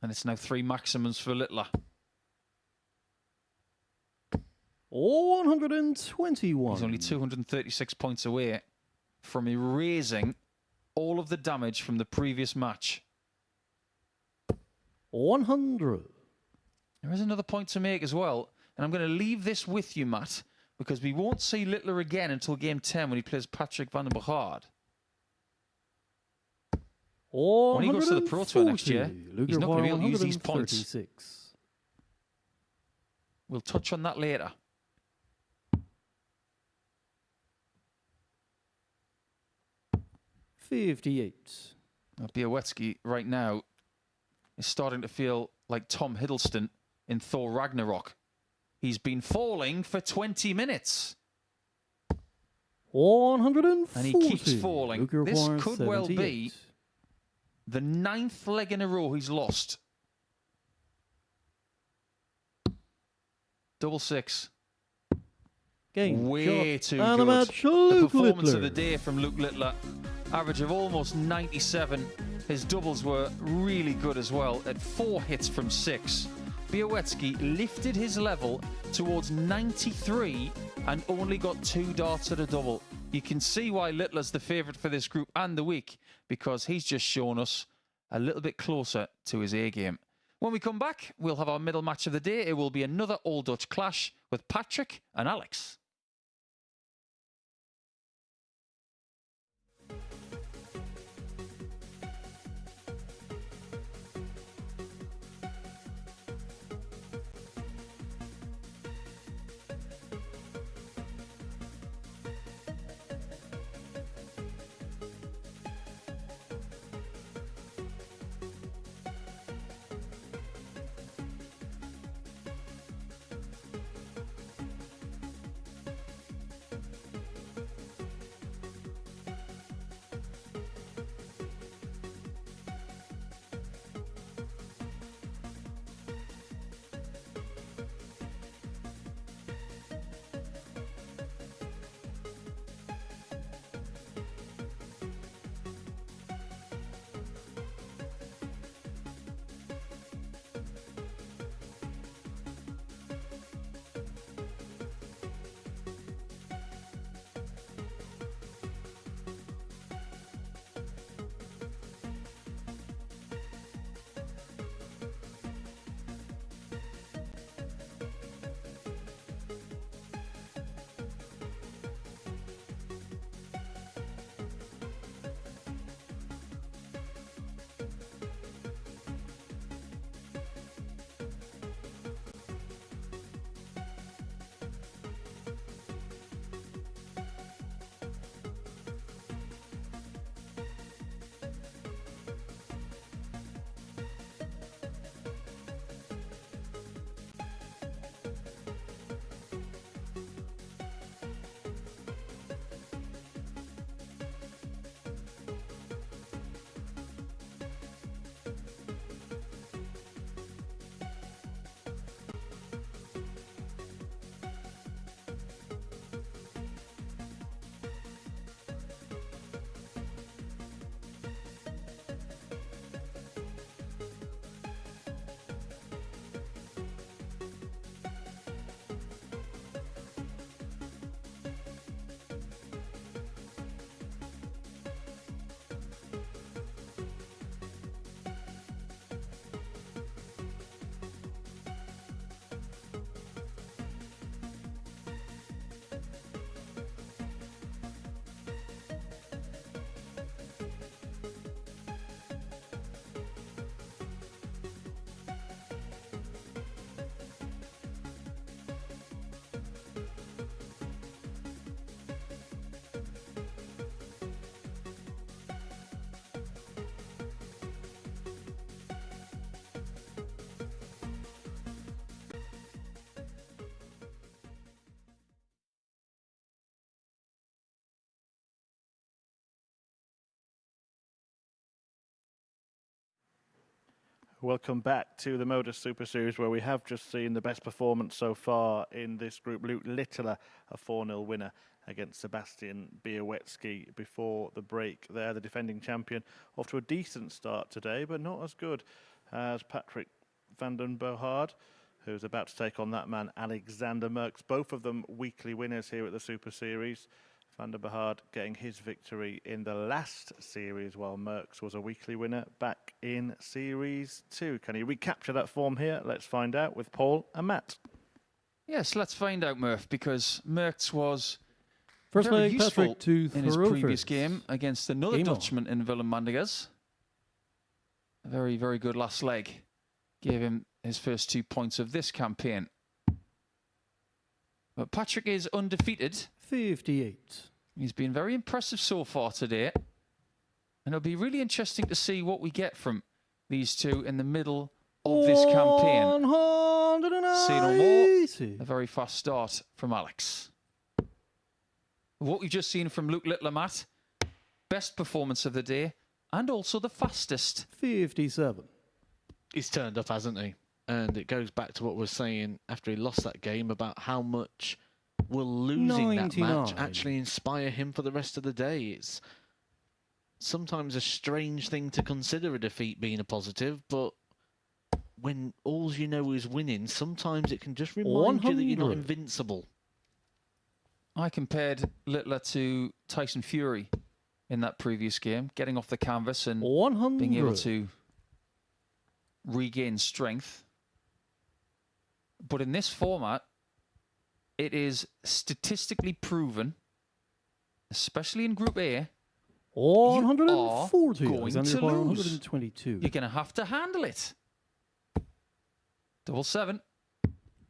And it's now 3 maximums for Littler. 121. He's only 236 points away from erasing all of the damage from the previous match. 100. There is another point to make as well, and I'm going to leave this with you, Matt, because we won't see Littler again until game 10 when he plays Patrick van den Bogaard. When he goes to the Pro Tour next year, he's not going to be able to use these points. 136. We'll touch on that later. $58. Białowski right now is starting to feel like Tom Hiddleston in Thor Ragnarok. He's been falling for 20 minutes. 140. And he keeps falling. Luke This requires could well 78. be the 9th leg in a row he's lost. Double 6. Game Way shot. too And a good. match, The Luke performance of Littler. the day from Luke Littler. Average of almost 97. His doubles were really good as well at 4 hits from 6. Białowski lifted his level towards 93 and only got 2 darts at a double. You can see why Littler's the favourite for this group and the week, because he's just shown us a little bit closer to his A game. When we come back, we'll have our middle match of the day. It will be another All Dutch clash with Patrick and Alex. Welcome back to the MODUS Super Series, where we have just seen the best performance so far in this group. Luke Littler, a 4-0 winner against Sebastian Białowski before the break there. The defending champion off to a decent start today, but not as good as Patrick van den Bohard, who's about to take on that man, Alexander Merckx. Both of them weekly winners here at the Super Series. Van den Bohard getting his victory in the last series, while Merckx was a weekly winner back in Series 2. Can he recapture that form here? Let's find out with Paul and Matt. Yes, let's find out, Murph, because Merckx was First very leg, useful Patrick to in his throw previous first. game against another Game on. Dutchman in Willem Mandigers. A very, very good last leg. Gave him his first 2 points of this campaign. But Patrick is undefeated. 58. He's been very impressive so far today. And it'll be really interesting to see what we get from these two in the middle of this campaign. 190. Say no more. A very fast start from Alex. What we've just seen from Luke Littler, Matt, best performance of the day and also the fastest. 57. He's turned up, hasn't he? And it goes back to what we were saying after he lost that game about how much will losing that match 99. actually inspire him for the rest of the day. It's sometimes a strange thing to consider a defeat being a positive, but when all you know is winning, sometimes it can just remind you that you're not 100. invincible. I compared Littler to Tyson Fury in that previous game, getting off the canvas and 100. being able to regain strength. But in this format, it is statistically proven, especially in Group A, 140. going Alexander to Bar, lose. 122. you're going to have to handle it. 7-7.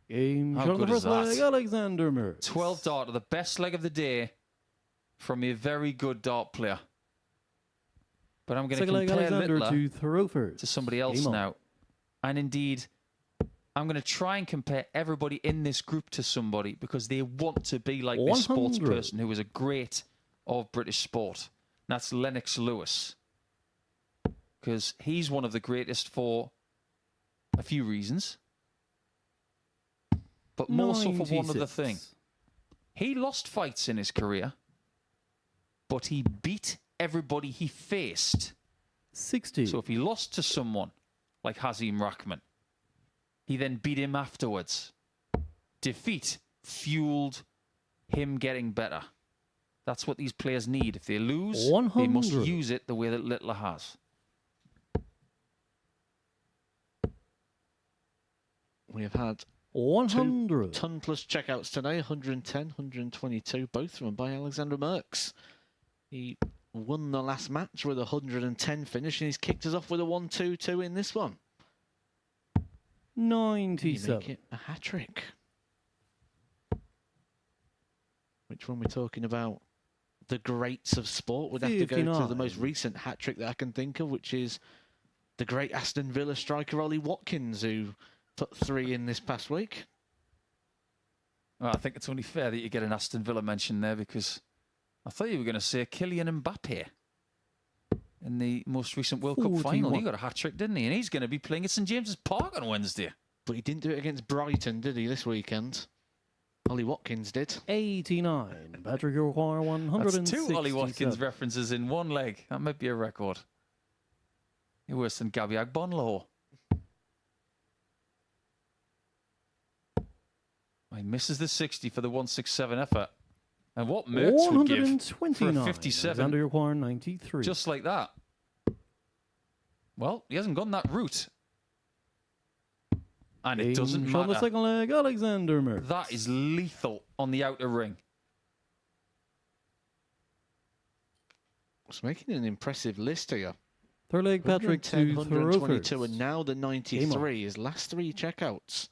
Game How shot on the good is first leg, that? Alexander Merckx. 12 darter, the best leg of the day from a very good dart player. But I'm going to Second leg, compare Alexander Littler to throw first. to somebody else Game on. now. And indeed, I'm going to try and compare everybody in this group to somebody because they want to be like this sports 100. person who was a great of British sport. And that's Lennox Lewis. Because he's one of the greatest for a few reasons. But more so for one other 96. thing. He lost fights in his career, but he beat everybody he faced. 60. So if he lost to someone like Hazim Rahman, he then beat him afterwards. Defeat fueled him getting better. That's what these players need. If they lose, they must 100. use it the way that Littler has. We have had 100. 2 ton-plus checkouts today, 110, 122, both of them by Alexander Merckx. He won the last match with a 110 finish, and he's kicked us off with a 1-2-2 in this one. Can you 97. make it a hat-trick? Which one we're talking about? The greats of sport. We'd have to go to the 59. most recent hat-trick that I can think of, which is the great Aston Villa striker Ollie Watkins, who put 3 in this past week. Well, I think it's only fair that you get an Aston Villa mention there because I thought you were going to say Kylian Mbappe in the most recent World Cup final. He 41. got a hat-trick, didn't he? And he's going to be playing at St James's Park on Wednesday. But he didn't do it against Brighton, did he, this weekend? Ollie Watkins did. 89. Patrick Roy, 167. That's 2 Ollie Watkins references in one leg. That might be a record. You're worse than Gabby Agbonlahor. He misses the 60 for the 167 effort. And what Merckx would give for a 129. 57, Alexander Roy, 93. just like that. Well, he hasn't gone that route. And it doesn't Game shot on the matter. second leg, Alexander Merckx. That is lethal on the outer ring. It's making an impressive list here. Third leg, Patrick 110, to throw 122, first. and now the 93. His last 3 checkouts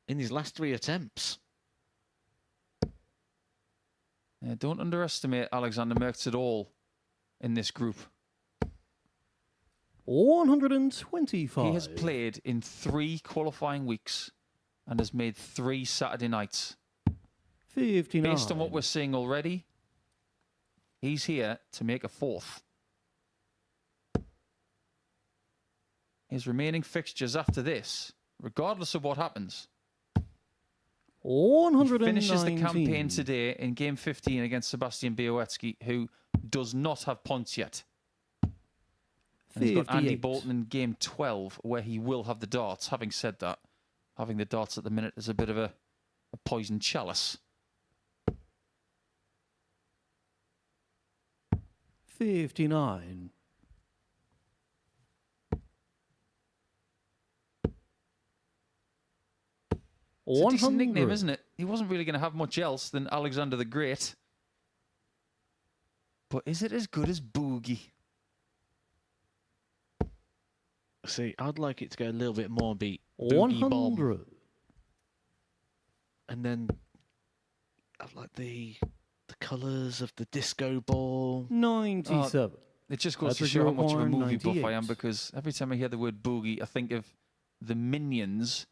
in his last 3 attempts. Yeah, don't underestimate Alexander Merckx at all in this group. 125. He has played in 3 qualifying weeks and has made 3 Saturday nights. 59. Based on what we're seeing already, he's here to make a 4th. his remaining fixtures after this, regardless of what happens. He 119. finishes the campaign today in game 15 against Sebastian Białowski, who does not have points yet. And he's got Andy 58. Bolton in game 12, where he will have the darts. Having said that, having the darts at the minute is a bit of a poison chalice. 59. It's a decent 100. nickname, isn't it? He wasn't really going to have much else than Alexander the Great. But is it as good as Boogie? See, I'd like it to go a little bit more and be Boogie Bomb. 100. And then I'd like the colours of the disco ball. 97. It just goes to Patrick show how much of a Uruguayan, movie buff I am, 98. because every time I hear the word Boogie, I think of the Minions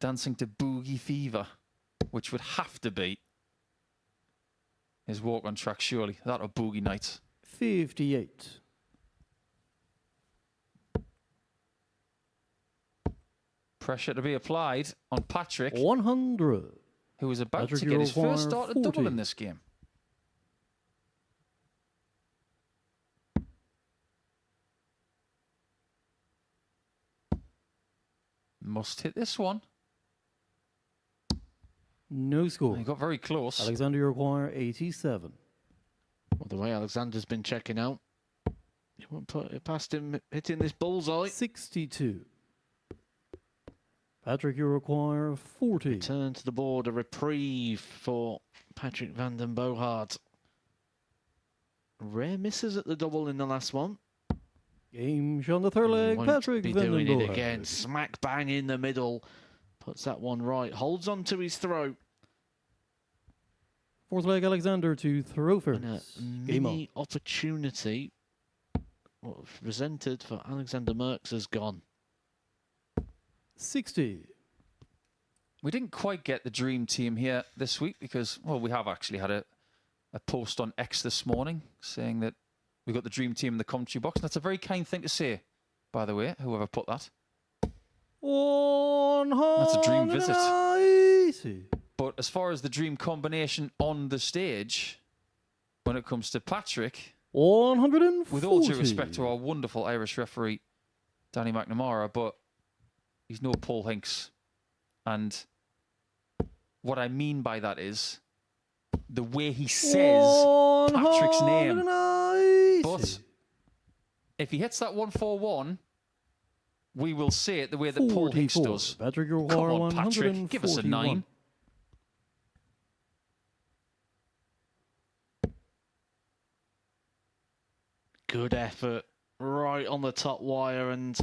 dancing to Boogie Fever, which would have to be his walk-on track, surely. That or Boogie Nights. 58. Pressure to be applied on Patrick, 100. who was about Patrick to get his first Uruguayan, started double 40. in this game. Must hit this one. No score. He got very close. Alexander Uruguayan, 87. Well, the way Alexander's been checking out, you won't put it past him hitting this bullseye. 62. Patrick Uruguayan, 40. Return to the board, a reprieve for Patrick van den Bogaert. Rare misses at the double in the last one. Game shot on the third leg. Won't Patrick be van doing den it Bogaert. again. Smack bang in the middle. Puts that one right. Holds on to his throat. Fourth leg, Alexander to throw first. And a Game on. mini opportunity what was presented for Alexander Merckx has gone. 60. We didn't quite get the dream team here this week because, well, we have actually had a post on X this morning saying that we got the dream team in the commentary box. And that's a very kind thing to say, by the way, whoever put that. 100. That's a dream visit. 80. But as far as the dream combination on the stage, when it comes to Patrick, 140. with all due respect to our wonderful Irish referee, Danny McNamara, but he's no Paul Hinks. And what I mean by that is the way he says Patrick's name. 180. But if he hits that 141, we will say it the way that Paul Hinks 44. does. Patrick Come Uruguayan, on, Patrick, give us a 141. 9. Good effort. Right on the top wire, and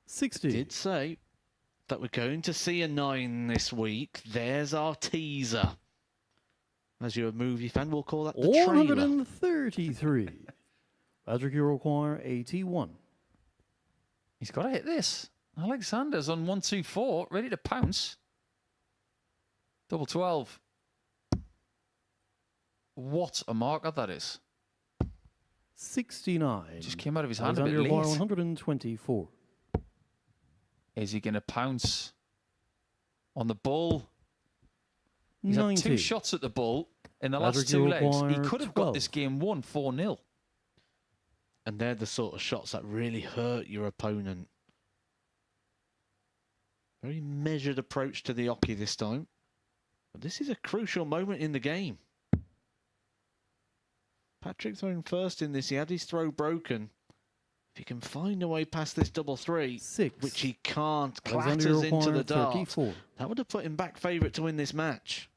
60. did say that we're going to see a 9 this week. There's our teaser. As you're a movie fan, we'll call that the trailer. 133. Patrick Uruguayan, 81. He's got to hit this. Alexander's on 124, ready to pounce. Double 12. What a marker that is. 69. Just came out of his hand a bit Alexander Uruguayan, late. 124. Is he going to pounce on the bull? He's had 90. 2 shots at the bull in the Patrick last 2 legs. He Uruguayan, could have 12. got this game won 4-0. And they're the sort of shots that really hurt your opponent. Very measured approach to the oche this time. But this is a crucial moment in the game. Patrick throwing first in this. He had his throw broken. If he can find a way past this double 3, 6. which he can't, Alexander clatters into Uruguayan, the dart. 34. That would have put him back favourite to win this match.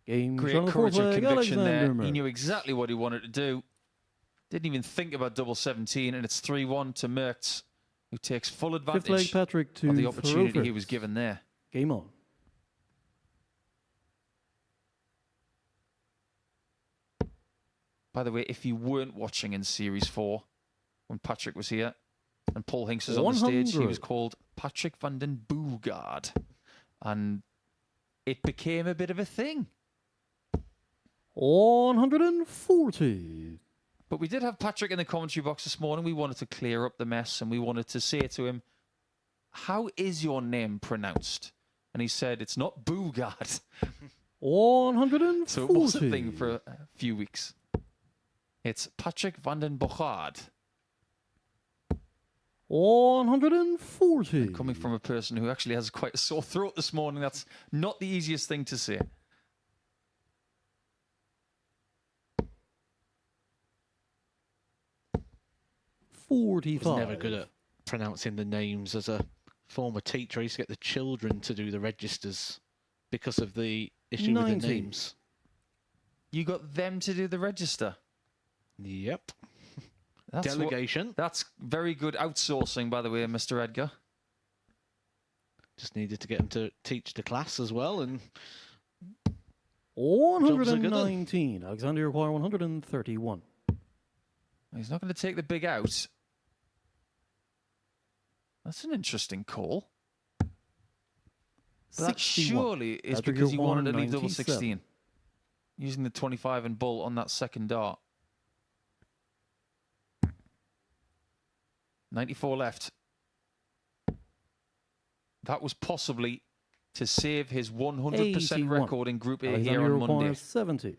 Game Great shot on the courage fourth and leg. conviction there. Alexander He Merckx. knew exactly what he wanted to do. Didn't even think about double 17, and it's 3-1 to Merckx, who takes full Fifth leg, advantage Patrick to of the throw opportunity he first. was given there. Game on. By the way, if you weren't watching in Series 4, when Patrick was here, and Paul Hinks was on the stage, he 100. was called Patrick van den Bogaert. And it became a bit of a thing. 140. But we did have Patrick in the commentary box this morning. We wanted to clear up the mess, and we wanted to say to him, how is your name pronounced? And he said, it's not Boogard. 140. So it was a thing for a few weeks. It's Patrick van den Bogaard. 140. Coming from a person who actually has quite a sore throat this morning, that's not the easiest thing to say. I 45. was never good at pronouncing the names. As a former teacher, I used to get the children to do the registers because of the issue with 90. the names. You got them to do the register. Yep. That's Delegation. That's very good outsourcing, by the way, Mr. Edgar. Just needed to get them to teach the class as well. And 119. Alexander, you require 131. He's not going to take the big out. That's an interesting call. But that 61. surely is Patrick, because he you wanted to require leave double 97. 16. Using the 25 and bull on that second dart. 94 left. That was possibly to save his 100% 81. record in Group A Alexander, here you on Monday. require 70.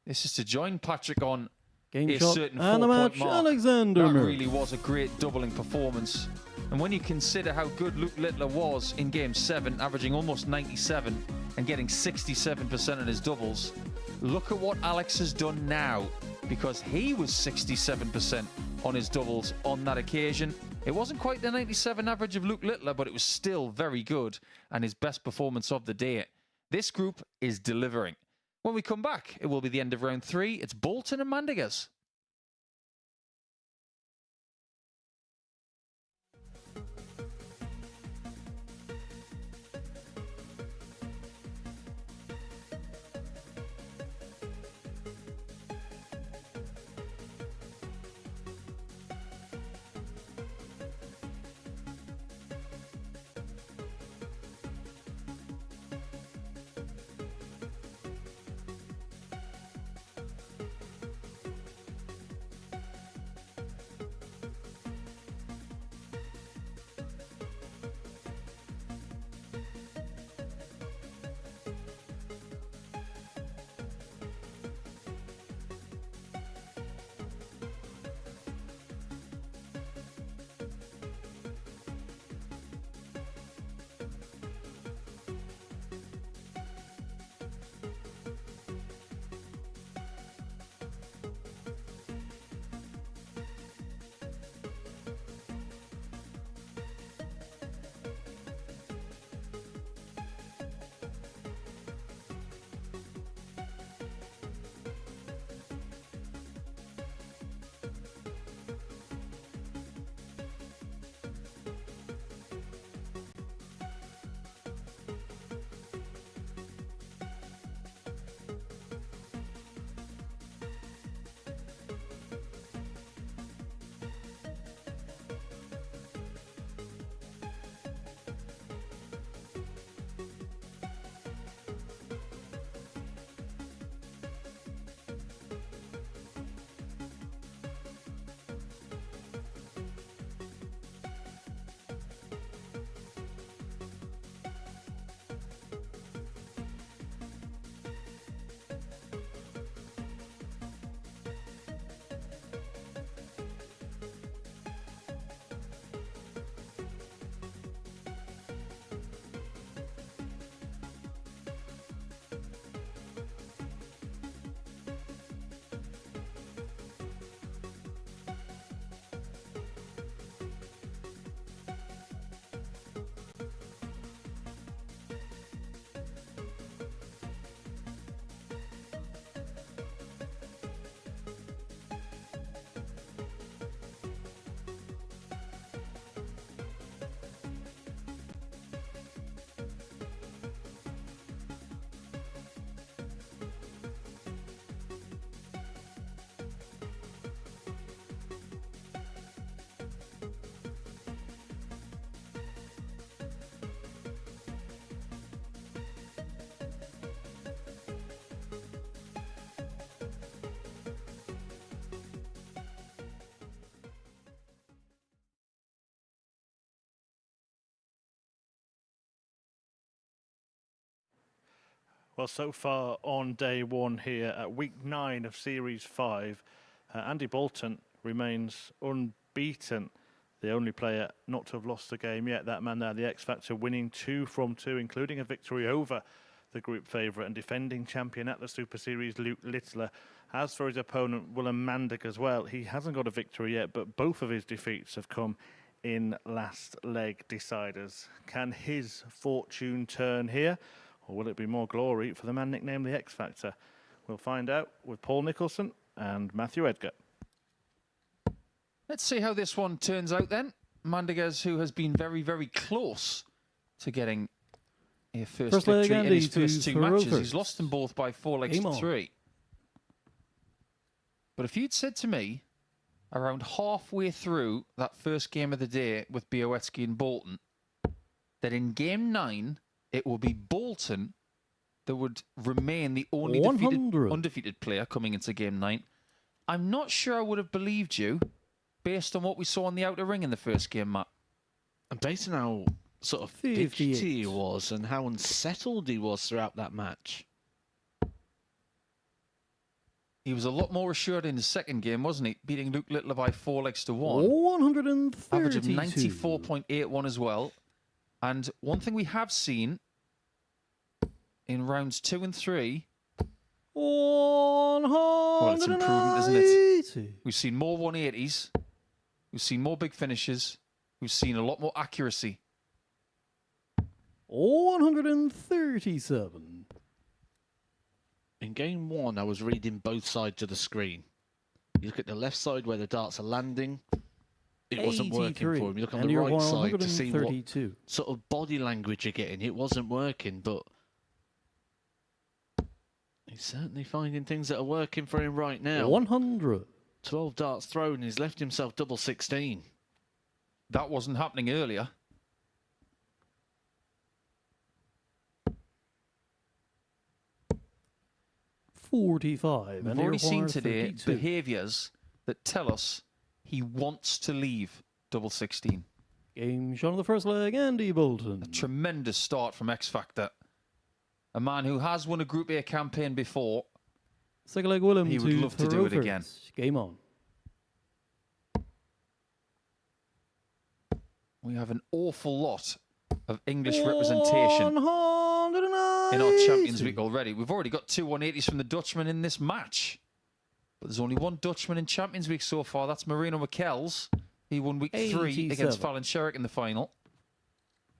This is to join Patrick on Game a shot certain and the 4-point match. mark. Alexander That Murphy. really was a great doubling performance. And when you consider how good Luke Littler was in Game 7, averaging almost 97 and getting 67% on his doubles, look at what Alex has done now, because he was 67% on his doubles on that occasion. It wasn't quite the 97 average of Luke Littler, but it was still very good and his best performance of the day. This group is delivering. When we come back, it will be the end of round 3. It's Bolton and Mandigas. Well, so far on day one here at week 9 of Series 5, Andy Bolton remains unbeaten. The only player not to have lost a game yet. That man there, the X Factor, winning 2 from 2, including a victory over the group favourite and defending champion at the Super Series, Luke Littler. As for his opponent, Willem Mandic as well, he hasn't got a victory yet, but both of his defeats have come in last leg deciders. Can his fortune turn here, or will it be more glory for the man nicknamed the X Factor? We'll find out with Paul Nicholson and Matthew Edgar. Let's see how this one turns out then. Mandigas, who has been very, very close to getting a first victory in his first 2 matches. He's lost them both by 4 legs to 3. But if you'd said to me, around halfway through that first game of the day with Białecki and Bolton, that in game 9, it will be Bolton that would remain the only undefeated player coming into game 9, I'm not sure I would have believed you based on what we saw on the outer ring in the first game, Matt. And based on how sort of fidgety he was and how unsettled he was throughout that match. He was a lot more assured in the second game, wasn't he? Beating Luke Littler by 4 legs to 1. 132. Average of 94.81 as well. And one thing we have seen in rounds 2 and 3... Well, it's improvement, isn't it? We've seen more 180s. We've seen more big finishes. We've seen a lot more accuracy. 137. In game 1, I was reading both sides of the screen. You look at the left side where the darts are landing, it wasn't working for him. You look on the right side to see what sort of body language you're getting. It wasn't working, but he's certainly finding things that are working for him right now. 100. 12 darts thrown, he's left himself double 16. That wasn't happening earlier. We've already seen today behaviours that tell us he wants to leave double 16. Game shot on the first leg, Andy Bolton. A tremendous start from X Factor. A man who has won a Group A campaign before. Second leg, Willem. He would love to do it again. Game on. We have an awful lot of English representation 190. in our Champions Week already. We've already got 2 180s from the Dutchman in this match. But there's only one Dutchman in Champions Week so far. That's Marino Michels. He won week 3 against Fallon Sherrick in the final.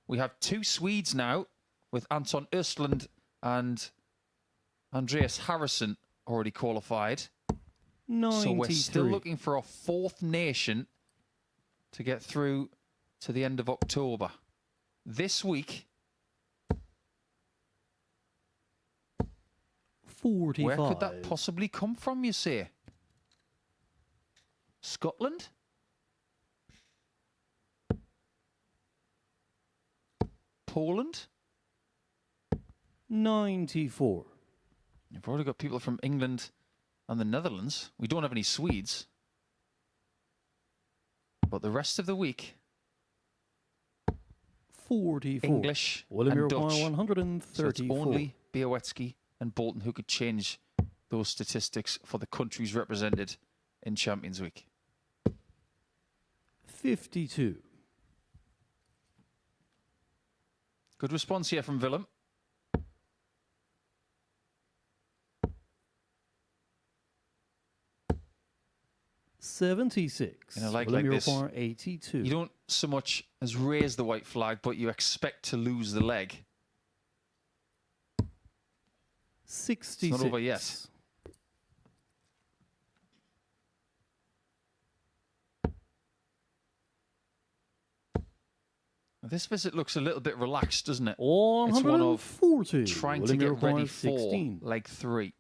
We have 2 Swedes now with Anton Östlund and Andreas Harrison already qualified. 93. So we're still looking for a 4th nation to get through to the end of October. This week, 45. Where could that possibly come from, you say? Scotland? Poland? 94. You've already got people from England and the Netherlands. We don't have any Swedes. But the rest of the week, 44. English William and Dutch. 134. So it's only Białecki and Bolton who could change those statistics for the countries represented in Champions Week. 52. Good response here from Willem. $76. In a leg like this, 82. you don't so much as raise the white flag, but you expect to lose the leg. 66. It's not over yet. This visit looks a little bit relaxed, doesn't it? 140. It's one of trying to get ready for leg 3.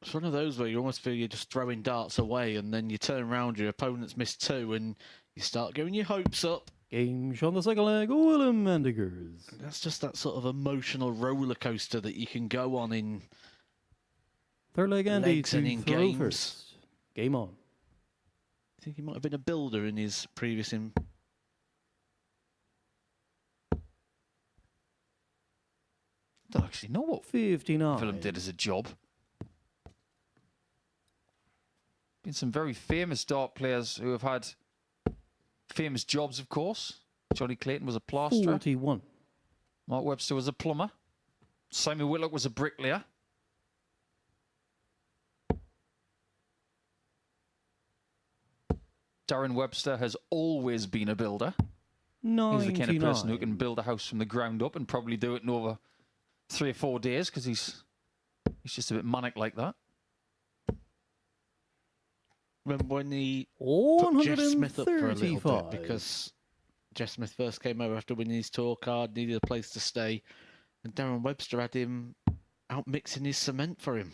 It's one of those where you almost feel you're just throwing darts away and then you turn around, your opponent's missed 2 and you start getting your hopes up. Game shot on the second leg, Willem Mandigers. That's just that sort of emotional roller coaster that you can go on in third leg, Andy legs and in throw games. First. Game on. I think he might have been a builder in his previous... Don't actually know what 59. Willem did as a job. Been some very famous dart players who have had famous jobs, of course. Johnny Clayton was a plasterer. 41. Mark Webster was a plumber. Simon Whitlock was a bricklayer. Darren Webster has always been a builder. 99. He's the kind of person who can build a house from the ground up and probably do it in over 3 or 4 days because he's just a bit manic like that. Remember when he put Jeff Smith up for a little 135. bit because Jeff Smith first came over after winning his tour card, needed a place to stay, and Darren Webster had him out mixing his cement for him.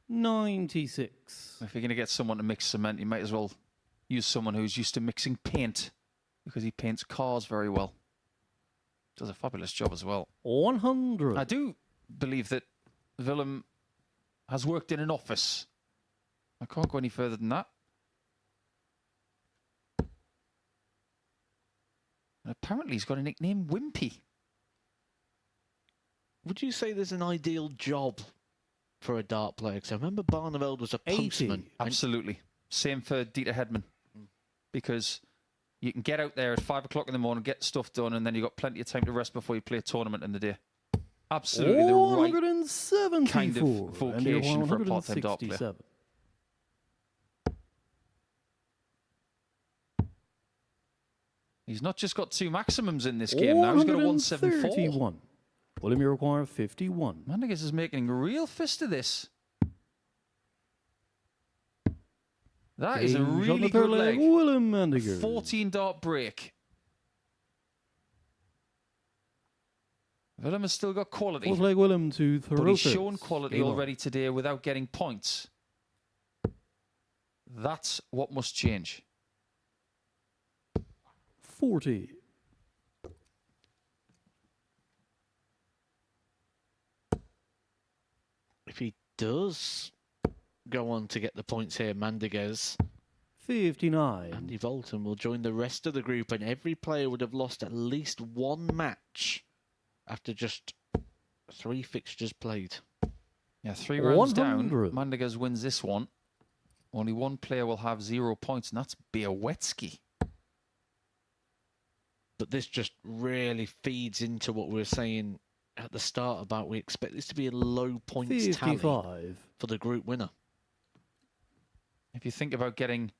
96. If you're going to get someone to mix cement, you might as well use someone who's used to mixing paint because he paints cars very well. Does a fabulous job as well. 100. I do believe that Willem has worked in an office. I can't go any further than that. And apparently he's got a nickname, Wimpy. Would you say there's an ideal job for a dart player? Because I remember Barneveld was a 80. postman. Absolutely. Same for Dieter Hedman. Because you can get out there at 5 o'clock in the morning, get stuff done, and then you've got plenty of time to rest before you play a tournament in the day. Absolutely the right 174. kind of vocation for a part-time dart player. 167. He's not just got 2 maximums in this game now, he's got a 174. 131. Willem, you require 51. Mandigas is making a real fist of this. That is a really good leg. Willem Mandigas. 14 dart break. Willem has still got quality, Fourth leg Willem to throw. but he's shown quality already today without getting points. That's what must change. 40. If he does go on to get the points here, Mandiguez, 59. Andy Volton will join the rest of the group, and every player would have lost at least 1 match after just 3 fixtures played. Yeah, 3 rounds 100. down. Mandigas wins this one. Only 1 player will have 0 points, and that's Białowski. But this just really feeds into what we were saying at the start about we expect this to be a low points tally 55. for the group winner. If you think about getting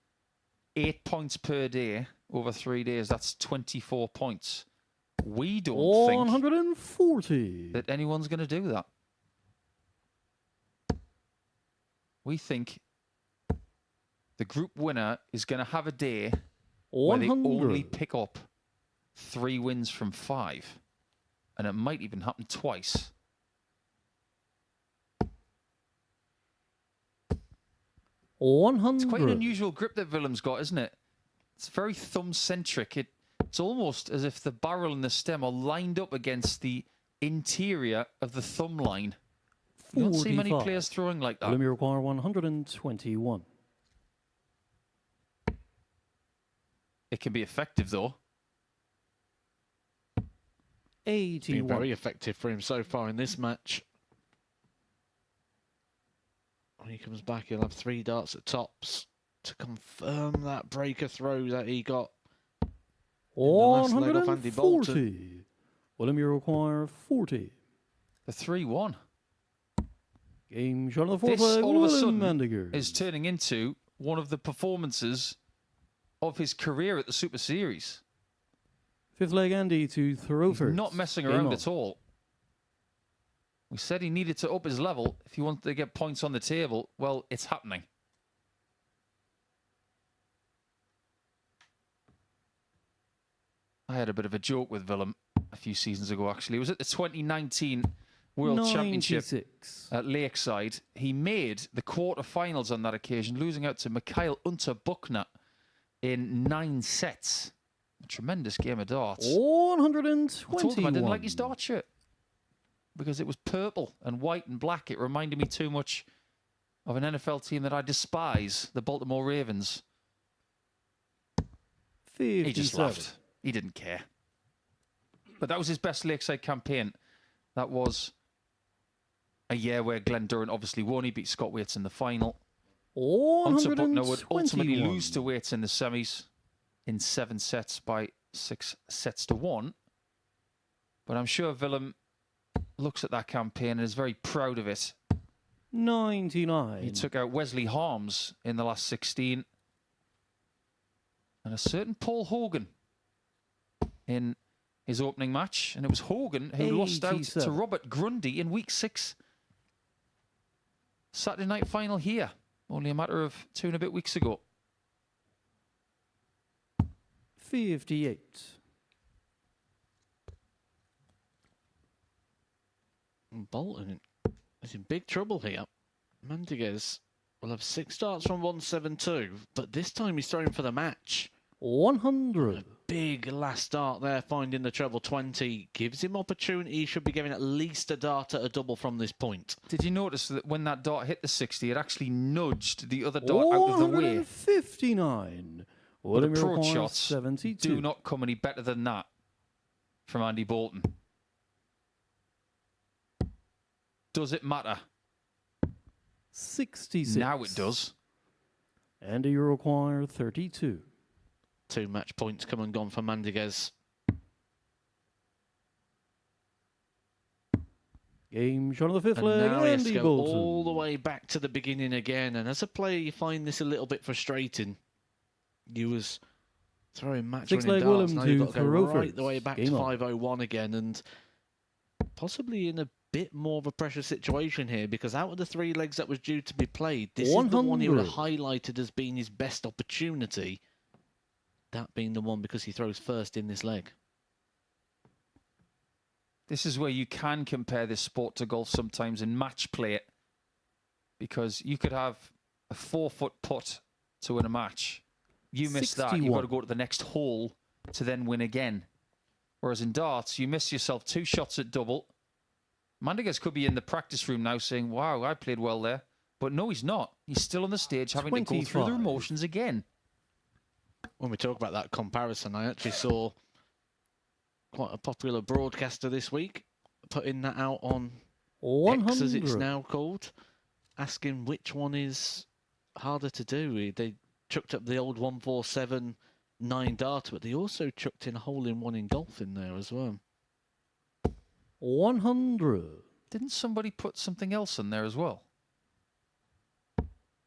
8 points per day over 3 days, that's 24 points. We don't think 140. that anyone's going to do that. We think the group winner is going to have a day where they 100. only pick up 3 wins from 5. And it might even happen twice. It's quite an unusual grip that Willem's got, isn't it? It's very thumb-centric. It's almost as if the barrel and the stem are lined up against the interior of the thumb line. You don't see many 45. players throwing like that. Willem, you require 121. It can be effective, though. 81. Been very effective for him so far in this match. When he comes back, he'll have 3 darts at tops to confirm that breaker throw that he got. 140. Willem, you require 40. The 3-1. Game shot on the fourth This, leg. all of a Willem sudden, Mandigas. is turning into one of the performances of his career at the Super Series. Fifth leg Andy to throw He's first. not messing Game around on. at all. We said he needed to up his level if he wanted to get points on the table. Well, it's happening. I had a bit of a joke with Willem a few seasons ago, actually. It was at the 2019 World Championship 96. at Lakeside. He made the quarterfinals on that occasion, losing out to Mikhail Unterbuchner in 9 sets. A tremendous game of darts. 121. I told him I didn't like his dart shirt because it was purple and white and black. It reminded me too much of an NFL team that I despise, the Baltimore Ravens. 57. He just laughed. He didn't care. But that was his best Lakeside campaign. That was a year where Glenn Durrant obviously won. He beat Scott Waits in the final. Hunter Buckner would ultimately lose to Waits in the semis in 7 sets by 6 sets to 1. But I'm sure Willem looks at that campaign and is very proud of it. 99. He took out Wesley Harms in the last 16. And a certain Paul Hogan in his opening match. And it was Hogan who lost out to Robert Grundy in week 6. Saturday night final here. Only a matter of 2 and a bit weeks ago. 58. Bolton is in big trouble here. Mandiguez will have 6 darts from 172, but this time he's throwing for the match. 100. A big last dart there, finding the treble 20. Gives him opportunity. He should be giving at least a dart at a double from this point. Did you notice that when that dart hit the 60, it actually nudged the other dart out of the way? 159. But approach shots 72. do not come any better than that from Andy Bolton. Does it matter? 66. Now it does. And you require 32. 2 match points come and gone for Mandiguez. Game shot on the 5th And leg, now he has to Andy go Bolton. all the way back to the beginning again. And as a player, you find this a little bit frustrating. You was throwing match-winning darts. Now you've got to go right the way back to 501 again. And possibly in a bit more of a pressure situation here, because out of the 3 legs that was due to be played, this is the one he would have highlighted as being his best opportunity. That being the one because he throws first in this leg. This is where you can compare this sport to golf sometimes and match play it. Because you could have a 4-foot putt to win a match. You miss that, you've got to go to the next hole to then win again. Whereas in darts, you miss yourself 2 shots at double. Mandiguez could be in the practice room now saying, wow, I played well there. But no, he's not. He's still on the stage having to go through the emotions again. When we talk about that comparison, I actually saw quite a popular broadcaster this week putting that out on X, as it's now called, asking which one is harder to do. They chucked up the old 147 9-dart, but they also chucked in a hole-in-one in golf in there as well. 100. Didn't somebody put something else in there as well?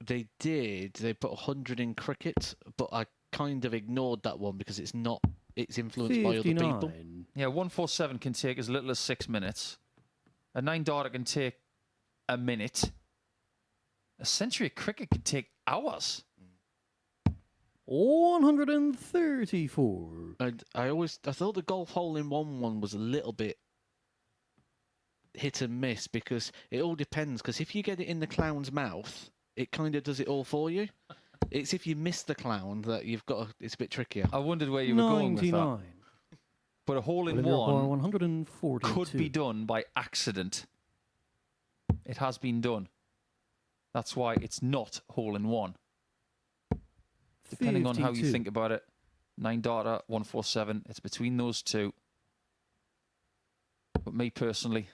They did. They put 100 in cricket, but I kind of ignored that one because it's not. It's influenced 59. By other people. Yeah, 147 can take as little as 6 minutes. A 9-darter can take a minute. A century of cricket can take hours. 134. I thought the golf hole-in-one one was a little bit hit and miss because it all depends. Because if you get it in the clown's mouth, it kind of does it all for you. It's if you miss the clown that you've got. It's a bit trickier. I wondered where you were going with that. But a hole-in-one 142. could be done by accident. It has been done. That's why it's not hole-in-one. Depending 52. On how you think about it. 9-darter, 147. It's between those two. But me personally,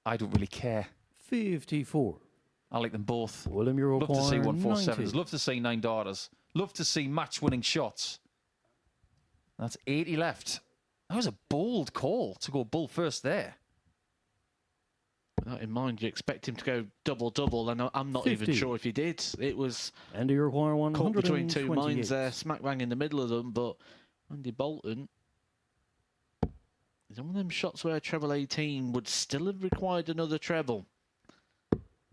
I don't really care. 54. I like them both. William, love to see 147s. Love to see 9-darters. Love to see match-winning shots. That's 80 left. That was a bold call to go bull first there. With that in mind, you expect him to go double-double, and I'm not 50. Even sure if he did. It was Andy require caught between 2 minds there, smack bang in the middle of them, but Andy Bolton is one of them shots where treble 18 would still have required another treble.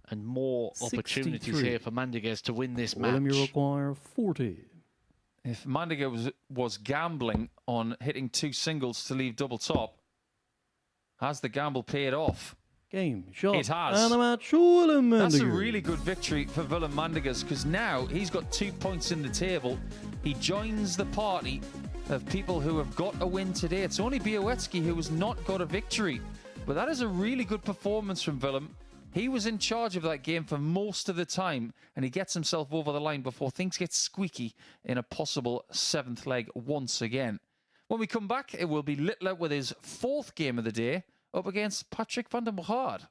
And more 63. Opportunities here for Mandiguez to win this match. You require 40. If Mandiguez was gambling on hitting 2 singles to leave double top, has the gamble paid off? Game shot. It has. And the match, Willem Mandiguez. That's a really good victory for Willem Mandiguez because now he's got 2 points in the table. He joins the party of people who have got a win today. It's only Białecki who has not got a victory. But that is a really good performance from Willem. He was in charge of that game for most of the time, and he gets himself over the line before things get squeaky in a possible 7th leg once again. When we come back, it will be Littler with his 4th game of the day up against Patrick van der Merhard.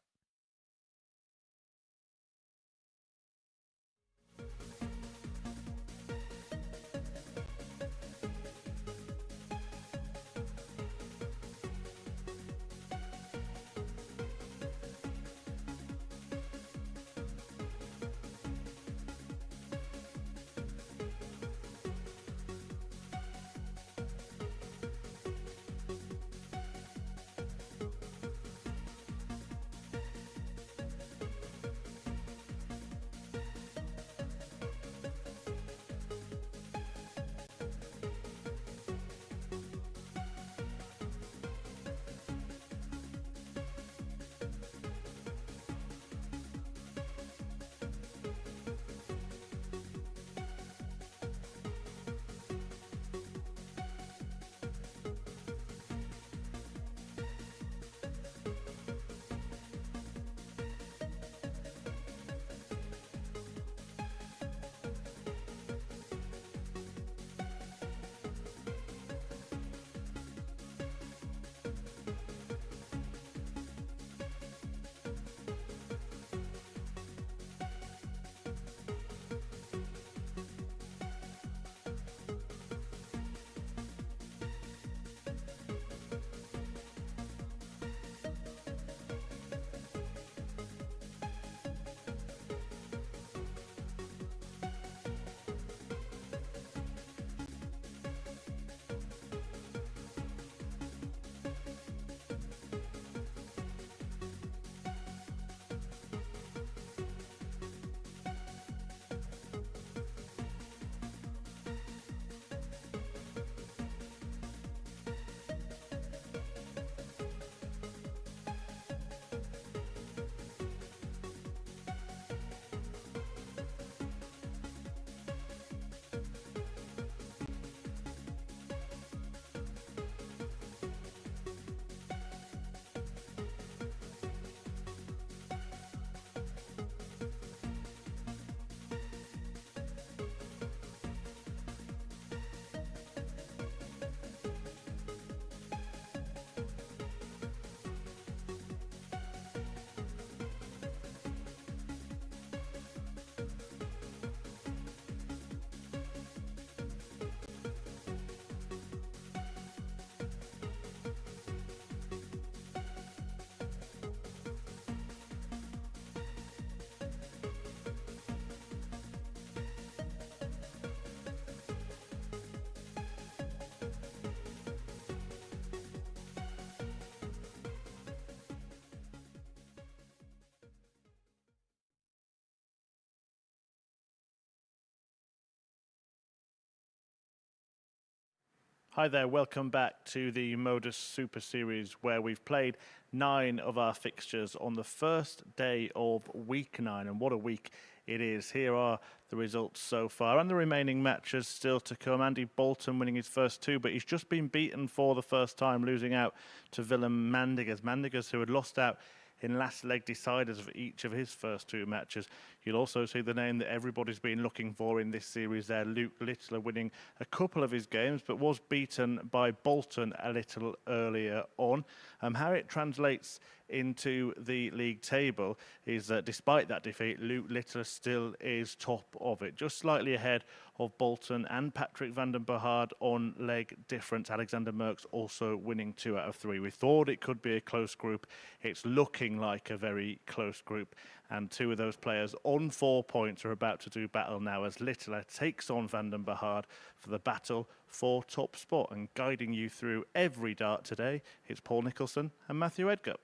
Hi there, welcome back to the MODUS Super Series, where we've played 9 of our fixtures on the first day of week 9, and what a week it is. Here are the results so far, and the remaining matches still to come. Andy Bolton winning his first 2, but he's just been beaten for the first time, losing out to Willem Mandigers. Mandigers, who had lost out in last leg deciders of each of his first 2 matches. You'll also see the name that everybody's been looking for in this series there, Luke Littler, winning a couple of his games, but was beaten by Bolton a little earlier on. How it translates into the league table is that despite that defeat, Luke Littler still is top of it, just slightly ahead of Bolton and Patrick van der Merhard on leg difference. Alexander Merckx also winning 2 out of 3. We thought it could be a close group. It's looking like a very close group, and 2 of those players on 4 points are about to do battle now as Littler takes on van der Merhard for the battle for top spot. And guiding you through every dart today, it's Paul Nicholson and Matthew Edgar.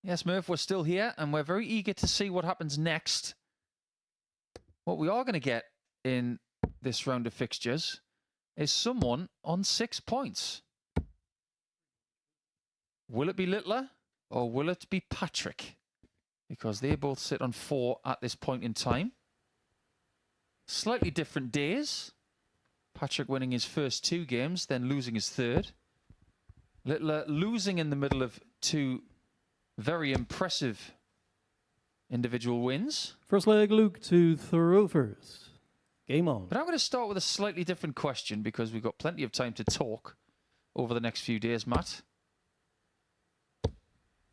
Yes, Murph, we're still here, and we're very eager to see what happens next. What we are going to get in this round of fixtures is someone on 6 points. Will it be Littler or will it be Patrick? Because they both sit on 4 at this point in time. Slightly different days. Patrick winning his first 2 games, then losing his 3rd. Littler losing in the middle of 2 very impressive individual wins. First leg, Luke to throw first. Game on. But I'm going to start with a slightly different question because we've got plenty of time to talk over the next few days, Matt.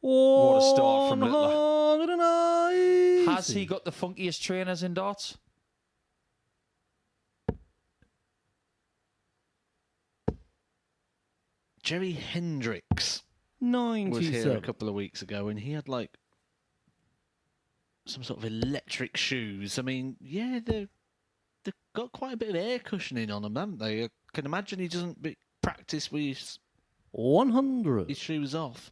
What a start from Littler. 180. Has he got the funkiest trainers in darts? Jerry Hendricks 97. was here a couple of weeks ago, and he had like some sort of electric shoes. I mean, yeah, they've got quite a bit of air cushioning on them, haven't they? I can imagine he doesn't practice with his 100. shoes off.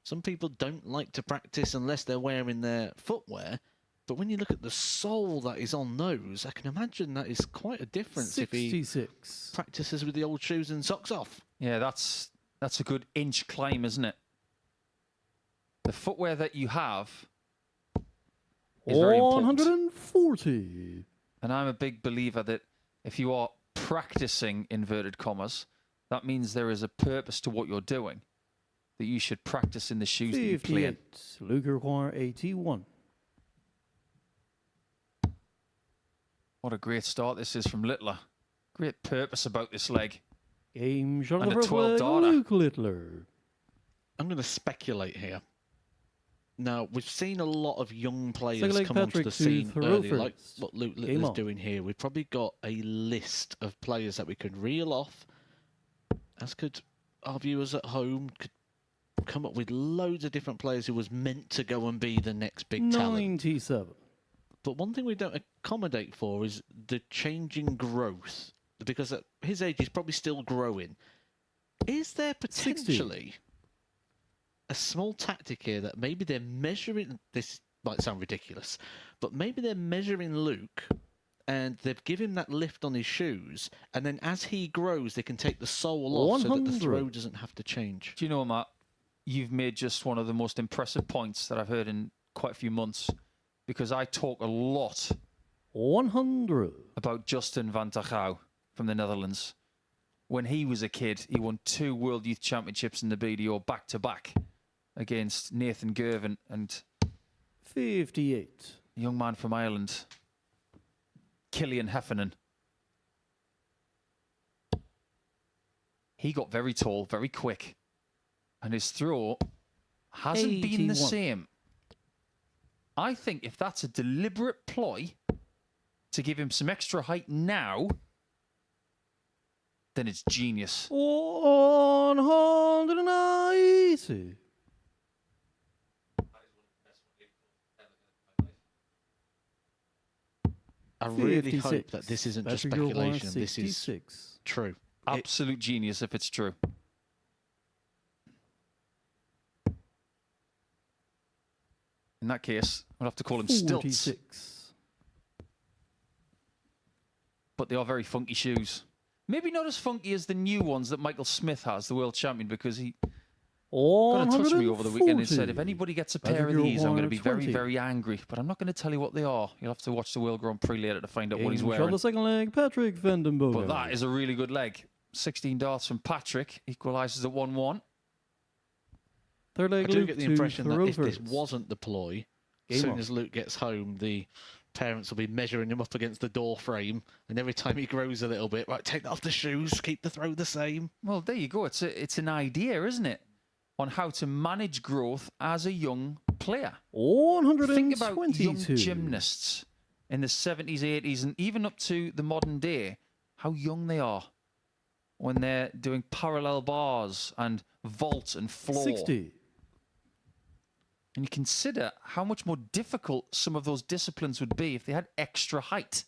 Some people don't like to practice unless they're wearing their footwear. But when you look at the sole that is on those, I can imagine that is quite a difference 66. if he practices with the old shoes and socks off. Yeah, that's a good inch climb, isn't it? The footwear that you have is very important. 140. And I'm a big believer that if you are practicing, inverted commas, that means there is a purpose to what you're doing. That you should practice in the shoes that you play in. 58. Luke require 81. What a great start this is from Littler. Great purpose about this leg. Game shot And of a the 12 first leg, darter. Luke Littler. I'm going to speculate here. Now, we've seen a lot of young players Second leg, come onto Patrick the to scene early, Thoreau like first. what Luke Game Littler's on. doing here. We've probably got a list of players that we could reel off, as could our viewers at home, could come up with loads of different players who was meant to go and be the next big talent. 97. But one thing we don't accommodate for is the changing growth, because at his age he's probably still growing. Is there 60. potentially a small tactic here that maybe they're measuring? This might sound ridiculous, but maybe they're measuring Luke and they've given him that lift on his shoes, and then as he grows they can take the sole off so that the 100. throw doesn't have to change. Do you know, Matt, you've made just one of the most impressive points that I've heard in quite a few months, because I talk a lot 100. about Justin van der Gouw from the Netherlands. When he was a kid, he won 2 World Youth Championships in the BDO back-to-back against Nathan Gervin and 58. a young man from Ireland, Killian Heffernan. He got very tall, very quick, and his throw hasn't been the 81. same. I think if that's a deliberate ploy to give him some extra height now, then it's genius. 190. I really 56. hope that this isn't just Patrick Gilmore, speculation and this is 66. true. Absolute genius if it's true. In that case, I'll have to call him stilts. 46. But they are very funky shoes. Maybe not as funky as the new ones that Michael Smith has, the world champion, because he got in touch with me over the weekend and said, if anybody gets a pair of these, I'm going to be very, very angry. But I'm not going to tell you what they are. You'll have to watch the World Grand Prix later to find out what he's wearing. The second leg, Patrick Vandenbogen. But that is a really good leg. 16 darts from Patrick, equalises at 1-1. Third leg, I do Luke get the to impression that if this Thoreau wasn't the ploy, Game as soon on. as Luke gets home, the parents will be measuring him up against the door frame, and every time he grows a little bit, right, take that off the shoes, keep the throw the same. Well, there you go. It's an idea, isn't it, on how to manage growth as a young player. 122. Think about young gymnasts in the 70s, 80s, and even up to the modern day, how young they are when they're doing parallel bars and vault and floor. 60. And you consider how much more difficult some of those disciplines would be if they had extra height.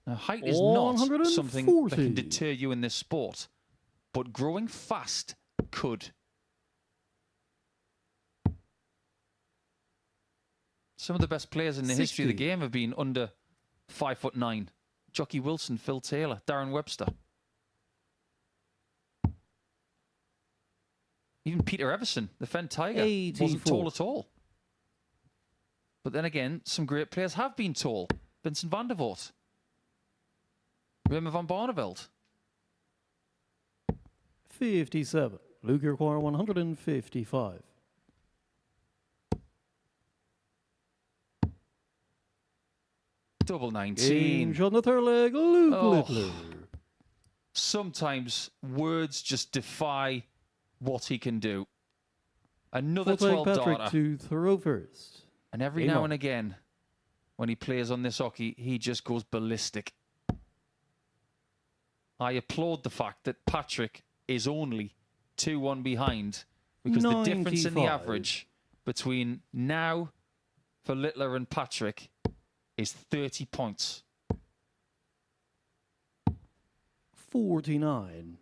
Now, height is not something that 140. can deter you in this sport, but growing fast could. Some of the best players in the history of the 60. game have been under 5'9". Jockey Wilson, Phil Taylor, Darren Webster. Even Peter Everson, the Fen Tiger, 84. wasn't tall at all. But then again, some great players have been tall. Vincent van der Voort. Remy van Barneveld. 57. Luke require 155. Double 19. Game shot in the third leg, Luke Oh. Littler. sometimes words just defy what he can do. Another Full 12 Patrick darter. to throw first. And every Game now on. and again, when he plays on this hockey, he just goes ballistic. I applaud the fact that Patrick is only 2-1 behind, because the difference in the 95. average between now for Littler and Patrick is 30 points. 49.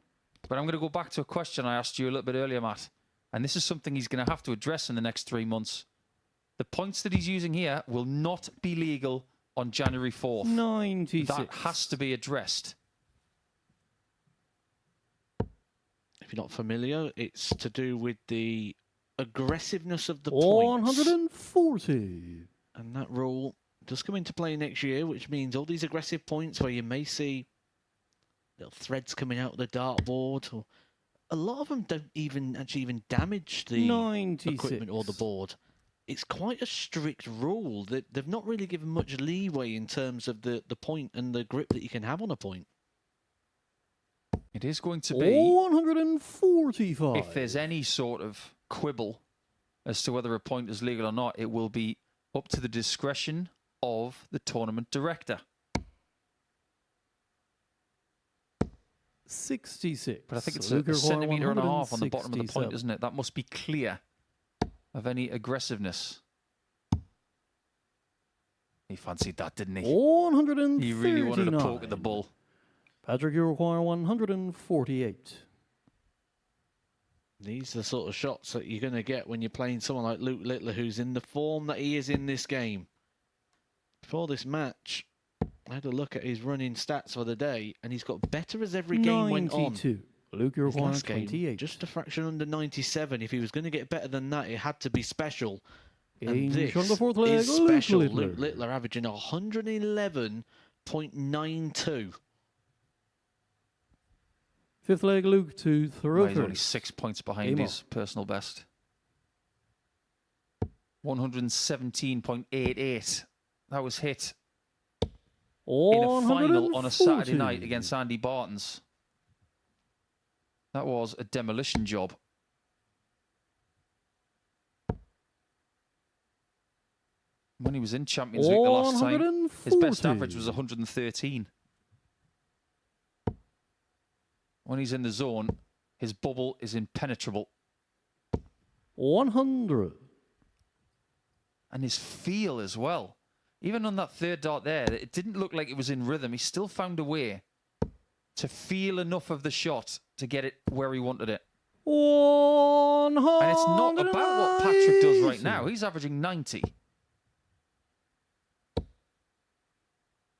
But I'm going to go back to a question I asked you a little bit earlier, Matt. And this is something he's going to have to address in the next 3 months. The points that he's using here will not be legal on January 4th. 96. That has to be addressed. If you're not familiar, it's to do with the aggressiveness of the points. 140. And that rule does come into play next year, which means all these aggressive points where you may see little threads coming out of the dartboard, or a lot of them don't even damage the 96. equipment or the board. It's quite a strict rule that they've not really given much leeway in terms of the point and the grip that you can have on a point. It is going to be, 145. if there's any sort of quibble as to whether a point is legal or not, it will be up to the discretion of the tournament director. 66. But I think it's Luke a Require centimetre and a half on the bottom of the point, 167. isn't it? That must be clear of any aggressiveness. He fancied that, didn't he? 139. He really wanted to poke at the bull. Patrick, you require 148. These are the sort of shots that you're going to get when you're playing someone like Luke Littler, who's in the form that he is in this game. Before this match, I had a look at his running stats for the day, and he's got better as every game went on. 92. Luke, you His require last game, 28. just a fraction under 97. If he was going to get better than that, it had to be special. And Game this on the fourth leg, is special. Luke Luke Littler averaging 111.92. Fifth leg, Luke to throw He's only first. 6 points behind Game his personal best. 117.88. That was hit in a final on a Saturday night against Andy Barton's. That was a demolition job. When he was in Champions League the last time, his best average was 113. When he's in the zone, his bubble is impenetrable. 100. And his feel as well. Even on that third dart there, it didn't look like it was in rhythm. He still found a way to feel enough of the shot to get it where he wanted it. 100. And it's not about what Patrick does right now. He's averaging 90.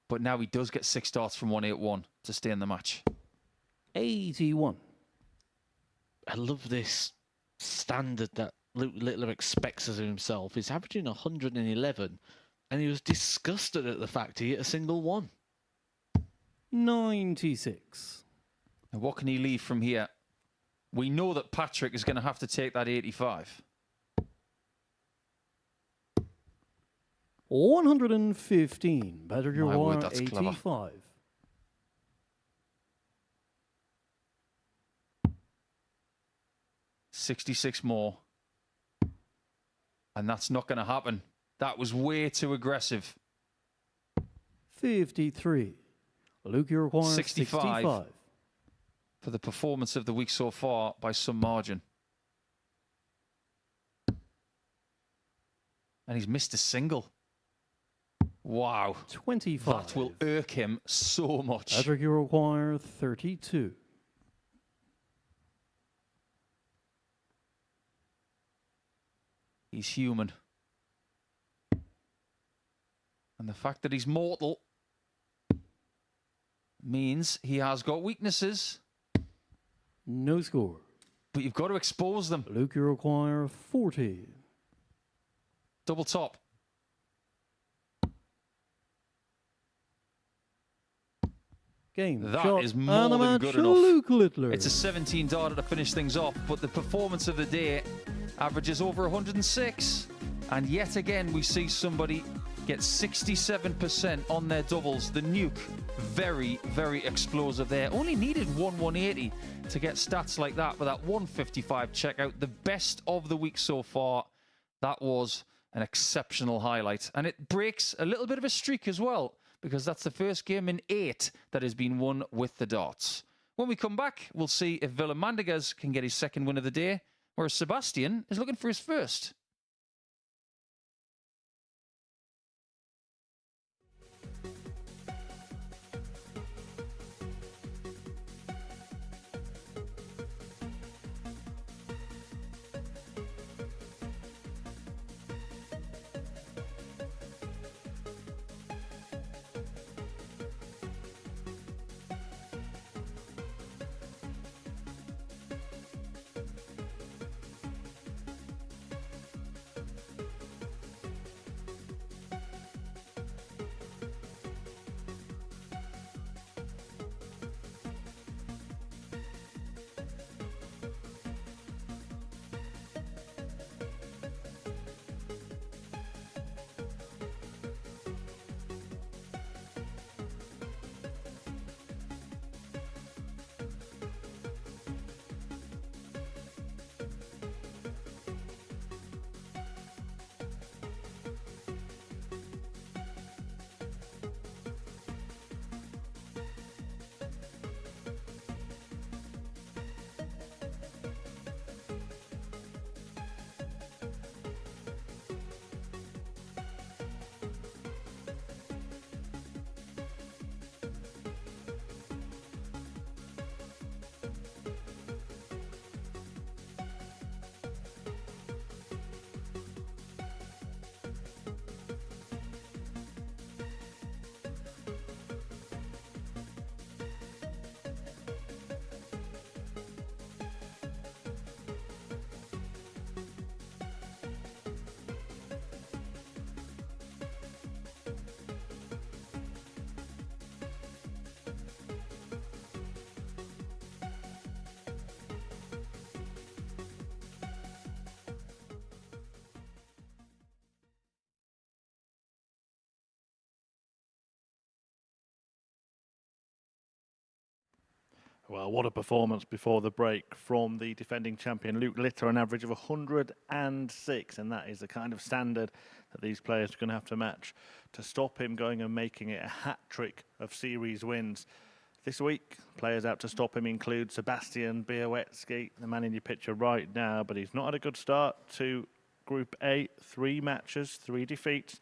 But now he does get 6 darts from 181 to stay in the match. 81. I love this standard that Luke Littler expects of himself. He's averaging 111, and he was disgusted at the fact he hit a single one. 96. And what can he leave from here? We know that Patrick is going to have to take that 85. 115. Patrick, My you word, are that's 85. clever. 66 more. And that's not going to happen. That was way too aggressive. 53. Luke, you require 65. 65. For the performance of the week so far by some margin. And he's missed a single. Wow. 25. That will irk him so much. Patrick, you require 32. He's human. And the fact that he's mortal means he has got weaknesses. No score. But you've got to expose them. Luke, you require 40. Double top. Game. That shot, is and more the than match, good enough. Luke Littler. It's a 17 darter to finish things off, but the performance of the day averages over 106. And yet again, we see somebody get 67% on their doubles. The nuke, very, very explosive there. Only needed 180 to get stats like that, but that 155 checkout, the best of the week so far. That was an exceptional highlight. And it breaks a little bit of a streak as well, because that's the first game in 8 that has been won with the darts. When we come back, we'll see if Villamandegas can get his second win of the day, whereas Sebastian is looking for his first. Well, what a performance before the break from the defending champion Luke Litter, an average of 106, and that is the kind of standard that these players are going to have to match to stop him going and making it a hat-trick of series wins. This week, players out to stop him include Sebastian Białecki, the man in your picture right now, but he's not had a good start to Group A. 3 matches, 3 defeats.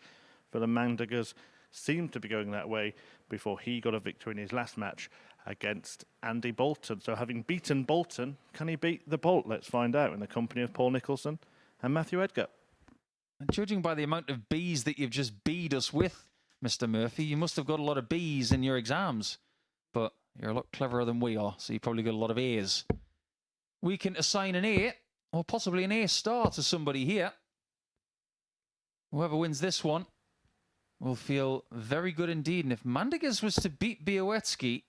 Villamandegas seemed to be going that way before he got a victory in his last match against Andy Bolton. So having beaten Bolton, can he beat the Bolt? Let's find out in the company of Paul Nicholson and Matthew Edgar. And judging by the amount of B's that you've just B'd us with, Mr. Murphy, you must have got a lot of B's in your exams. But you're a lot cleverer than we are, so you probably got a lot of A's. We can assign an A, or possibly an A star to somebody here. Whoever wins this one will feel very good indeed. And if Mandegas was to beat Białecki,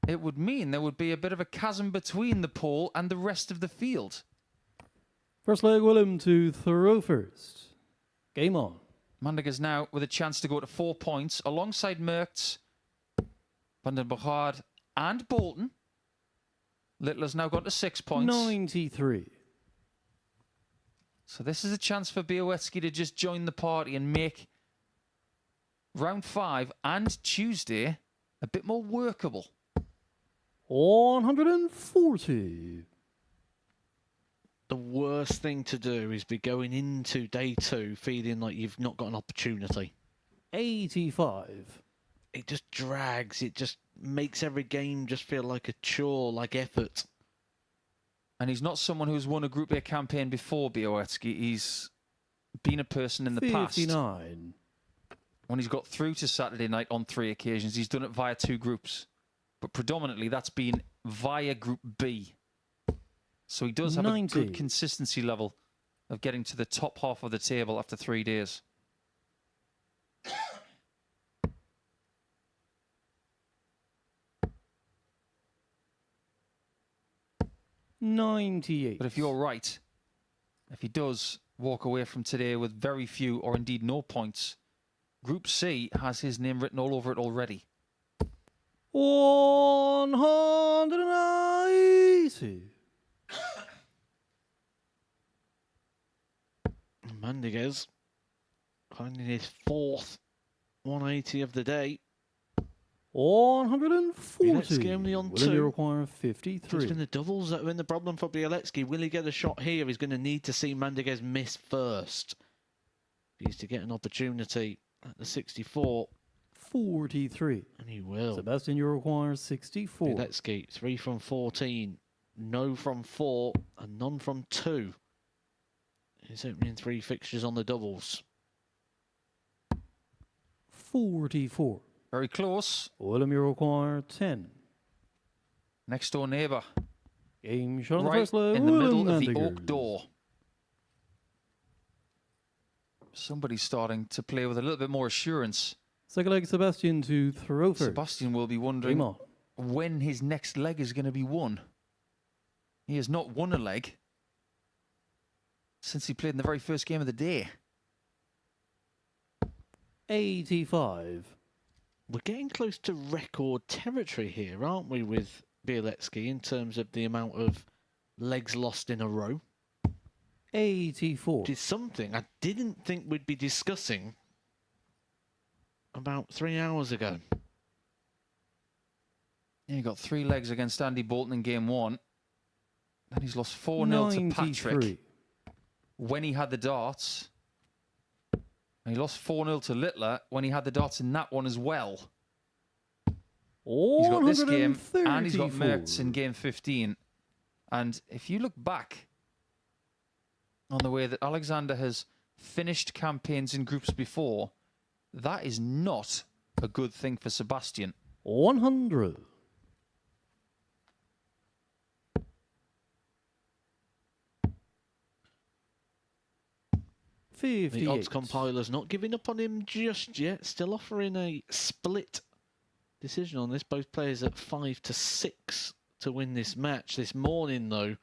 it would mean there would be a bit of a chasm between the pole and the rest of the field. First leg, Willem to throw first. Game on. Mandegas now with a chance to go to 4 points alongside Merckx, Van den Bogaard and Bolton. Littler's now got to 6 points. 93. So this is a chance for Białecki to just join the party and make round 5 and Tuesday a bit more workable. 140. The worst thing to do is be going into day 2 feeling like you've not got an opportunity. 85. It just drags. It just makes every game just feel like a chore, like effort. And he's not someone who's won a Group A campaign before Białecki. He's been a person in the 59. past. When he's got through to Saturday night on 3 occasions, he's done it via 2 groups. But predominantly that's been via Group B. So he does have 90. a good consistency level of getting to the top half of the table after 3 days. $98. But if you're right, if he does walk away from today with very few or indeed no points. Group C has his name written all over it already. 180. Mandiguez finding his 4th 180 of the day. 140. Bieletsky only on Will you 2. require It's 53? been the doubles that have been the problem for Bieletsky. Will he get a shot here? He's going to need to see Mandiguez miss first. He's to get an opportunity at the 64. 43. And he will. Sebastian, you require 64. Bieletsky, 3 from 14. No from 4 and none from 2. He's opening 3 fixtures on the doubles. 44. Very close. Willem, you require 10. Next door neighbour. Game shot on the Right first leg. in the middle Willem of the Mandiguez. oak door. Somebody's starting to play with a little bit more assurance. Second leg, Sebastian to throw first. Sebastian will be Game wondering on. when his next leg is going to be won. He has not won a leg since he played in the very first game of the day. 85. We're getting close to record territory here, aren't we, with Bieletsky in terms of the amount of legs lost in a row? 84. Which is something I didn't think we'd be discussing about 3 hours ago. Yeah, he got 3 legs against Andy Bolton in game 1. Then he's lost 4-0 to Patrick 93. when he had the darts. And he lost 4-0 to Littler when he had the darts in that one as well. He's got this game and he's got Merckx in game 15. And if you look back on the way that Alexander has finished campaigns in groups before, that is not a good thing for Sebastian. 100. The odds compiler's not giving up on him just yet. Still offering a split decision on this. Both players at 5-6 to win this match. This morning, though,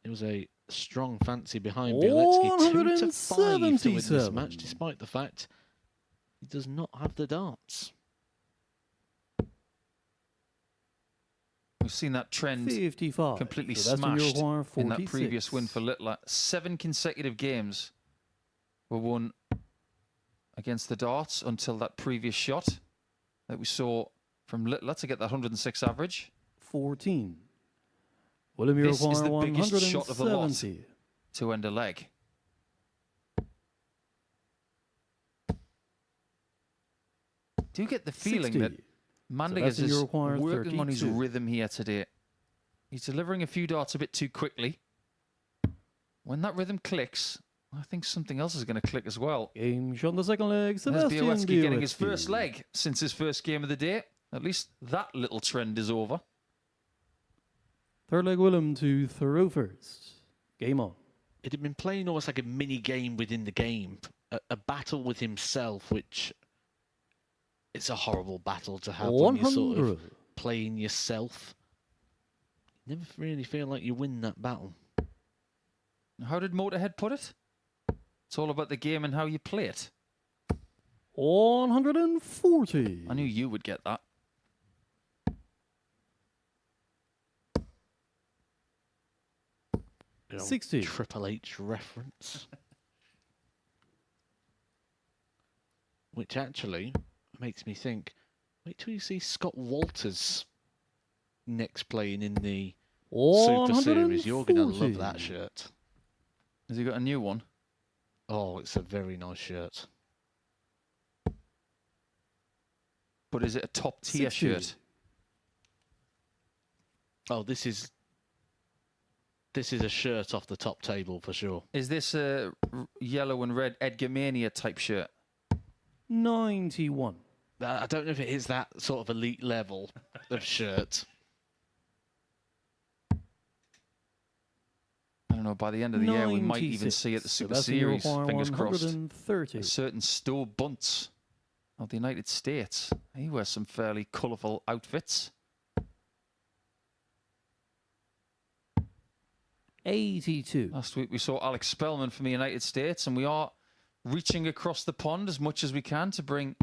it was a strong fancy behind Bieletsky. 2-5 to win this match, despite the fact he does not have the darts. We've seen that trend 55. completely So that's smashed your in that 46. previous win for Littler. 7 consecutive games were won against the darts until that previous shot that we saw from Littler to get that 106 average. 14. Willem, This is the biggest shot of the lot 170. to end a leg. Do you get the feeling 60. that Mandiguez is require working on his 32. rhythm here today? He's delivering a few darts a bit too quickly. When that rhythm clicks, I think something else is going to click as well. Game shot on the second leg. There's Sebastian Bieletsky getting his Bieletsky. first leg since his first game of the day. At least that little trend is over. Third leg, Willem to throw first. Game on. It had been playing almost like a mini game within the game, a battle with himself, which it's a horrible battle to have when you're sort of playing yourself. You never really feel like you win that battle. How did Motorhead put it? It's all about the game and how you play it. 140. I knew you would get that. The old 60. Triple H reference. Which actually makes me think, wait till you see Scott Walters next playing in the Super Series. You're going to love that shirt. Has he got a new one? Oh, it's a very nice shirt. But is it a top tier 60. shirt? Oh, this is a shirt off the top table for sure. Is this a yellow and red Edgar Mania type shirt? 91. I don't know if it is that sort of elite level of shirt. I don't know, by the end of the year we might even 96. see at the Super Sebastian Series, Bieletsky, fingers crossed, 130. a certain Stowe Bunce of the United States. He wears some fairly colourful outfits. 82. Last week we saw Alex Spellman from the United States, and we are reaching across the pond as much as we can to bring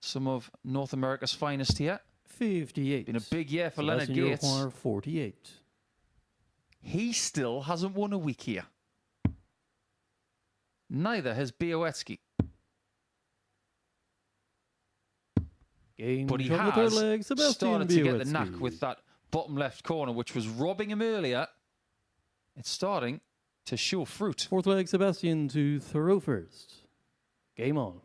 some of North America's finest here. 58. Been a big year for Leonard Sebastian Gates. Uruguay, 48. He still hasn't won a week here. Neither has Białecki. Game But he shot with third has leg, Sebastian started to get the Białecki. knack with that bottom left corner, which was robbing him earlier. It's starting to show fruit. Fourth leg, Sebastian to throw first. Game on.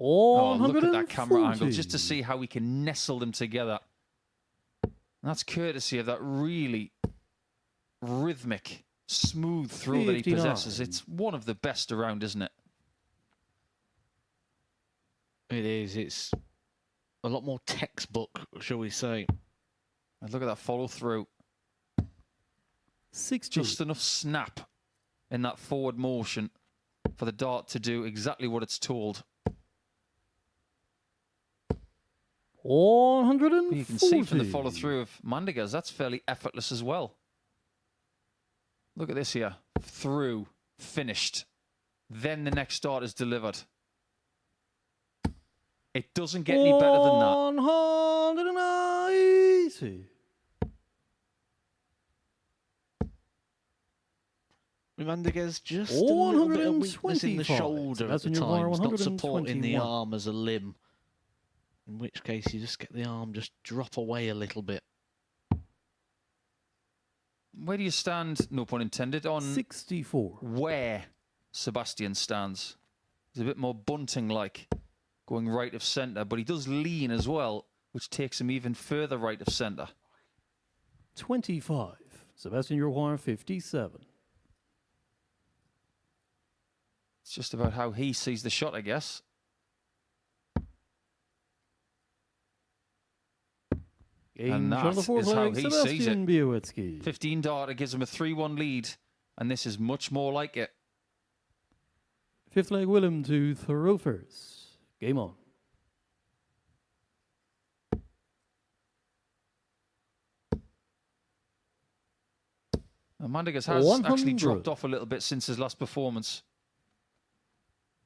Oh, look at that camera angle just to see how we can nestle them together. And that's courtesy of that really rhythmic, smooth throw that he 59. possesses. It's one of the best around, isn't it? It is. It's a lot more textbook, shall we say. And look at that follow through. 60. Just enough snap in that forward motion for the dart to do exactly what it's told. 140. You can see from the follow through of Mandigas, that's fairly effortless as well. Look at this here. Through, finished. Then the next dart is delivered. It doesn't get any better than that. 180. Mandigas just a little bit of weakness in the 125. shoulder at the Sebastian Uruguay, times, not supporting the 121. arm as a limb. In which case, you just get the arm just drop away a little bit. Where do you stand, no pun intended, on 64. where Sebastian stands? He's a bit more bunting-like, going right of centre, but he does lean as well, which takes him even further right of centre. 25. Sebastian Uruguay, 57. It's just about how he sees the shot, I guess. Game And shot on the that fourth is how leg, he sees Sebastian it. Białecki. 15 darter gives him a 3-1 lead, and this is much more like it. Fifth leg, Willem to throw first. Game on. Mandigas has 100. actually dropped off a little bit since his last performance.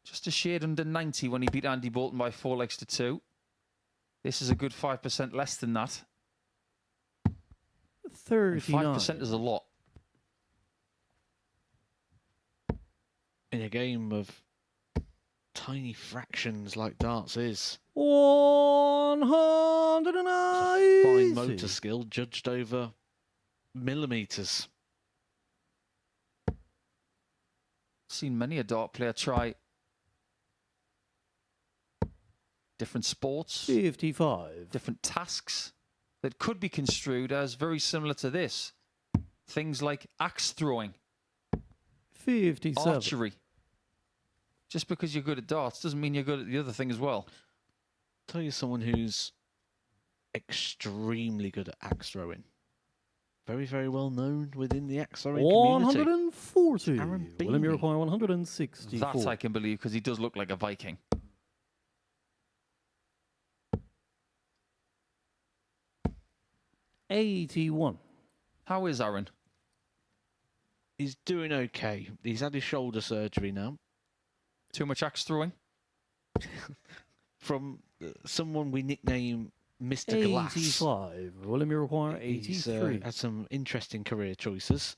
Just a shade under 90 when he beat Andy Bolton by 4 legs to 2. This is a good 5% less than that. 39. 5% is a lot. In a game of tiny fractions like darts is. 190. Fine motor skill judged over millimetres. Seen many a dart player try different sports, 55. different tasks that could be construed as very similar to this. Things like axe throwing, 57. archery. Just because you're good at darts doesn't mean you're good at the other thing as well. Tell you someone who's extremely good at axe throwing. Very, very well known within the axe throwing community. 140. Aaron Willem Beamey. Uruguay, 164. That I can believe because he does look like a Viking. $81. How is Aaron? He's doing okay. He's had his shoulder surgery now. Too much axe throwing? From someone we nickname Mr. Glass. 85. Willem Uruguay, He's 83. had some interesting career choices.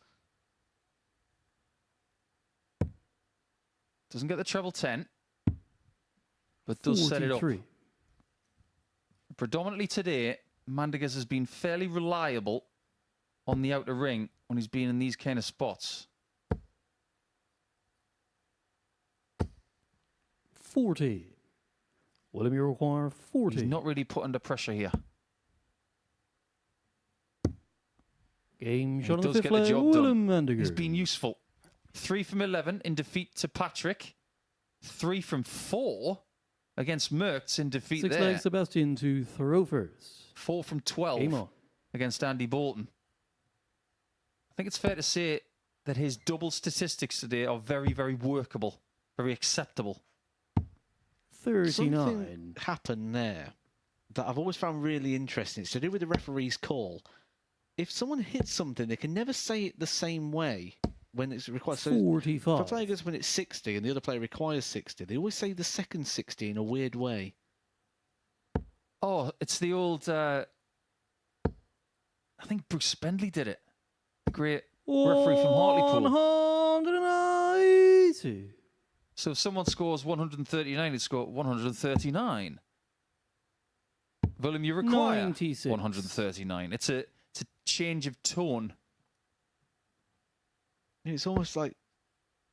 Doesn't get the treble 10, but does set it up. 43. Predominantly today, Mandigas has been fairly reliable on the outer ring when he's been in these kind of spots. 40. Willem Uruguay, 40. He's not really put under pressure here. Game He shot on the does fifth get the leg, job Willem done. Mandigas. He's been useful. 3 from 11 in defeat to Patrick. 3 from 4 against Merckx in defeat Six there. leg, Sebastian to throw first. 4 from Game 12 on. against Andy Bolton. I think it's fair to say that his double statistics today are very, very workable, very acceptable. 39. Something happened there that I've always found really interesting. It's to do with the referee's call. If someone hits something, they can never say it the same way when it's required. So 45. if a player goes when it's 60 and the other player requires 60, they always say the second 60 in a weird way. Oh, it's the old... I think Bruce Spendley did it. Great referee from Hartlepool. 180. So if someone scores 139, it's score 139. Willem, you require 96. 139. It's a change of tone. It's almost like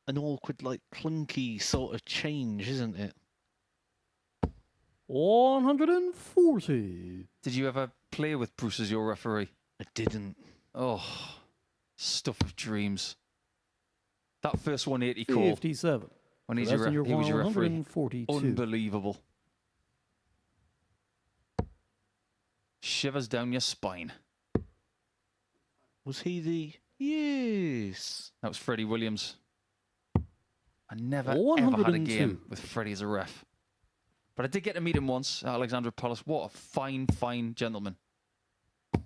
an awkward, like clunky sort of change, isn't it? 140. Did you ever play with Bruce as your referee? I didn't. Oh, stuff of dreams. That first 180 call 57. when he So was that's in your referee. 142. Unbelievable. Shivers down your spine. Was he the... Yes. That was Freddie Williams. I never ever had a 102. game with Freddie as a ref. But I did get to meet him once at Alexandra Palace. What a fine, fine gentleman.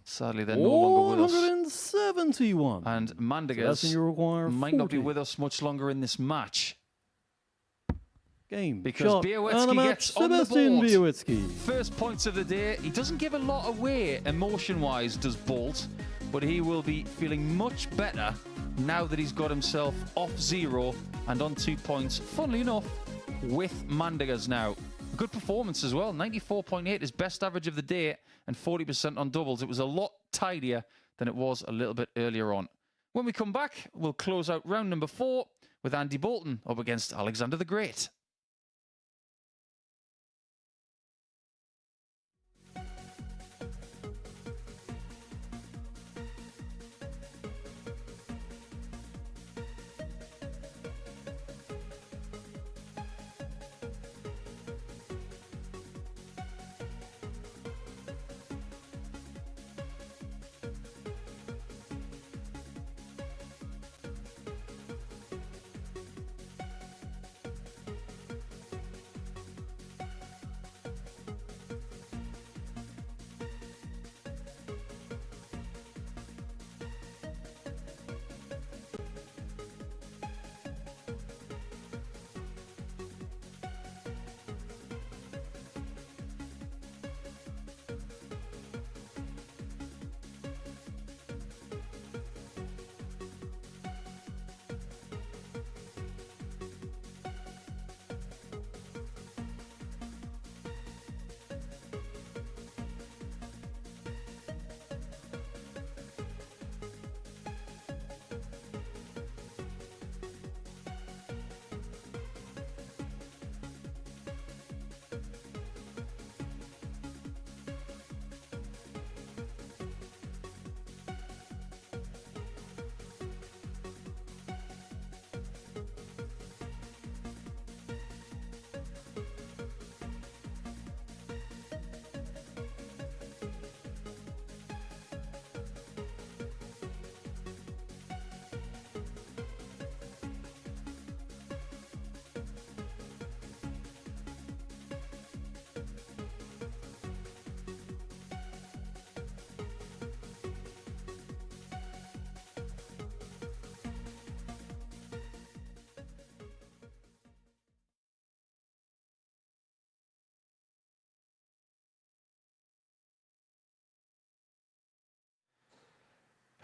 Sadly, they're no longer with us. 171. And So that's in Mandigas your require might not be 40. with us much longer in this match. Game. Because shot, Białowieski and a match, gets on the Sebastian board. Białowieski. First points of the day. He doesn't give a lot away emotion-wise, does Bolt, but he will be feeling much better now that he's got himself off 0 and on 2 points, funnily enough, with Mandigas now. A good performance as well. 94.8 is best average of the day and 40% on doubles. It was a lot tidier than it was a little bit earlier on. When we come back, we'll close out round number 4 with Andy Bolton up against Alexander the Great.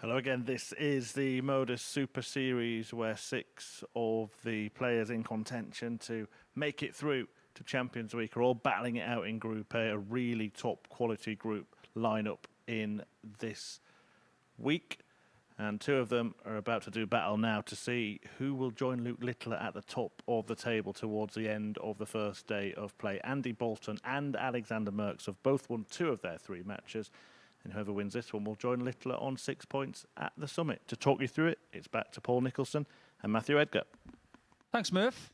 Hello again, this is the MODUS Super Series where 6 of the players in contention to make it through to Champions Week are all battling it out in Group A, a really top quality group lineup in this week. And 2 of them are about to do battle now to see who will join Luke Littler at the top of the table towards the end of the first day of play. Andy Bolton and Alexander Merckx have both won 2 of their 3 matches. And whoever wins this one will join Littler on 6 points at the summit. To talk you through it, it's back to Paul Nicholson and Matthew Edgar. Thanks, Murph.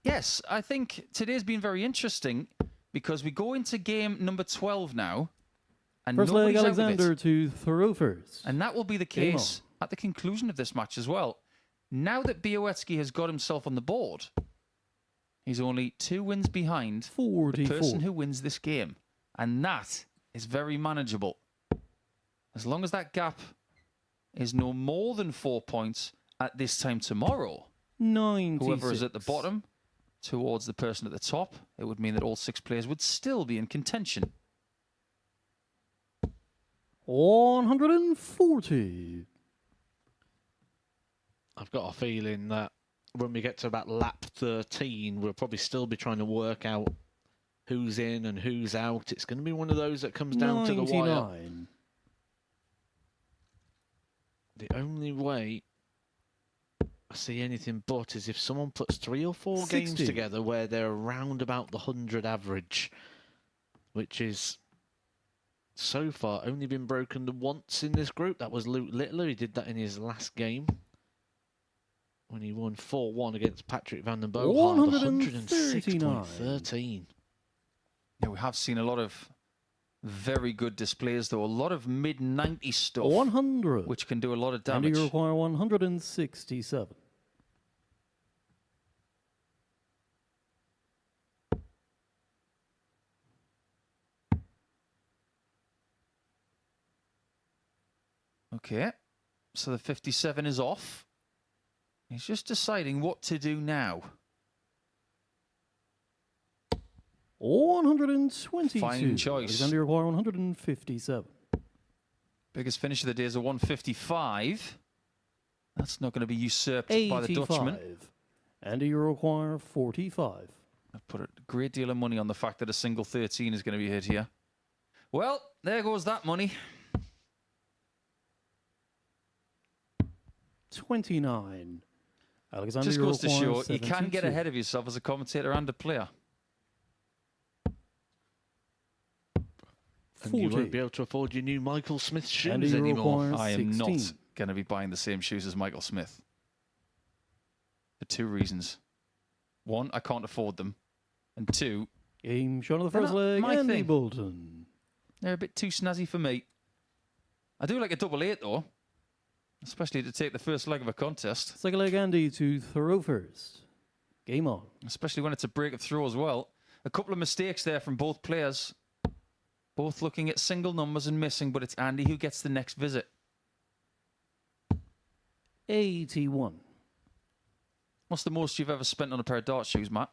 Yes, I think today's been very interesting because we go into game number 12 now. And First leg, nobody's out of Alexander it. to throw first. And that will be the Game case at the conclusion of this match as well. Now that Białowieski has got himself on the board, He's only 2 wins behind the 44. person who wins this game. And that is very manageable. As long as that gap is no more than 4 points at this time tomorrow, 96. whoever is at the bottom towards the person at the top, it would mean that all 6 players would still be in contention. 140. I've got a feeling that when we get to about lap 13, we'll probably still be trying to work out who's in and who's out. It's going to be one of those that comes down to the wire. 99. The only way I see anything but is if someone puts 3 or 4 games 60. together where they're around about the 100 average, which is so far only been broken once in this group. That was Luke Littler. He did that in his last game when he won 4-1 against Patrick van den Boogaard. 106.13. Yeah, we have seen a lot of very good displays, though. A lot of mid-90 stuff, 100. which can do a lot of And damage. you require 167. Okay, so the 57 is off. He's just deciding what to do now. 122. Fine choice. And you require 157. Biggest finish of the day is a 155. That's not going to be usurped by the Dutchman. 85. And you require 45. I've put a great deal of money on the fact that a single 13 is going to be hit here. Well, there goes that money. 29. Alexander, Just you goes to require show you can get 72. ahead of yourself as a commentator and a player. And you 40. won't be able to afford your new Michael Smith And shoes you anymore. require I am 16. not going to be buying the same shoes as Michael Smith. For 2 reasons. 1, I can't afford them. And 2, Game shot on the They're first not leg. my Andy thing. Bolton. they're a bit too snazzy for me. I do like a double 8, though. Especially to take the first leg of a contest. Second leg, Andy to throw first. Game on. Especially when it's a break of throw as well. A couple of mistakes there from both players. Both looking at single numbers and missing, but it's Andy who gets the next visit. 81. What's the most you've ever spent on a pair of dart shoes, Matt?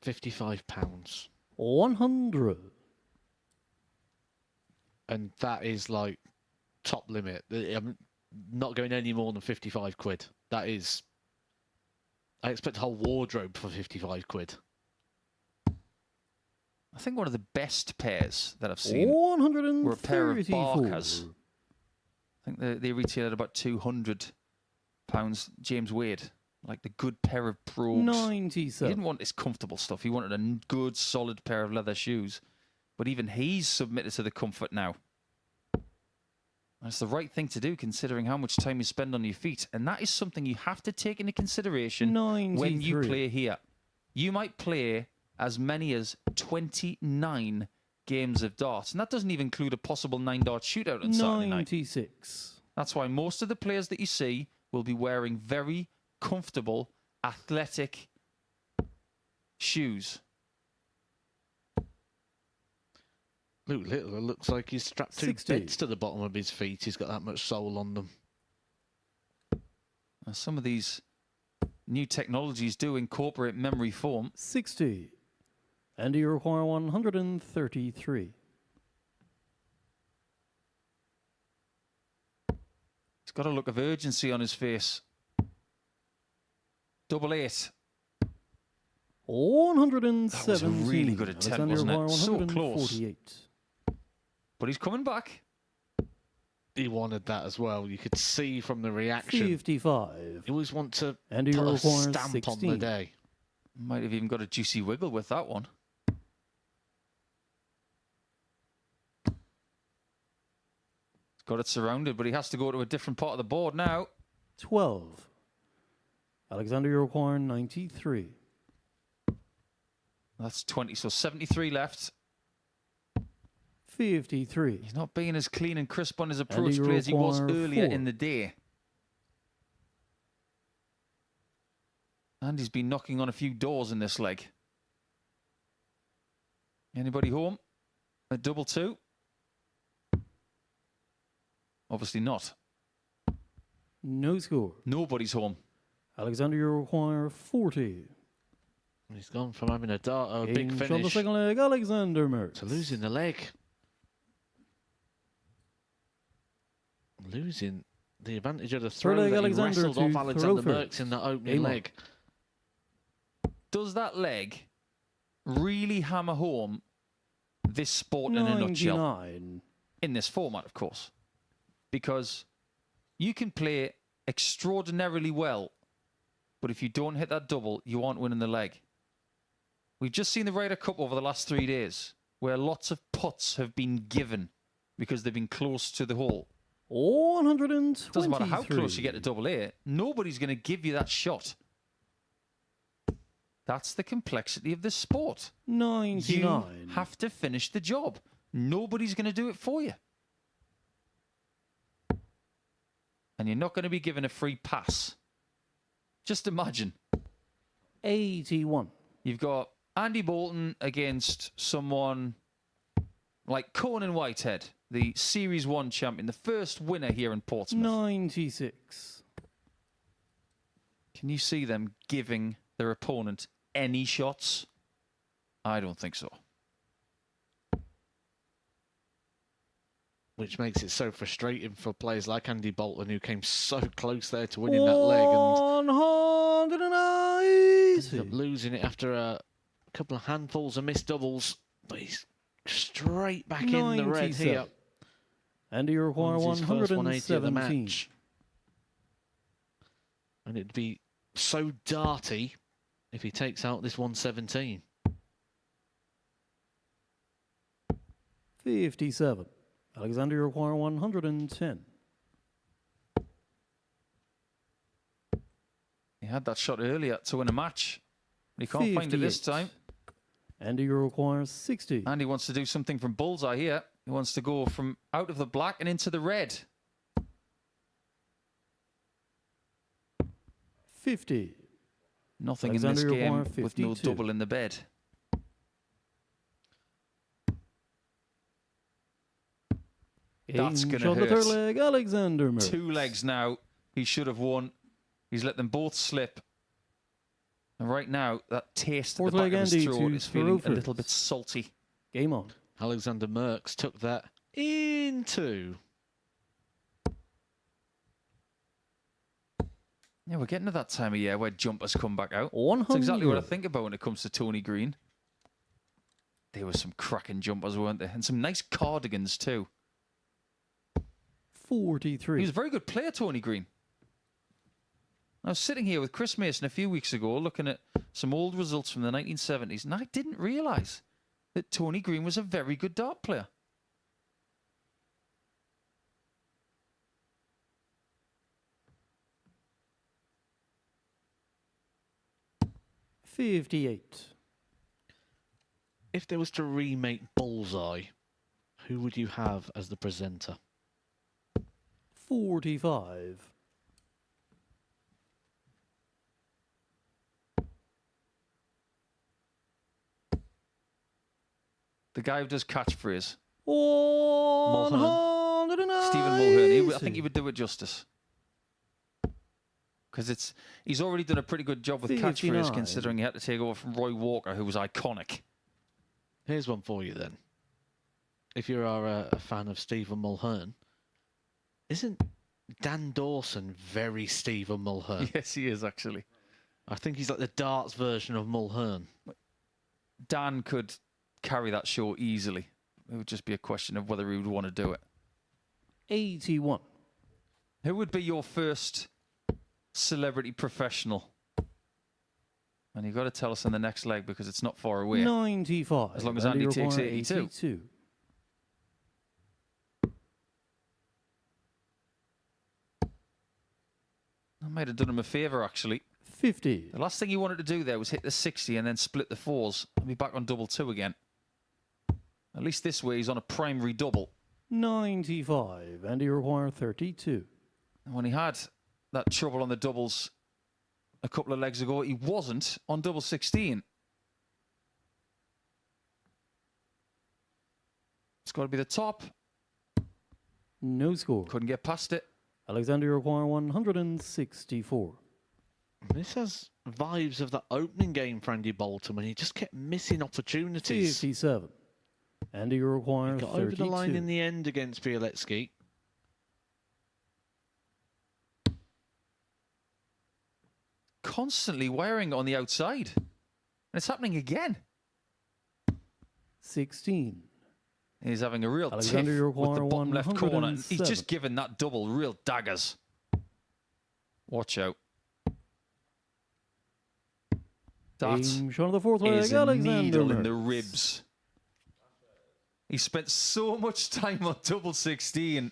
£55. 100. And that is like top limit. I'm not going any more than 55 quid. That is... I expect a whole wardrobe for 55 quid. I think one of the best pairs that I've seen 134. were a pair of Barkers. I think they retail at about £200. James Wade, like the good pair of probes. 97. He didn't want this comfortable stuff. He wanted a good, solid pair of leather shoes. But even he's submitted to the comfort now. That's the right thing to do, considering how much time you spend on your feet. And that is something you have to take into consideration 93. when you play here. You might play as many as 29 games of darts. And that doesn't even include a possible 9-dart shootout on Saturday night. 96. That's why most of the players that you see will be wearing very comfortable, athletic shoes. Luke Littler looks like he's strapped 2 60. beds to the bottom of his feet. He's got that much sole on them. Now, some of these new technologies do incorporate memory foam. 60. And you require 133. He's got a look of urgency on his face. Double 8. 117. That was a really good attempt, Alexander wasn't it? So close. 148. But he's coming back. He wanted that as well. You could see from the reaction. 55. You always want to And you put a require stamp 16. on the day. Might have even got a juicy wiggle with that one. He's got it surrounded, but he has to go to a different part of the board now. 12. Alexander, you require 93. That's 20, so 73 left. 53. He's not being as clean and crisp on his approach you play as he was require earlier 4. in the day. Andy's been knocking on a few doors in this leg. Anybody home? A double two? Obviously not. No score. Nobody's home. Alexander, you require 40. He's gone from having a dart, a big On the finish, second leg, Alexander Merckx. to losing the leg. Losing the advantage of the throw leg, that he Alexander wrestled off to Alexander throw Merckx first. in that opening Game on. leg. Does that leg really hammer home this sport in a nutshell? 99. In this format, of course. Because you can play extraordinarily well, but if you don't hit that double, you aren't winning the leg. We've just seen the Ryder Cup over the last 3 days, where lots of putts have been given because they've been close to the hole. 123. Doesn't matter how close you get to double A, nobody's going to give you that shot. That's the complexity of this sport. 99. You have to finish the job. Nobody's going to do it for you. And you're not going to be given a free pass. Just imagine. 81. You've got Andy Bolton against someone like Conan Whitehead, the Series 1 champion, the first winner here in Portsmouth. 96. Can you see them giving their opponent any shots? I don't think so. Which makes it so frustrating for players like Andy Bolton, who came so close there to winning that leg and 190. ended up losing it after a couple of handfuls of missed doubles. But he's straight back in the red 97. here. And you require Wins his first 180 of the 117. match. And it'd be so darty if he takes out this 117. 57. Alexander, you require 110. He had that shot earlier to win a match. But he can't find it this 58. time. Andy, you require 60. And he wants to do something from bullseye here. He wants to go from out of the black and into the red. 50. Nothing in Alexander, this you require game with no 52. double in the bed. That's going to On the third hurt. leg, Alexander Merckx. 2 legs now. He should have won. He's let them both slip. And right now, that taste Fourth at the back leg, of his Andy, throat to is feeling throw a little first. bit salty. Game on. Alexander Merckx took that into. Yeah, we're getting to that time of year where jumpers come back out. 100. That's exactly what I think about when it comes to Tony Green. There were some cracking jumpers, weren't there? And some nice cardigans too. 43. He was a very good player, Tony Green. I was sitting here with Chris Mason a few weeks ago looking at some old results from the 1970s, and I didn't realise that Tony Green was a very good dart player. $58. If there was to remake Bullseye, who would you have as the presenter? 45. The guy who does catchphrase, 190. Stephen Mulhern, I think he would do it justice. Because he's already done a pretty good job with 59. catchphrase, considering he had to take over from Roy Walker, who was iconic. Here's one for you then. If you are a fan of Stephen Mulhern, isn't Dan Dawson very Stephen Mulhern? Yes, he is, actually. I think he's like the darts version of Mulhern. Dan could carry that show easily. It would just be a question of whether he would want to do it. 81. Who would be your first celebrity professional? And you've got to tell us in the next leg because it's not far away. 95. As long as Andy takes require 82. I might have done him a favour, actually. 50. The last thing he wanted to do there was hit the 60 and then split the fours and be back on double two again. At least this way he's on a primary double. 95. Andy require 32. And when he had that trouble on the doubles a couple of legs ago. He wasn't on double 16. It's got to be the top. No score. Couldn't get past it. Alexander, you require 164. This has vibes of the opening game for Andy Bolton when he just kept missing opportunities. 57. Andy, you require He got 32. over the line in the end against Bieletsky. Constantly wearing on the outside. And it's happening again. 16. He's having a real tiff Alexander, with the bottom left corner. 107. He's just given that double real daggers. Watch out. That Aim shot of the fourth leg, is a Alexander needle in the Merckx. ribs. He spent so much time on double 16.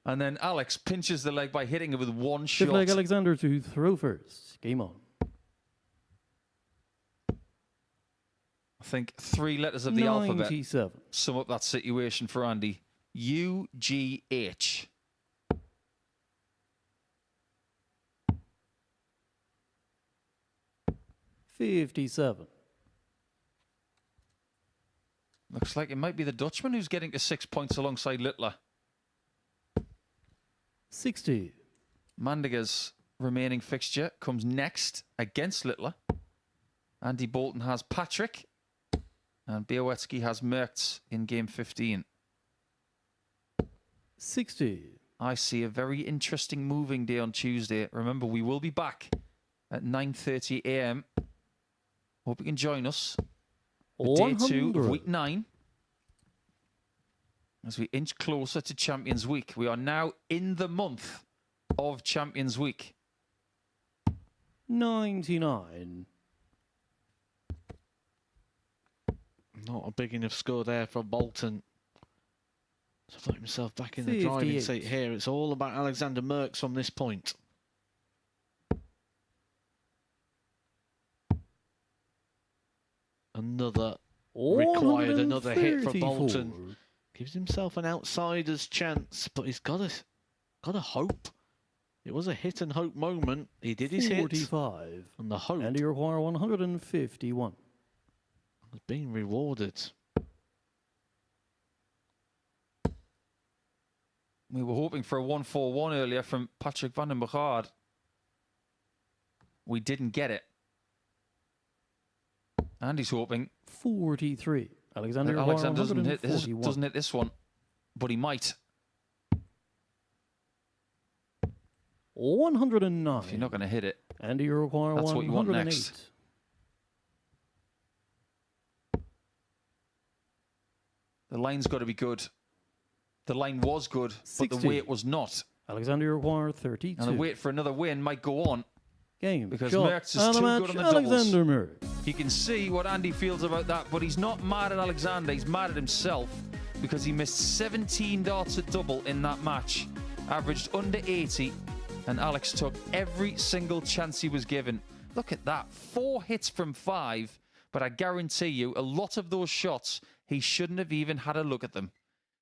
And then Alex pinches the leg by hitting it with one Fifth shot. leg, Alexander to throw first. Game on. I think 3 letters of the alphabet 97. sum up that situation for Andy. UGH. $57. Looks like it might be the Dutchman who's getting to 6 points alongside Littler. 60. Mandiga's remaining fixture comes next against Littler. Andy Bolton has Patrick. And Białecki has Merckx in game 15. 60. I see a very interesting moving day on Tuesday. Remember, we will be back at 9:30 a.m. Hope you can join us for day 2 of week 9. As we inch closer to Champions Week. We are now in the month of Champions Week. 99. Not a big enough score there for Bolton to put himself back in the driving 58. seat here. It's all about Alexander Merckx from this point. Required another hit for 134. Bolton. Gives himself an outsider's chance, but he's got to hope. It was a hit and hope moment. He did his 45. hit, and the hope And you require 151. has been rewarded. We were hoping for a 1-4-1 earlier from Patrick van den Bergaard. We didn't get it. Andy's hoping 43. Alexander, that you require Alexander $141. doesn't hit this one, but he might. 109. If you're not going to hit it, And you require That's what you want 108. next. the line's got to be good. The line was good, but the 60. weight was not. Alexander, you require 32. And the wait for another win might go on. Game. because shot, Merckx is and too a match, good on the doubles. Alexander Merckx. You can see what Andy feels about that, but he's not mad at Alexander. He's mad at himself because he missed 17 darts at double in that match, averaged under 80, and Alex took every single chance he was given. Look at that, 4 hits from 5, but I guarantee you a lot of those shots, he shouldn't have even had a look at them.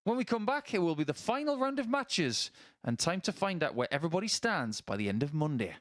When we come back, it will be the final round of matches and time to find out where everybody stands by the end of Monday.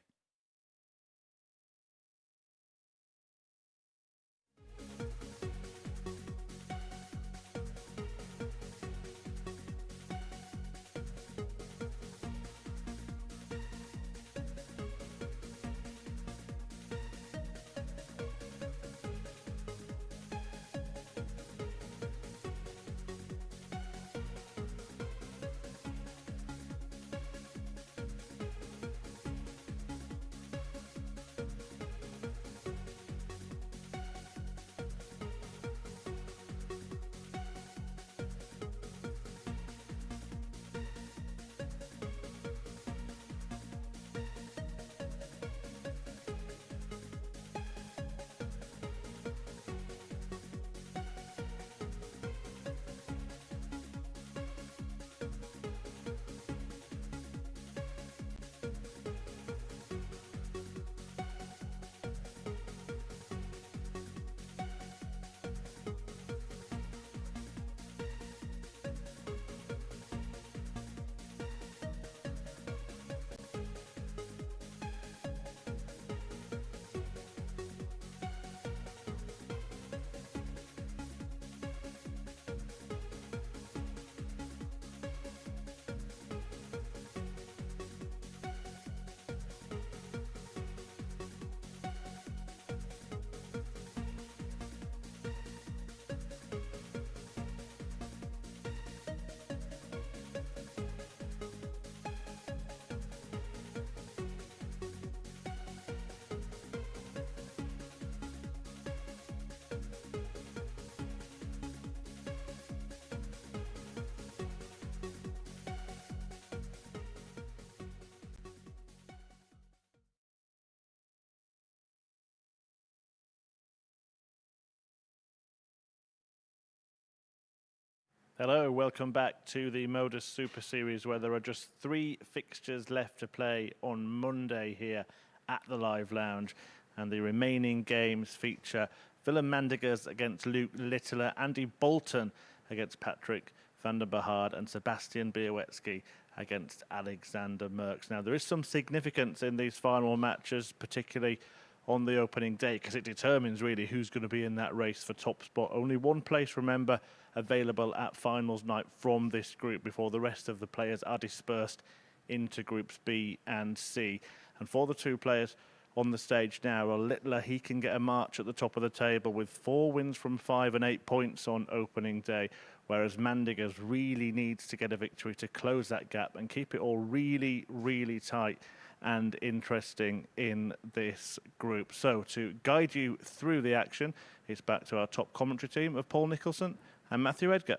Hello, welcome back to the MODUS Super Series, where there are just 3 fixtures left to play on Monday here at the Live Lounge. And the remaining games feature Willem Mandigers against Luke Littler, Andy Bolton against Patrick van der Behard, and Sebastian Białecki against Alexander Merckx. Now, there is some significance in these final matches, particularly on the opening day, because it determines really who's going to be in that race for top spot. Only one place, remember, available at finals night from this group before the rest of the players are dispersed into groups B and C. And for the 2 players on the stage now, Littler, he can get a march at the top of the table with 4 wins from 5 and 8 points on opening day, whereas Mandigers really needs to get a victory to close that gap and keep it all really, really tight and interesting in this group. So to guide you through the action, it's back to our top commentary team of Paul Nicholson and Matthew Edgar.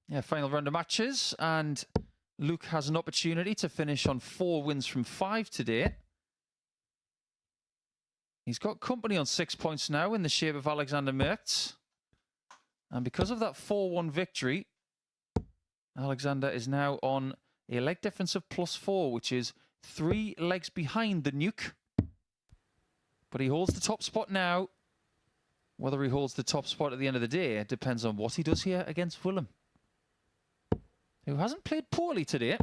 Yeah, final round of matches, and Luke has an opportunity to finish on 4 wins from 5 today. He's got company on 6 points now in the shape of Alexander Merckx. And because of that 4-1 victory, Alexander is now on a leg difference of +4, which is 3 legs behind the Nuke. But he holds the top spot now. Whether he holds the top spot at the end of the day depends on what he does here against Willem, who hasn't played poorly today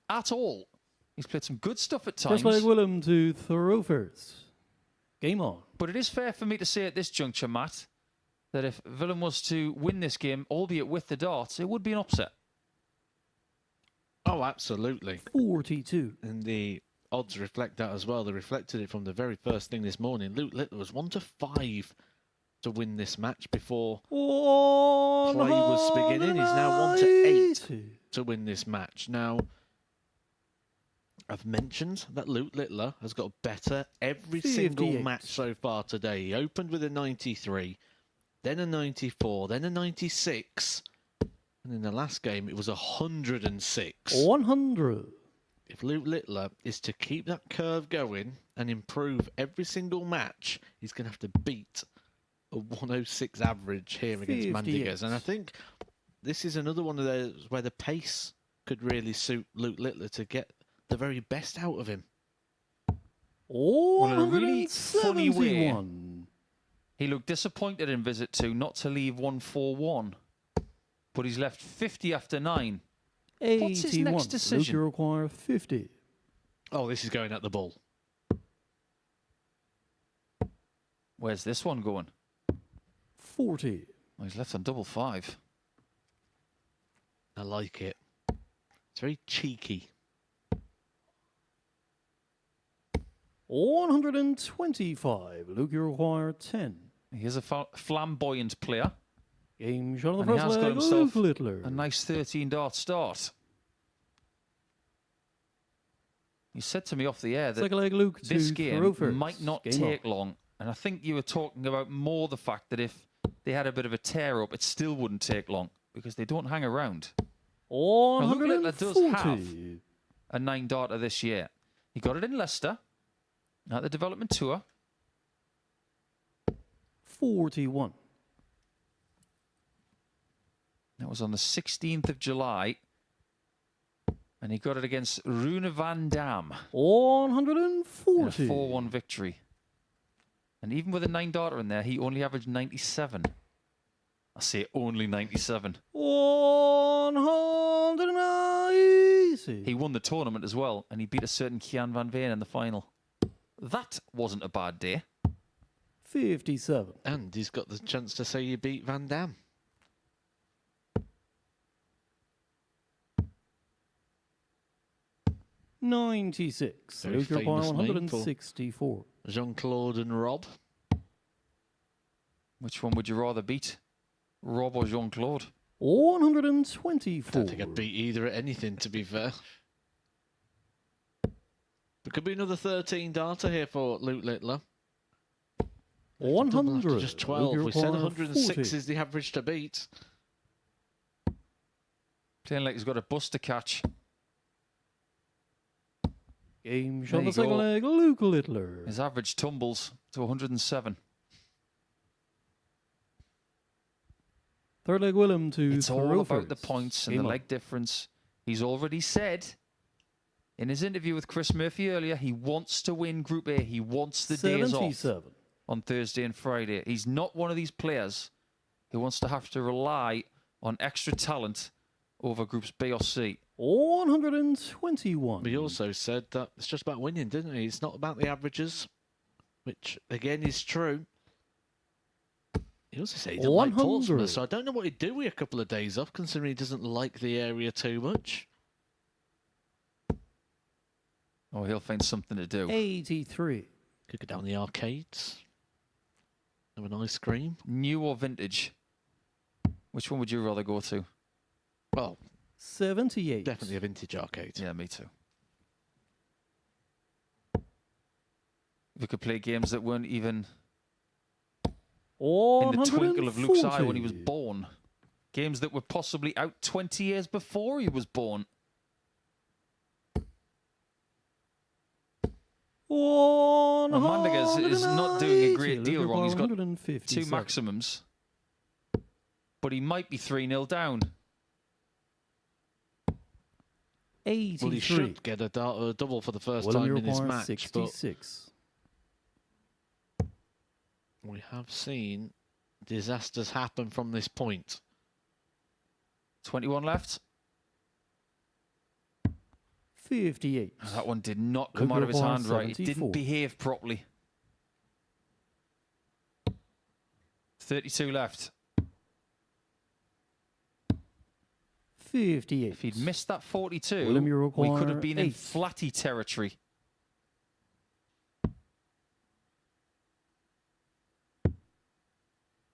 at all. He's played some good stuff at times. Just like Willem to throw first. Game on. But it is fair for me to say at this juncture, Matt, that if Willem was to win this game, albeit with the darts, it would be an upset. Oh, absolutely. 42. And the odds reflect that as well. They reflected it from the very first thing this morning. Luke Littler was 1-5 to win this match before play was beginning. He's now 1-8 to win this match. Now, I've mentioned that Luke Littler has got better every single match so far today. He opened with a 93, then a 94, then a 96, and in the last game it was 106. 100. If Luke Littler is to keep that curve going and improve every single match, he's going to have to beat a 106 average here against Mandigers. And I think this is another one of those where the pace could really suit Luke Littler to get the very best out of him. Well, in a really funny way, he looked disappointed in visit 2 not to leave 141, but he's left 50 after 9. 81. What's his next decision? Luke require 50. Oh, this is going at the ball. Where's this one going? 40. Well, he's left on double 5. I like it. It's very cheeky. 125. Luke, you require 10. He is a flamboyant player. Game shot on the And he first has got leg. himself Luke Littler. a nice 13-dart start. You said to me off the air that Second leg, Luke this to game throw first. might not Game take on. long. And I think you were talking about more the fact that if they had a bit of a tear-up, it still wouldn't take long because they don't hang around. Now, Luke Littler does have a 9-darter this year. He got it in Leicester at the development tour. 41. That was on the 16th of July. And he got it against Rune van Dam. 140. In a 4-1 victory. And even with a 9-darter in there, he only averaged 97. I say only 97. 190. He won the tournament as well, and he beat a certain Kian van Veen in the final. That wasn't a bad day. 57. And he's got the chance to say you beat Van Dam. $96. Very Luke require famous name for 164. Jean-Claude and Rob. Which one would you rather beat? Rob or Jean-Claude? 124. Don't think I'd beat either at anything, to be fair. There could be another 13-darter here for Luke Littler. 100. Just 12. We said 106 is the average to beat. Playing like he's got a bus to catch. Game There shot you the second go. leg, Luke Littler. His average tumbles to 107. Third leg Willem to It's throw all about the first. points and Game the on. leg difference. He's already said in his interview with Chris Murphy earlier, he wants to win Group A. He wants the days off 77. on Thursday and Friday. He's not one of these players who wants to have to rely on extra talent over Groups B or C. 121. He also said that it's just about winning, didn't he? It's not about the averages, which again is true. He also said he doesn't like 100. Portsmouth, so I don't know what he'd do with a couple of days off, considering he doesn't like the area too much. Oh, he'll find something to do. 83. Could go down the arcades, have an ice cream. New or vintage? Which one would you rather go to? Well, 78. definitely a vintage arcade. Yeah, me too. We could play games that weren't even in the twinkle of Luke's eye when he was born. Games that were possibly out 20 years before he was born. Mandigas is not doing a great deal wrong. He's got 2 maximums. But he might be 3-0 down. 83. Well, he should get a double for the first time in this match. 66. But we have seen disasters happen from this point. 21 left. 58. That one did not come out of his hand right. It 74. didn't behave properly. 32 left. 58. If he'd missed that 42, Willem, you we could require have been in 8. flatty territory.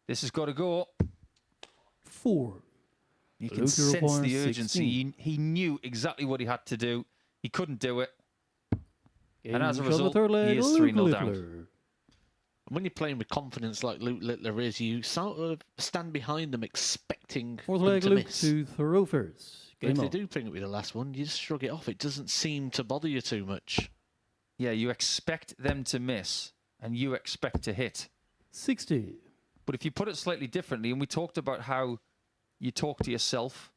This has got to go. 4. You can Luke, you sense require the urgency. 16. He knew exactly what he had to do. He couldn't do it. And as a Game shot the result, third leg, he is Luke 3-0 down. Littler. When you're playing with confidence like Luke Littler is, you sort of stand behind them expecting Fourth them leg to Luke miss. to throw first. But Game if they on. do ping it with the last one, you just shrug it off. It doesn't seem to bother you too much. Yeah, you expect them to miss, and you expect to hit. 60. But if you put it slightly differently, and we talked about how you talk to yourself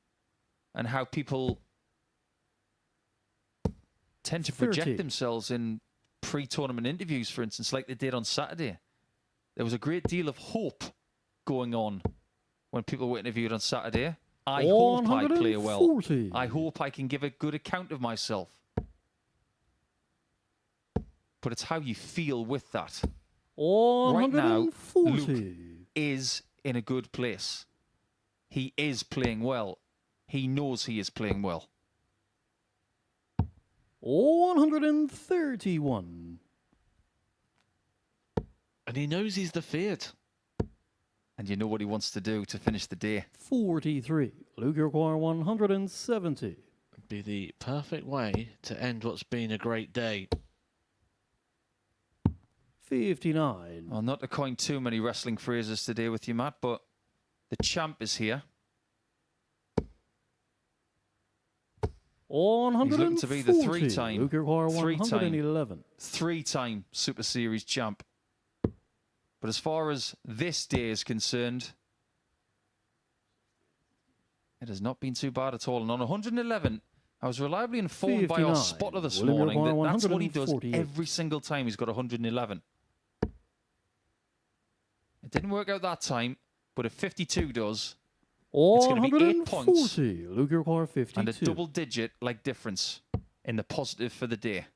and how people tend to project 30. themselves in pre-tournament interviews, for instance, like they did on Saturday. There was a great deal of hope going on when people were interviewed on Saturday. I hope I play well. 140. I hope I can give a good account of myself. But it's how you feel with that. Right now, 140. Luke is in a good place. He is playing well. He knows he is playing well. 131. And he knows he's the feared. And you know what he wants to do to finish the day. 43. Luke, you require 170. It'd be the perfect way to end what's been a great day. 59. Well, not to coin too many wrestling phrases today with you, Matt, but the champ is here. He's 140. looking to be the three-time Luke, you require 111. three-time Super Series champ. But as far as this day is concerned, it has not been too bad at all. And on 111, I was reliably informed by our 59. spotter this William morning that Require that's what he does 148. every single time he's got 111. It didn't work out that time, but if 52 does, it's going to be 8 points 140. Luke, you require 52. and a double-digit like difference in the positive for the day.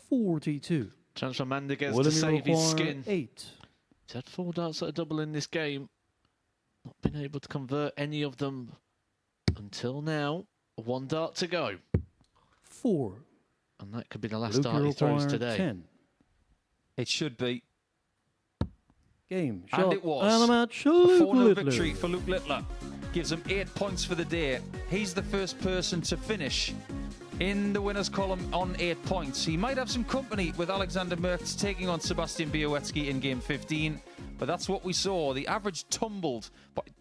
42. Chance for Mandigas to William, you save his require skin. 8. He's had 4 darts at a double in this game. Not been able to convert any of them until now. 1 dart to go. 4. And that could be the last Luke, dart you he throws require today. 10. It should be. Game And shot. it was. And a match. A Luke 4-0 Littler. victory for Luke Littler. Gives him 8 points for the day. He's the first person to finish in the winners column on 8 points. He might have some company with Alexander Merckx taking on Sebastian Białowski in game 15, but that's what we saw. The average tumbled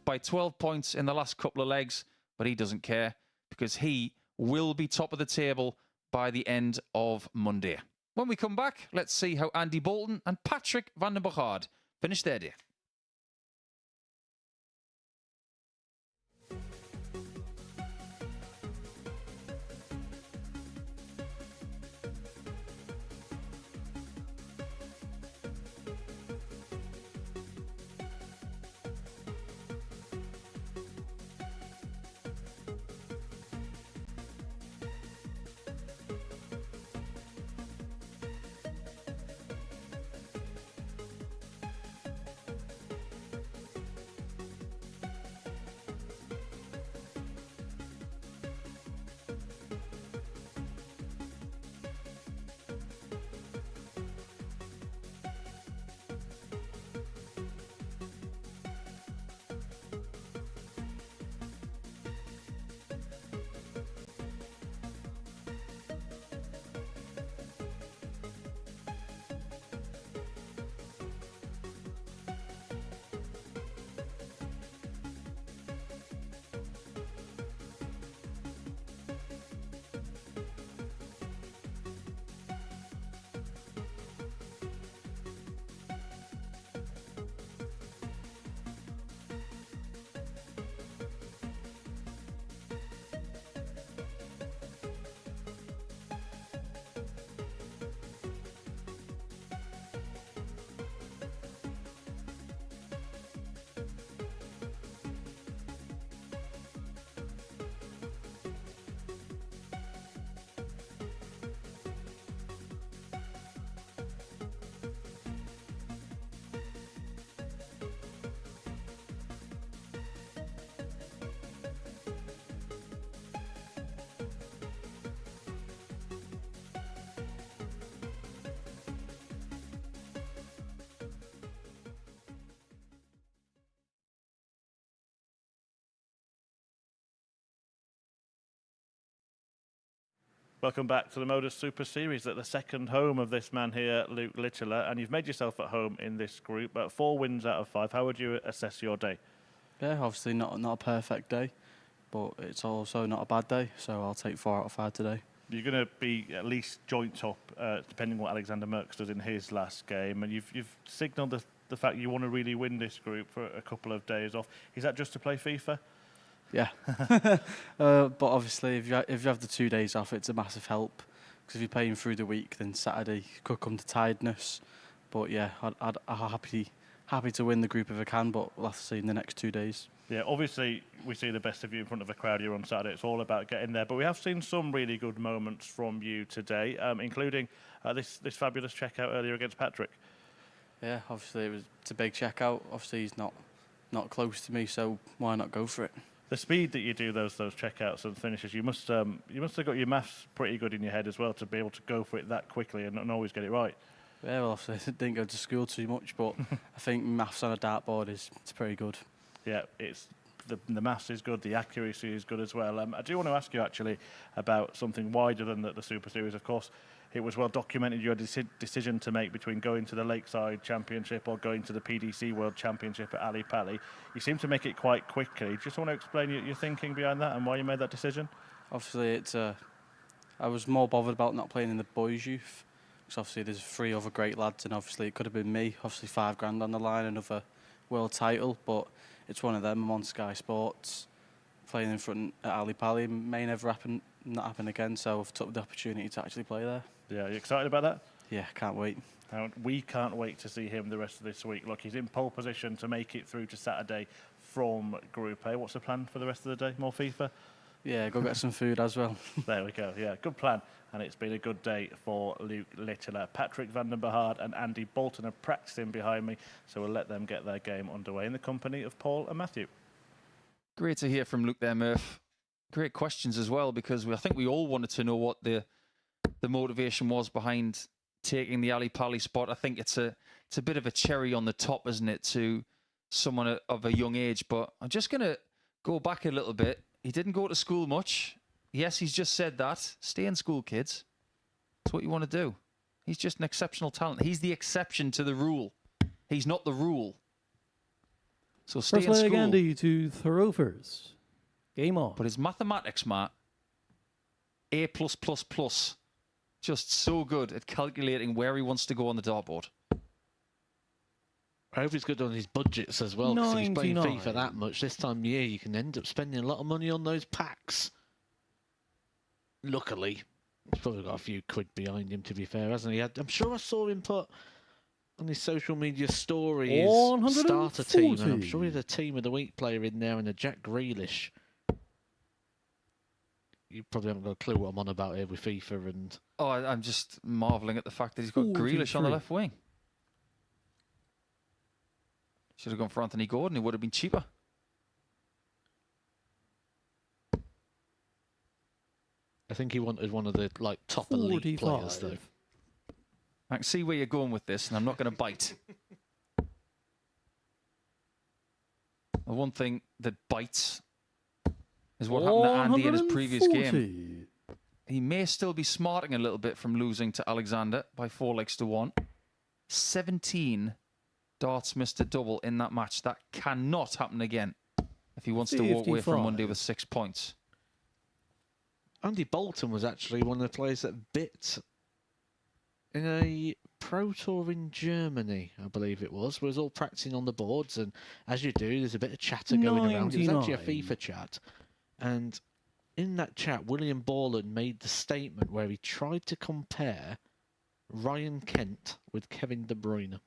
by 12 points in the last couple of legs, but he doesn't care because he will be top of the table by the end of Monday. When we come back, let's see how Andy Bolton and Patrick van den Bogaard finish their day. Welcome back to the MODUS Super Series at the second home of this man here, Luke Littler, and you've made yourself at home in this group. 4 wins out of 5. How would you assess your day? Yeah, obviously not a perfect day, but it's also not a bad day, so I'll take 4 out of 5 today. You're going to be at least joint top, depending on what Alexander Merckx does in his last game, and you've signalled the fact you want to really win this group for a couple of days off. Is that just to play FIFA? Yeah, but obviously if you have the 2 days off, it's a massive help, because if you're playing through the week, then Saturday could come to tiredness. But yeah, I'm happy to win the group if I can, but we'll have to see in the next 2 days. Yeah, obviously we see the best of you in front of a crowd here on Saturday. It's all about getting there, but we have seen some really good moments from you today, including this fabulous checkout earlier against Patrick. Yeah, obviously it's a big checkout. Obviously he's not close to me, so why not go for it? The speed that you do those checkouts and finishes, you must have got your maths pretty good in your head as well to be able to go for it that quickly and always get it right. Yeah, well, obviously I didn't go to school too much, but I think maths on a dartboard it's pretty good. Yeah, it's the maths is good, the accuracy is good as well. I do want to ask you actually about something wider than the Super Series. Of course, it was well documented your decision to make between going to the Lakeside Championship or going to the PDC World Championship at Ali Pali. You seem to make it quite quickly. Just want to explain your thinking behind that and why you made that decision? Obviously, I was more bothered about not playing in the boys' youth, because obviously there's 3 other great lads, and obviously it could have been me. Obviously £5 on the line, another world title, but it's one of them. I'm on Sky Sports, playing in front at Ali Pali. May not happen again, so I've took the opportunity to actually play there. Yeah, are you excited about that? Yeah, can't wait. We can't wait to see him the rest of this week. Look, he's in pole position to make it through to Saturday from Group A. What's the plan for the rest of the day? More FIFA? Yeah, go get some food as well. There we go. Yeah, good plan. And it's been a good day for Luke Littler. Patrick van den Behard and Andy Bolton are practicing behind me, so we'll let them get their game underway in the company of Paul and Matthew. Great to hear from Luke there, Murph. Great questions as well, because I think we all wanted to know what the motivation was behind taking the Ali Pali spot. I think it's a bit of a cherry on the top, isn't it, to someone of a young age. But I'm just going to go back a little bit. He didn't go to school much. Yes, he's just said that. Stay in school, kids. That's what you want to do. He's just an exceptional talent. He's the exception to the rule. He's not the rule. So stay in school. First leg, Andy, to throw first. Game on. But his mathematics, Matt, A+++. Just so good at calculating where he wants to go on the dartboard. I hope he's good on his budgets as well, because if he's playing 99. FIFA that much, this time of year you can end up spending a lot of money on those packs. Luckily, he's probably got a few quid behind him, to be fair, hasn't he? I'm sure I saw him put on his social media story his starter team, and I'm sure he had a Team of the Week player in there and a Jack Grealish. You probably haven't got a clue what I'm on about here with FIFA and... Oh, I'm just marvelling at the fact that he's got Grealish on the left wing. Should have gone for Anthony Gordon. It would have been cheaper. I think he wanted one of the top elite players, though. I can see where you're going with this, and I'm not going to bite. The one thing that bites is what happened to Andy in his previous game. He may still be smarting a little bit from losing to Alexander by 4-1. 17 darts missed a double in that match. That cannot happen again if he wants to walk away from Monday with 6 points. Andy Bolton was actually one of the players that bit in a pro tour in Germany, I believe it was. We was all practicing on the boards, and as you do, there's a bit of chatter going around. It was actually a FIFA chat. And in that chat, William Borland made the statement where he tried to compare Ryan Kent with Kevin De Bruyne.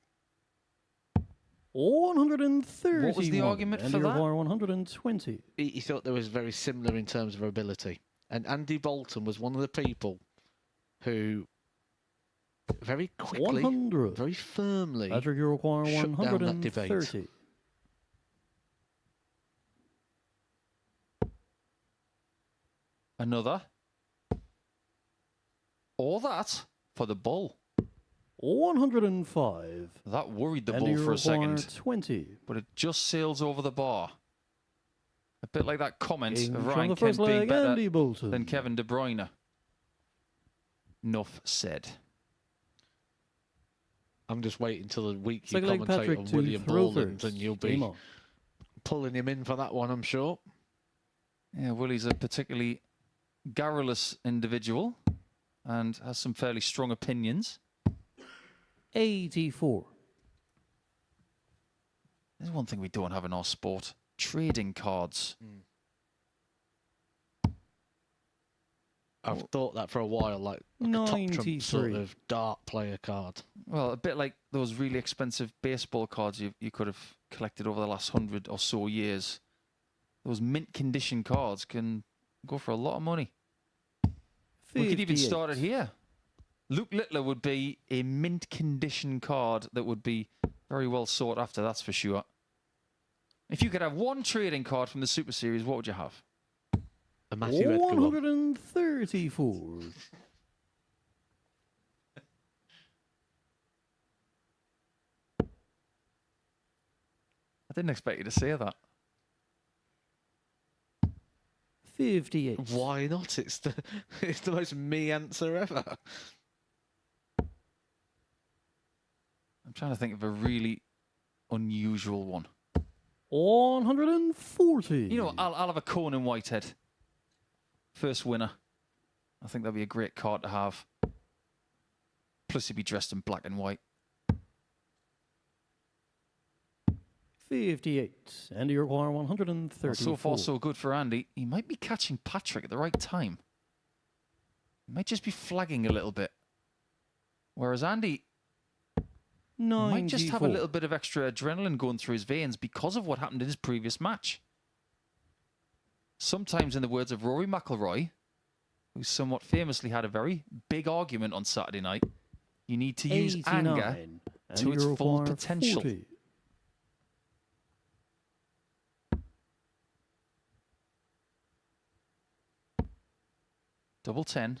130. What was the argument for that? 120. He thought they was very similar in terms of ability. And Andy Bolton was one of the people who very quickly, 100. very firmly Patrick, you require shut down that debate. 130. Another. All that for the bull. 105. That worried the Andy, bull for a second. 20. But it just sails over the bar. A bit like that comment King of from Ryan the first Kent being leg, better Andy Bolton. than Kevin De Bruyne. Enough said. I'm just waiting till the week you Second leg, commentate Patrick on to William throw Borland, first. and you'll Game be on. pulling him in for that one, I'm sure. Yeah, Willie's a particularly garrulous individual and has some fairly strong opinions. 84. There's one thing we don't have in our sport. Trading cards. I've thought that for a while, like a top trump 93. sort of dart player card. Well, a bit like those really expensive baseball cards you could have collected over the last 100 or so years. Those mint condition cards can go for a lot of money. 58. We could even start it here. Luke Littler would be a mint condition card that would be very well sought after, that's for sure. If you could have one trading card from the Super Series, what would you have? A Matthew Edgar one. 134. I didn't expect you to say that. 58. Why not? It's the most me answer ever. I'm trying to think of a really unusual one. 140. You know, I'll have a Conan Whitehead. First winner. I think that'd be a great card to have. Plus he'd be dressed in black and white. 58. And you require 134. Well, so far, so good for Andy. He might be catching Patrick at the right time. He might just be flagging a little bit. Whereas Andy 94. might just have a little bit of extra adrenaline going through his veins because of what happened in his previous match. Sometimes, in the words of Rory McIlroy, who somewhat famously had a very big argument on Saturday night, you need to use 89. anger And to you its full require potential. 40. Double 10.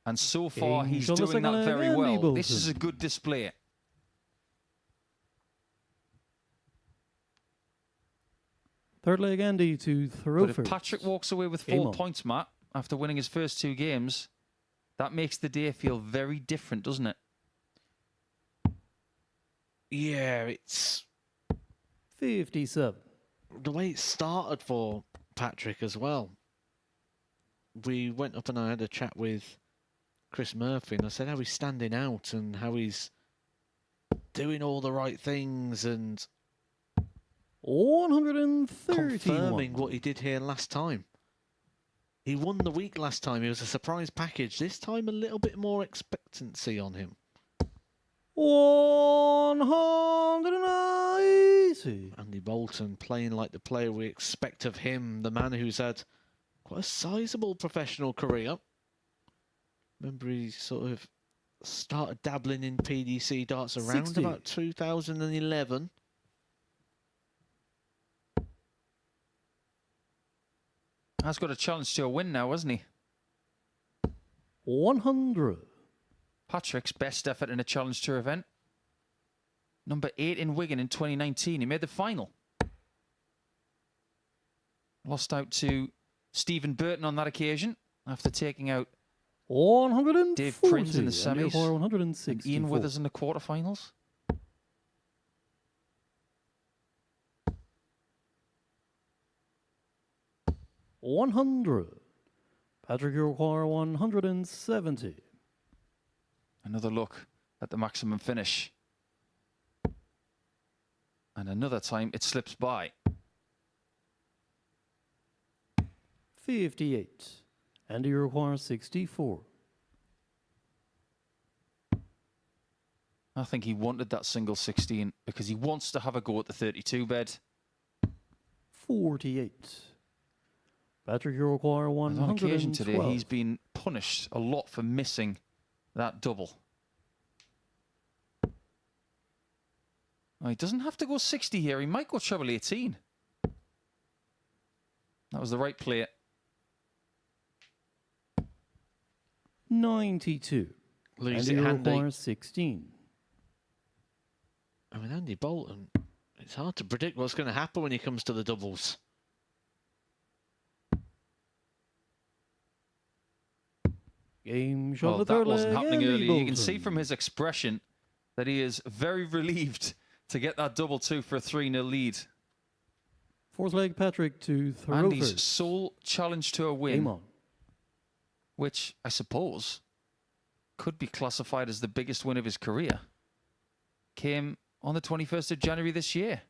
And so far, he's Angel the doing that second very leg, Andy well. This is Bolton. a good display. Third leg, Andy to throw But if first. Patrick walks away with Game 4 on. points, Matt, after winning his first 2 games, that makes the day feel very different, doesn't it? Yeah, it's 57. the way it started for Patrick as well. We went up and I had a chat with Chris Murphy, and I said how he's standing out and how he's doing all the right things and 131. confirming what he did here last time. He won the week last time. It was a surprise package. This time, a little bit more expectancy on him. 180. Andy Bolton playing like the player we expect of him, the man who's had quite a sizable professional career. Remember, he sort of started dabbling in PDC darts around 60. about 2011. Has got a challenge to a win now, hasn't he? 100. Patrick's best effort in a Challenge Tour event. Number 8 in Wigan in 2019. He made the final. Lost out to Stephen Burton on that occasion after taking out 140. Dave Prince in the And you require semis 164. and Ian Withers in the quarterfinals. $100. Patrick, you require 170. Another look at the maximum finish. And another time it slips by. 58. And you require 64. I think he wanted that single 16 because he wants to have a go at the 32 bed. 48. Patrick, you require And 112. on occasion today, he's been punished a lot for missing that double. Oh, he doesn't have to go 60 here. He might go treble 18. That was the right play. 92. Leaves and it you handy. require 16. I mean, Andy Bolton, it's hard to predict what's going to happen when he comes to the doubles. Game shot Well, the that third wasn't leg. happening Andy earlier. You can Bolton. see from his expression that he is very relieved to get that double two for a 3-0 lead. Fourth leg, Patrick to throw Andy's first. sole challenge to a Game win, on. which I suppose could be classified as the biggest win of his career, came on the 21st of January this year.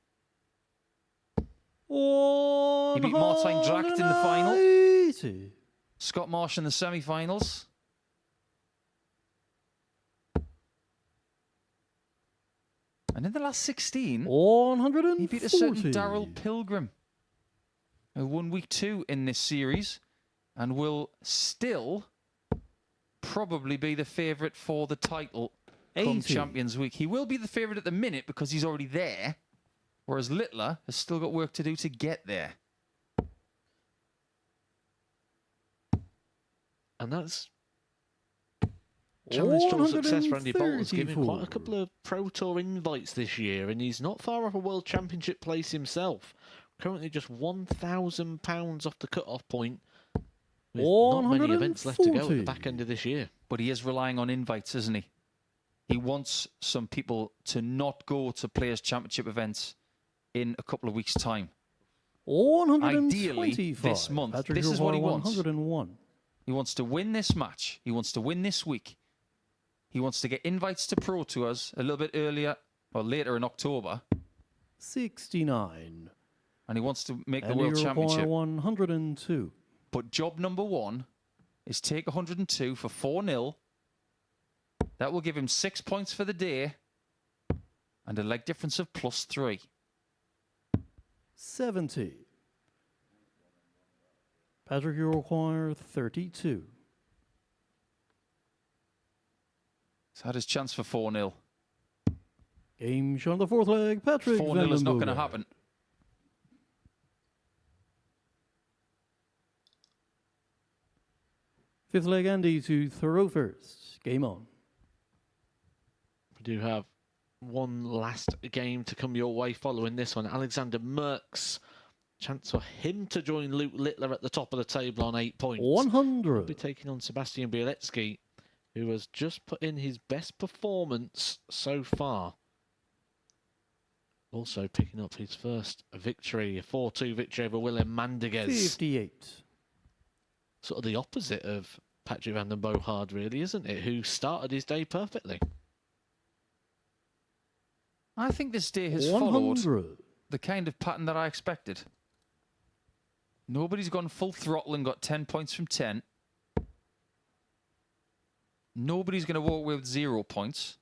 He beat Martijn Dracht in the final, 180. Scott Marsh in the semi-finals. And in the last 16, 140. he beat a certain Daryl Pilgrim, who won week 2 in this series and will still probably be the favourite for the title come 80. Champions Week. He will be the favourite at the minute because he's already there, whereas Littler has still got work to do to get there. And that's challenge to success for Andy Bolton's given him quite a 134. couple of Pro Tour invites this year, and he's not far off a World Championship place himself. Currently just £1,000 off the cut-off point, with not many events left to go at the back end of this year. But he is relying on invites, isn't he? He wants some people to not go to Players' Championship events in a couple of weeks' time. 125. Ideally, this month. Patrick This is what he wants. 101. He wants to win this match. He wants to win this week. He wants to get invites to Pro Tours a little bit earlier or later in October. 69. And he wants to make the And World you require Championship. 102. But job number 1 is take 102 for 4-0. That will give him 6 points for the day and a leg difference of +3. 70. Patrick, you require 32. He's had his chance for 4-0. Game shot on the fourth leg, Patrick 4-0 is not going to Vandenboer. happen. Fifth leg, Andy to throw first. Game on. We do have one last game to come your way following this one. Alexander Merckx. Chance for him to join Luke Littler at the top of the table on 8 points. 100. He'll be taking on Sebastian Bielecki, who has just put in his best performance so far. Also picking up his first victory, a 4-2 victory over Willem Mandiguez. 58. Sort of the opposite of Patrick van den Bogaard, really, isn't it? Who started his day perfectly. I think this day has 100. followed the kind of pattern that I expected. Nobody's gone full throttle and got 10 points from 10. Nobody's going to walk away with 0 points.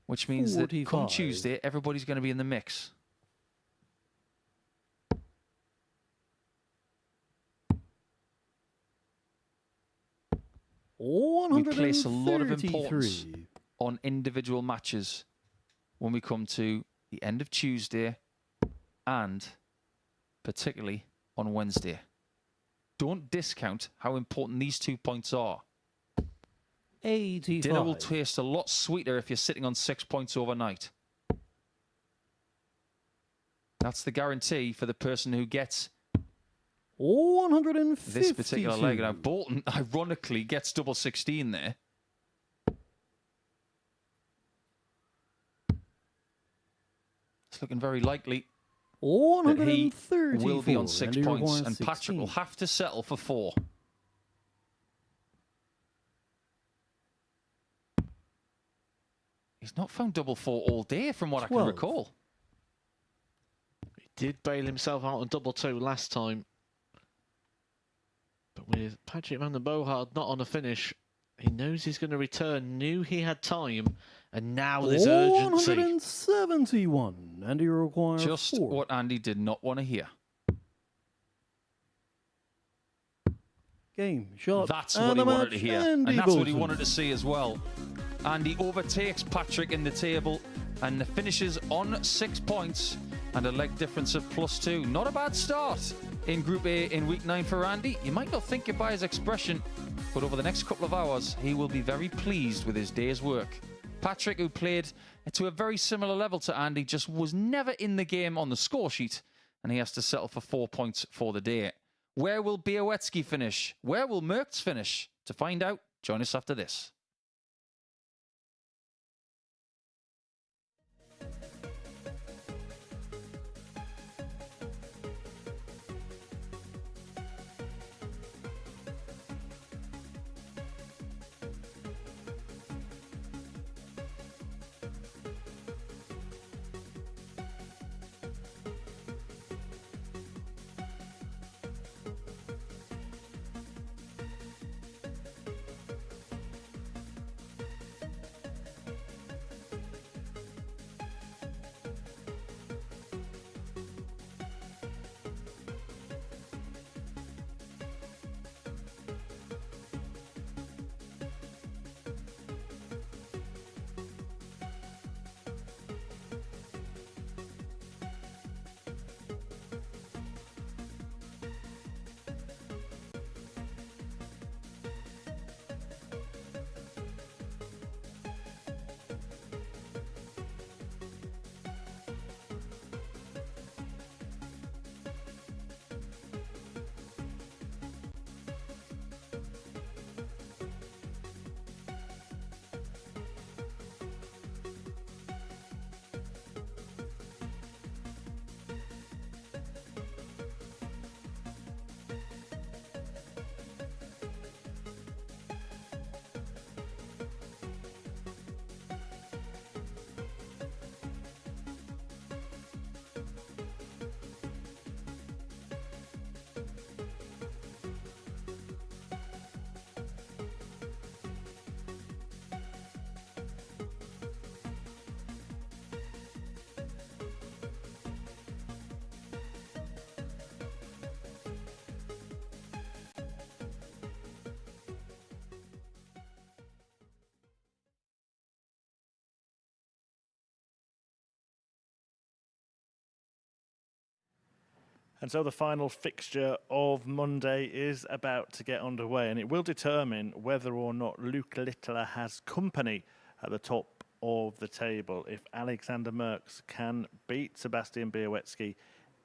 Which means that come 45. Tuesday, everybody's going to be in the mix. We place a lot of importance 133. on individual matches when we come to the end of Tuesday and particularly on Wednesday. Don't discount how important these 2 points are. 85. Dinner will taste a lot sweeter if you're sitting on 6 points overnight. That's the guarantee for the person who gets 152. this particular leg. Now, Bolton, ironically, gets double 16 there. It's looking very likely that he 134. will be on 6 and he points, requires and Patrick 16. will have to settle for 4. He's not found double 4 all day, from what I 12. can recall. He did bail himself out on double 2 last time. But with Patrick van den Bogaard not on a finish, he knows he's going to return, knew he had time, and now there's urgency. 171. And he requires Just 4. what Andy did not want to hear. Game shot. That's and what he a wanted match, to hear. Andy And that's what he Bolton. wanted to see as well. Andy overtakes Patrick in the table and finishes on 6 points and a leg difference of +2. Not a bad start in Group A in Week 9 for Andy. You might not think it by his expression, but over the next couple of hours, he will be very pleased with his day's work. Patrick, who played to a very similar level to Andy, just was never in the game on the score sheet, and he has to settle for 4 points for the day. Where will Białecki finish? Where will Merckx finish? To find out, join us after this. And so the final fixture of Monday is about to get underway, and it will determine whether or not Luke Littler has company at the top of the table. If Alexander Merckx can beat Sebastian Białowieski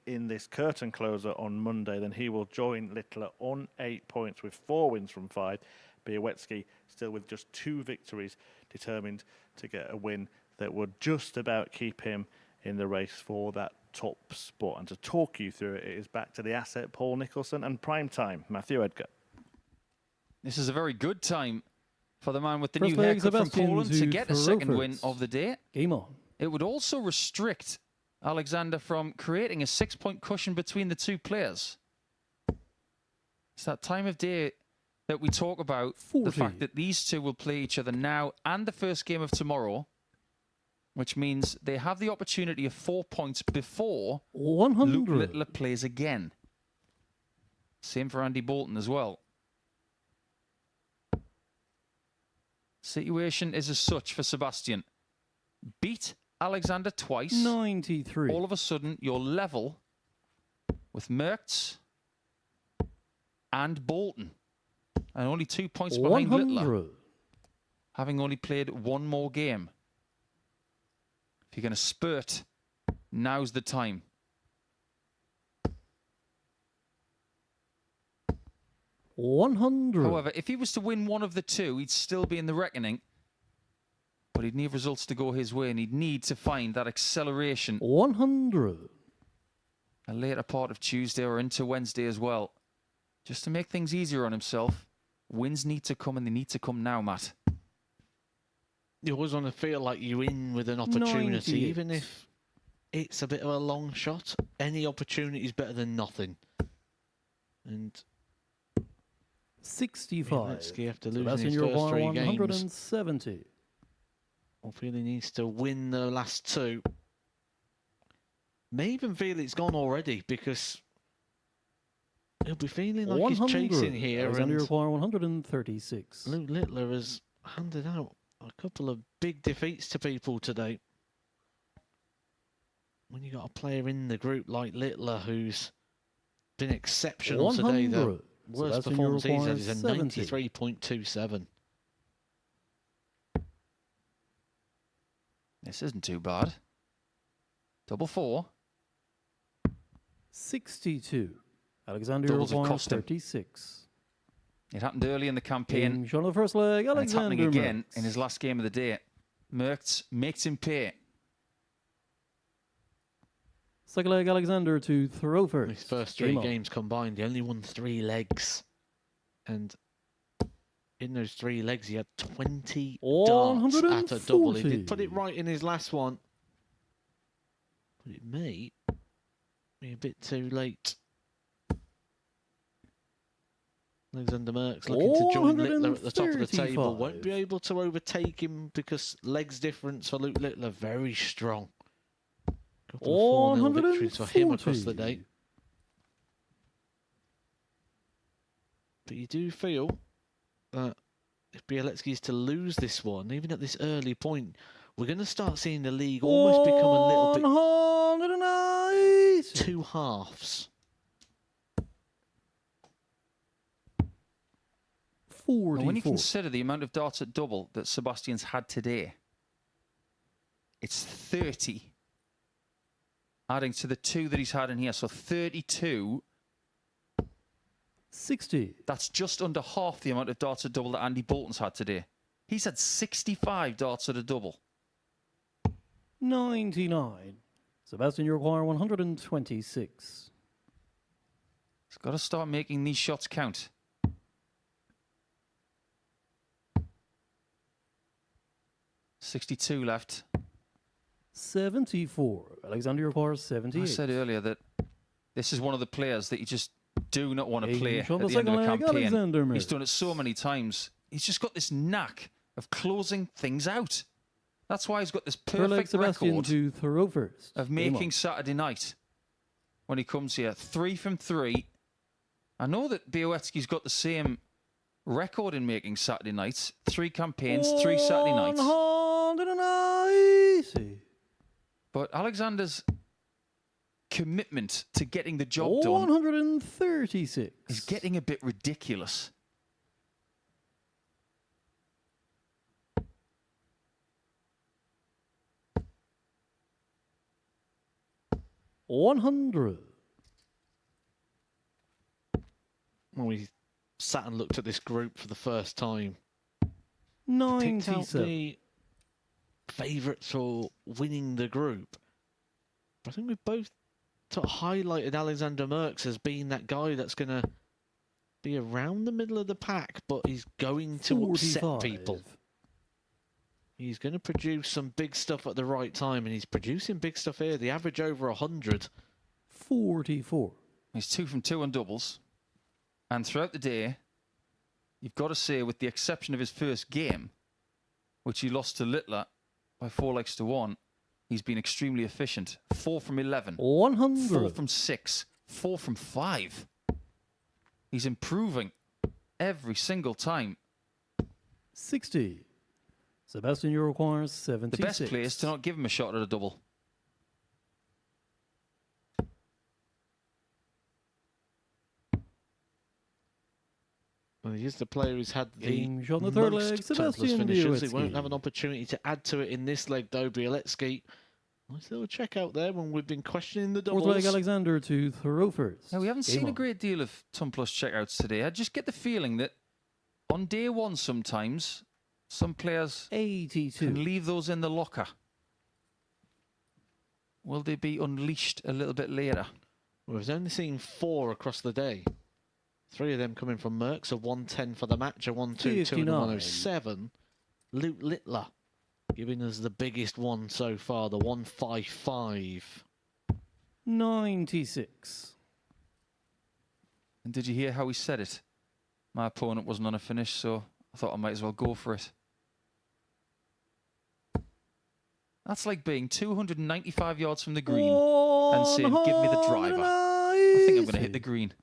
in this curtain closer on Monday, then he will join Littler on 8 points with 4 wins from 5. Białowieski still with just 2 victories, determined to get a win that would just about keep him in the race for that top spot. And to talk you through it, it is back to the asset, Paul Nicholson, and prime time, Matthew Edgar. This is a very good time for the man with the First new leg, haircut from Sebastian Poland to get a second win Zufferowicz. of the day. Game on. It would also restrict Alexander from creating a 6-point cushion between the two players. It's that time of day that we talk about, 40. the fact that these two will play each other now and the first game of tomorrow, which means they have the opportunity of 4 points before 100. Luke Littler plays again. Same for Andy Bolton as well. Situation is as such for Sebastian. Beat Alexander twice. 93. All of a sudden, you're level with Merckx and Bolton. And only 2 points behind 100. Littler, having only played one more game. If you're going to spurt, now's the time. However, if he was to win one of the two, he'd still be in the reckoning. But he'd need results to go his way, and he'd need to find that acceleration 100. a later part of Tuesday or into Wednesday as well. Just to make things easier on himself, wins need to come, and they need to come now, Matt. You always want to feel like you're in with an opportunity, 98. even if it's a bit of a long shot. Any opportunity is better than nothing. And 65. Białowieski, after losing Sebastian his first 3 games, 170. I feel he needs to win the last 2. May even feel it's gone already, because he'll be feeling like 100. he's chasing here. Alexander And Require 136. Luke Littler has handed out a couple of big defeats to people today. When you got a player in the group like Littler who's been exceptional today, the worst Sebastian performance he's had requires is a 70. 93.27. This isn't too bad. Double 4. 62. Alexander Doubles have Require cost him. 36. It happened early in the campaign. Game shot on the first leg, And it's happening Alexander again Merckx. in his last game of the day. Merckx makes him pay. Second leg, Alexander to throw first. His first 3 Game on. games combined, he only won 3 legs. And in those 3 legs, he had 20 darts at a double. He did put it right in his last one. But it may be a bit too late. Alexander Merckx looking to join Littler at the top of the table. Won't be able to overtake him because legs difference for Luke Littler very strong. Couple of 4-0 victories for him across the day. But you do feel that if Bielecki is to lose this one, even at this early point, we're going to start seeing the league almost become a little bit 2 halves. 44. When you consider the amount of darts at double that Sebastian's had today, it's 30. Adding to the 2 that he's had in here, so 32. 60. That's just under half the amount of darts at double that Andy Bolton's had today. He's had 65 darts at a double. 99. Sebastian, you require 126. He's got to start making these shots count. .62 left. 74. Alexander, you require 78. I said earlier that this is one of the players that you just do not want to Hey, play at Sean, the the end of a second leg, campaign. Alexander He's Merckx. done it so many times. He's just got this knack of closing things out. That's why he's got this Third leg, perfect Sebastian record to throw first. of Game making on. Saturday night when he comes here. 3 from 3. I know that Białecki's got the same record in making Saturday nights. 3 campaigns, 3 Saturday nights. 190. But Alexander's commitment to getting the job done 136. is getting a bit ridiculous. $100. When we sat and looked at this group for the first time, picked out 97. the favourites for winning the group. But I think we've both sort of highlighted Alexander Merckx as being that guy that's going to be around the middle of the pack, but he's going to upset 45. people. He's going to produce some big stuff at the right time, and he's producing big stuff here. The average over 100. 44. He's 2 from 2 on doubles. And throughout the day, you've got to say, with the exception of his first game, which he lost to Littler by 4 legs to 1, he's been extremely efficient. 4 from 11. 100. 4 from 6. 4 from 5. He's improving every single time. 60. Sebastian, you require 76. The best play is to not give him a shot at a double. Well, he is the player who's had the Game shot on the third leg, most Sebastian topless finishes. He Białecki. won't have an opportunity to add to it in this leg, though. Bielecki, nice little check out there when we've been questioning the doubles. Fourth leg, Alexander to throw first. Now, we haven't Game seen a on. great deal of ton plus checkouts today. I just get the feeling that on day one sometimes, some players 82. can leave those in the locker. Will they be unleashed a little bit later? Well, we've only seen 4 across the day. 3 of them coming from Merckx, a 110 for the match, a 122 and a 107. Luke Littler giving us the biggest one so far, the 155. 96. And did you hear how he said it? My opponent wasn't on a finish, so I thought I might as well go for it. That's like being 295 yards from the green and saying, give me the driver. I think I'm going to hit the green.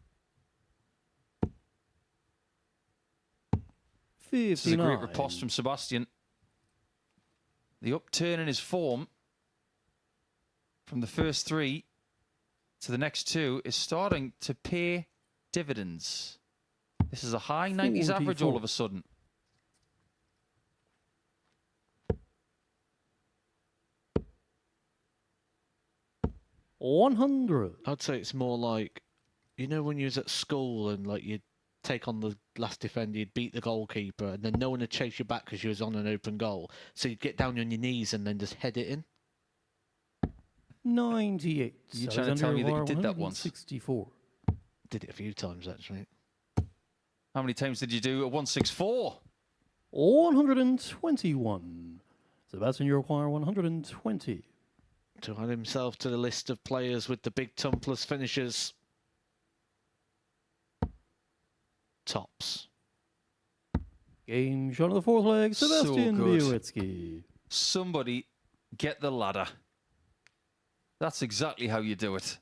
59. This is a great riposte from Sebastian. The upturn in his form from the first 3 to the next 2 is starting to pay dividends. This is a high 90s average all of a sudden. $100. I'd say it's more like, you know, when you was at school and like you'd take on the last defender, you'd beat the goalkeeper, and then no one would chase you back because you was on an open goal. So you'd get down on your knees and then just head it in. 98. You trying to tell me that you did that once? 64. Did it a few times, actually. How many times did you do a 164? 121. Sebastian, you require 120. To add himself to the list of players with the big tumpless finishes. Tops. Game shot on the fourth leg, Sebastian So good. Białowicki. Somebody get the ladder. That's exactly how you do it.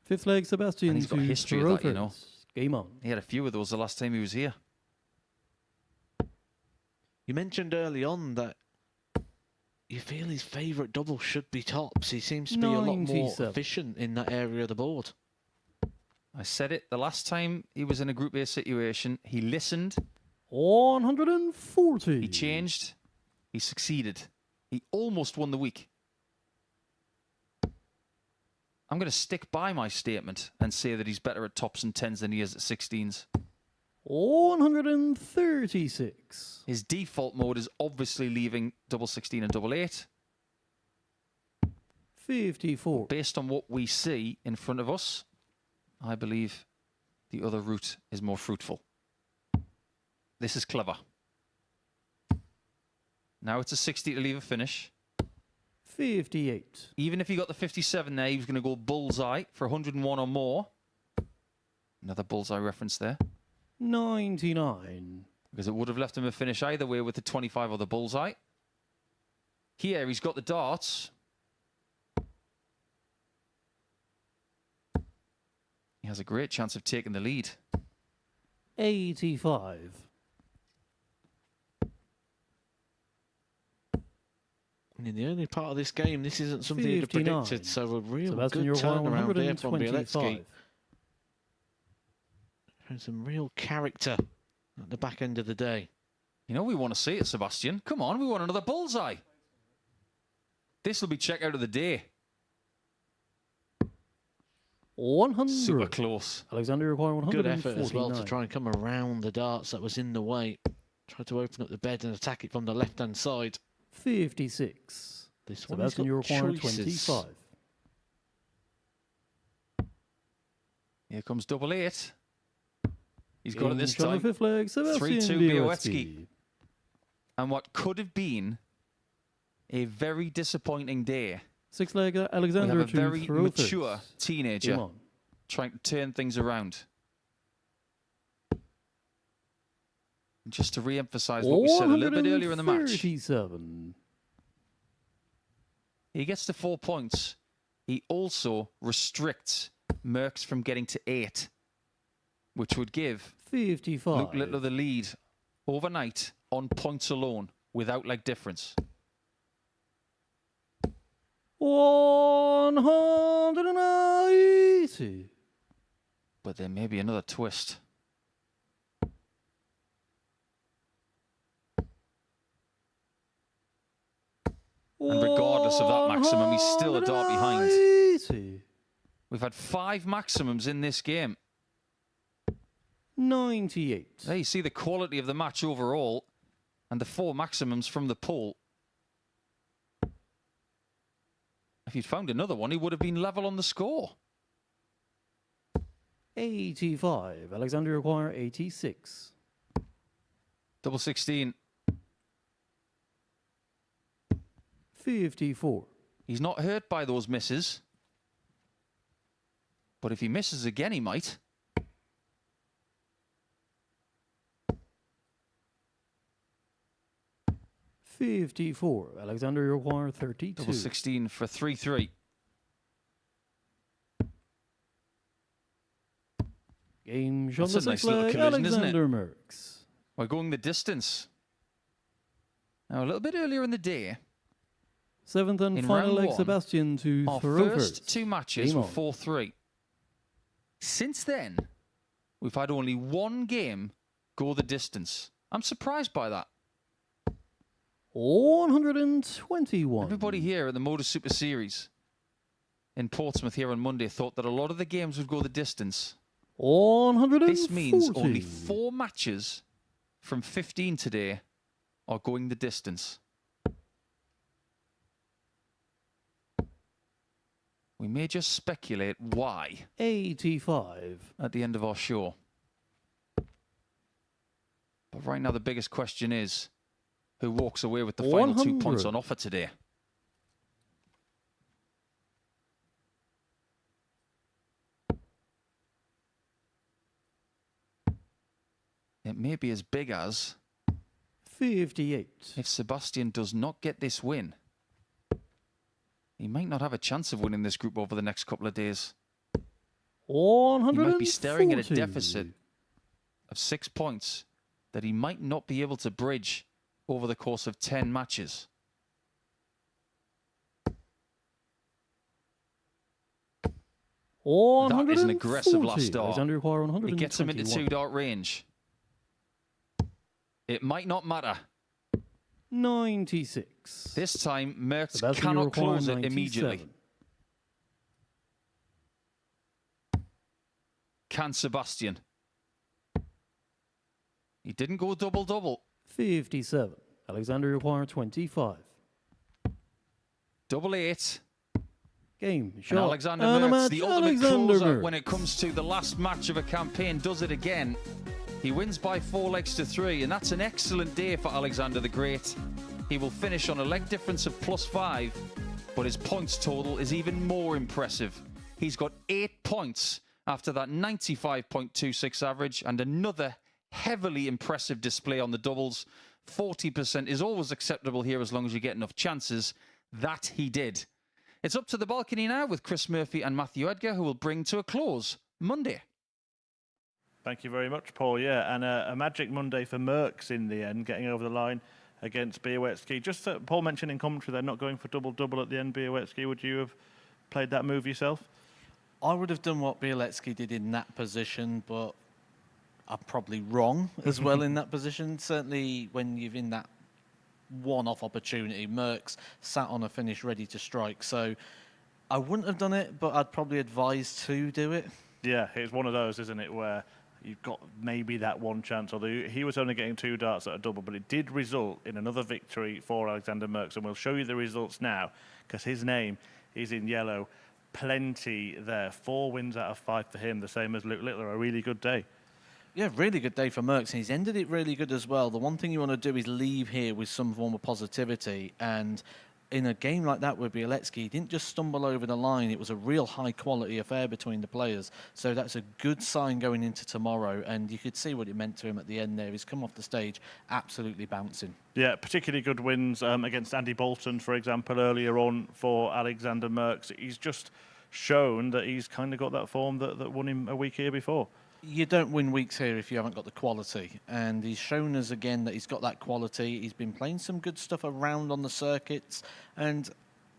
Fifth leg, Sebastian And he's got to history of that, you know. Rovers. Game on. He had a few of those the last time he was here. You mentioned early on that you feel his favourite double should be tops. He seems to be a lot more 97. efficient in that area of the board. I said it the last time he was in a Group A situation. He listened. 140. He changed. He succeeded. He almost won the week. I'm going to stick by my statement and say that he's better at tops and 10s than he is at 16s. 136. His default mode is obviously leaving double 16 and double 8. 54. Based on what we see in front of us, I believe the other route is more fruitful. This is clever. Now it's a 60 to leave a finish. 58. Even if he got the 57 there, he was going to go bullseye for 101 or more. Another bullseye reference there. 99. Because it would have left him a finish either way with the 25 or the bullseye. Here, he's got the darts. He has a great chance of taking the lead. 85. In the early part of this game, this isn't something you'd have 59. predicted, so a real Sebastian, good you're turnaround there from 125. Białowicki. And some real character at the back end of the day. You know, we want to see it, Sebastian. Come on, we want another bullseye. This will be check out of the day. 100. Super close. Alexander, you require 149. Good effort as well to try and come around the darts that was in the way. Try to open up the bed and attack it from the left-hand side. 56. This one Sebastian, you require choices. 25. Here comes double 8. He's got it this Game shot on time. the fifth leg, Sebastian 3-2 Białowicki. Białowicki. And what could have been a very disappointing day. Sixth leg, We Alexander have a to very Rovers. mature Game teenager on. trying to turn things around. And just to re-emphasize what we said a little bit earlier in the match. 137. He gets to 4 points. He also restricts Merckx from getting to 8, which would give 55. Luke Littler the lead overnight on points alone without leg difference. 180. But there may be another twist. And regardless of that maximum, he's still a dart behind. 180. We've had 5 maximums in this game. 98. There you see the quality of the match overall and the 4 maximums from the poll. If he'd found another one, he would have been level on the score. 85. Alexander, you require 86. Double 16. 54. He's not hurt by those misses. But if he misses again, he might. $54. Alexander, you require 32. Double 16 for 3-3. Game shot on That's the a nice sixth little leg, collision, isn't it? Alexander Merckx. We're going the distance. Now, a little bit earlier in the day, Seventh and in final round leg, one, Sebastian to our Rovers. first 2 matches Game were on. 4-3. Since then, we've had only 1 game go the distance. I'm surprised by that. 121. Everybody here at the MODUS Super Series in Portsmouth here on Monday thought that a lot of the games would go the distance. 140. This means only 4 matches from 15 today are going the distance. We may just speculate why 85. at the end of our show. But right now the biggest question is, who walks away with the final 2 points on offer today? It may be as big as 58. if Sebastian does not get this win, he might not have a chance of winning this group over the next couple of days. 140. He might be staring at a deficit of 6 points that he might not be able to bridge over the course of 10 matches. That is an aggressive last start. It gets him into 2-dart range. It might not matter. 96. This time, Merckx cannot close it immediately. Can Sebastian? He didn't go double-double. 57. Alexander require 25. Double 8. Game And shot. Alexander Merckx, the ultimate closer when it comes to the last match of a campaign, does it again. He wins by 4 legs to 3, and that's an excellent day for Alexander the Great. He will finish on a leg difference of +5, but his points total is even more impressive. He's got 8 points after that 95.26 average, and another heavily impressive display on the doubles. 40% is always acceptable here as long as you get enough chances. That he did. It's up to the balcony now with Chris Murphy and Matthew Edgar, who will bring to a close Monday. Thank you very much, Paul. Yeah, and a magic Monday for Merckx in the end, getting over the line against Białecki. Just Paul mentioned in commentary they're not going for double-double at the end, Białecki. Would you have played that move yourself? I would have done what Białecki did in that position, but I'm probably wrong as well in that position. Certainly when you're in that one-off opportunity, Merckx sat on a finish ready to strike. So I wouldn't have done it, but I'd probably advise to do it. Yeah, it's one of those, isn't it, where you've got maybe that one chance. Although he was only getting 2 darts at a double, but it did result in another victory for Alexander Merckx. And we'll show you the results now because his name is in yellow. Plenty there. 4 wins out of 5 for him, the same as Luke Littler. A really good day. Yeah, really good day for Merckx, and he's ended it really good as well. The one thing you want to do is leave here with some form of positivity, and in a game like that with Białecki, he didn't just stumble over the line. It was a real high-quality affair between the players, so that's a good sign going into tomorrow, and you could see what it meant to him at the end there. He's come off the stage absolutely bouncing. Yeah, particularly good wins against Andy Bolton, for example, earlier on for Alexander Merckx. He's just shown that he's kind of got that form that won him a week here before. You don't win weeks here if you haven't got the quality, and he's shown us again that he's got that quality. He's been playing some good stuff around on the circuits, and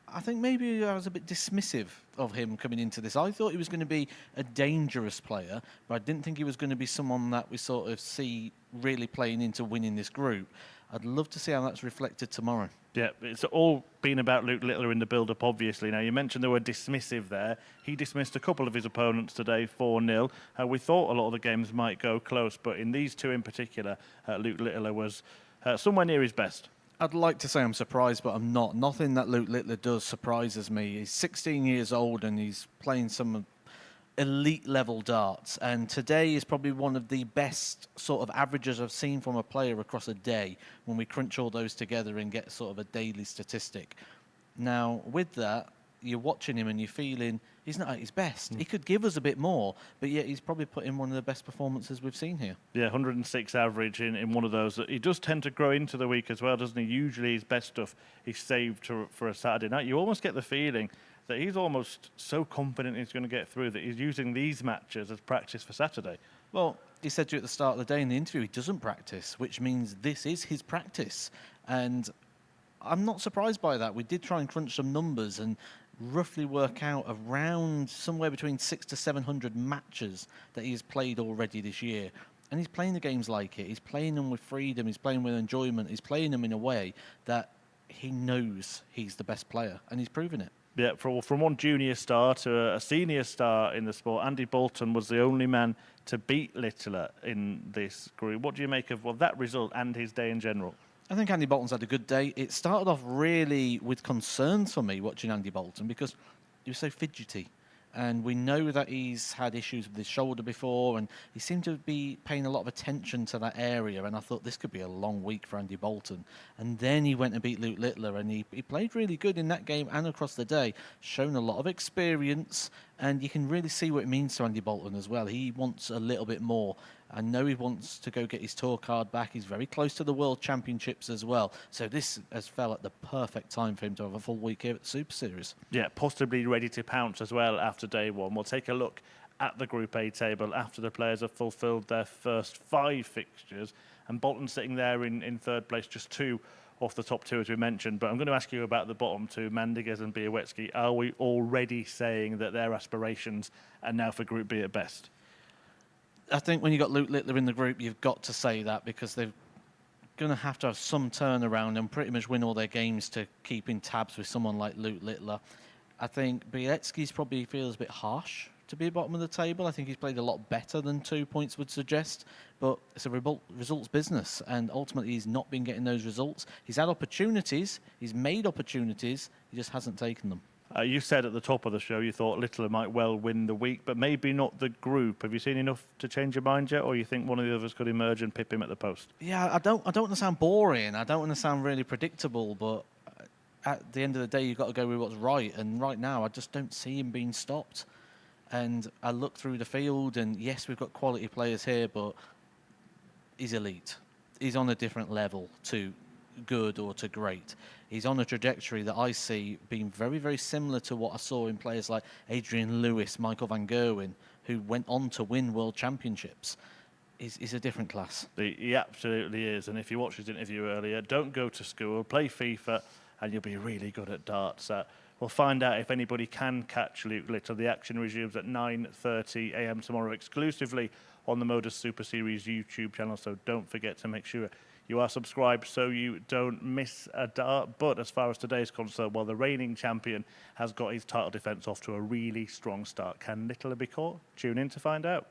I think maybe I was a bit dismissive of him coming into this. I thought he was going to be a dangerous player, but I didn't think he was going to be someone that we sort of see really playing into winning this group. I'd love to see how that's reflected tomorrow. Yeah, it's all been about Luke Littler in the build-up, obviously. Now, you mentioned the word dismissive there. He dismissed a couple of his opponents today, 4-0. We thought a lot of the games might go close, but in these 2 in particular, Luke Littler was somewhere near his best. I'd like to say I'm surprised, but I'm not. Nothing that Luke Littler does surprises me. He's 16 years old and he's playing some elite level darts, and today is probably one of the best sort of averages I've seen from a player across a day when we crunch all those together and get sort of a daily statistic. Now with that, you're watching him and you're feeling he's not at his best. He could give us a bit more, but yet he's probably put in one of the best performances we've seen here. Yeah, 106 average in one of those. He does tend to grow into the week as well, doesn't he? Usually his best stuff is saved for a Saturday night. You almost get the feeling that he's almost so confident he's going to get through that he's using these matches as practice for Saturday. Well, he said to you at the start of the day in the interview he doesn't practice, which means this is his practice. And I'm not surprised by that. We did try and crunch some numbers and roughly work out around somewhere between 600 to 700 matches that he's played already this year. And he's playing the games like it. He's playing them with freedom. He's playing with enjoyment. He's playing them in a way that he knows he's the best player, and he's proven it. Yeah, from one junior star to a senior star in the sport, Andy Bolton was the only man to beat Littler in this group. What do you make of that result and his day in general? I think Andy Bolton's had a good day. It started off really with concerns for me watching Andy Bolton because he was so fidgety. And we know that he's had issues with his shoulder before, and he seemed to be paying a lot of attention to that area. And I thought this could be a long week for Andy Bolton. And then he went and beat Luke Littler, and he played really good in that game and across the day, shown a lot of experience. And you can really see what it means to Andy Bolton as well. He wants a little bit more. I know he wants to go get his tour card back. He's very close to the World Championships as well. So this has fell at the perfect time for him to have a full week here at the Super Series. Yeah, possibly ready to pounce as well after day one. We'll take a look at the Group A table after the players have fulfilled their first 5 fixtures. And Bolton sitting there in third place, just 2 off the top 2, as we mentioned. But I'm going to ask you about the bottom 2, Mandiguez and Białowski. Are we already saying that their aspirations are now for Group B at best? I think when you've got Luke Littler in the group, you've got to say that because they're going to have some turnaround and pretty much win all their games to keep in tabs with someone like Luke Littler. I think Białowski's probably feels a bit harsh to be at bottom of the table. I think he's played a lot better than 2 points would suggest, but it's a results business, and ultimately he's not been getting those results. He's had opportunities, he's made opportunities, he just hasn't taken them. You said at the top of the show you thought Littler might well win the week, but maybe not the group. Have you seen enough to change your mind yet, or you think one of the others could emerge and pip him at the post? Yeah, I don't want to sound boring. I don't want to sound really predictable, but at the end of the day, you've got to go with what's right. And right now, I just don't see him being stopped. And I look through the field, and yes, we've got quality players here, but he's elite. He's on a different level to good or to great. He's on a trajectory that I see being very, very similar to what I saw in players like Adrian Lewis, Michael van Gerwen, who went on to win world championships. He's a different class. He absolutely is. And if you watched his interview earlier, don't go to school, play FIFA, and you'll be really good at darts. We'll find out if anybody can catch Luke Littler. The action resumes at 9:30 a.m. tomorrow exclusively on the MODUS Super Series YouTube channel, so don't forget to make sure you are subscribed so you don't miss a dart. But as far as today's concerned, well, the reigning champion has got his title defence off to a really strong start. Can Littler be caught? Tune in to find out.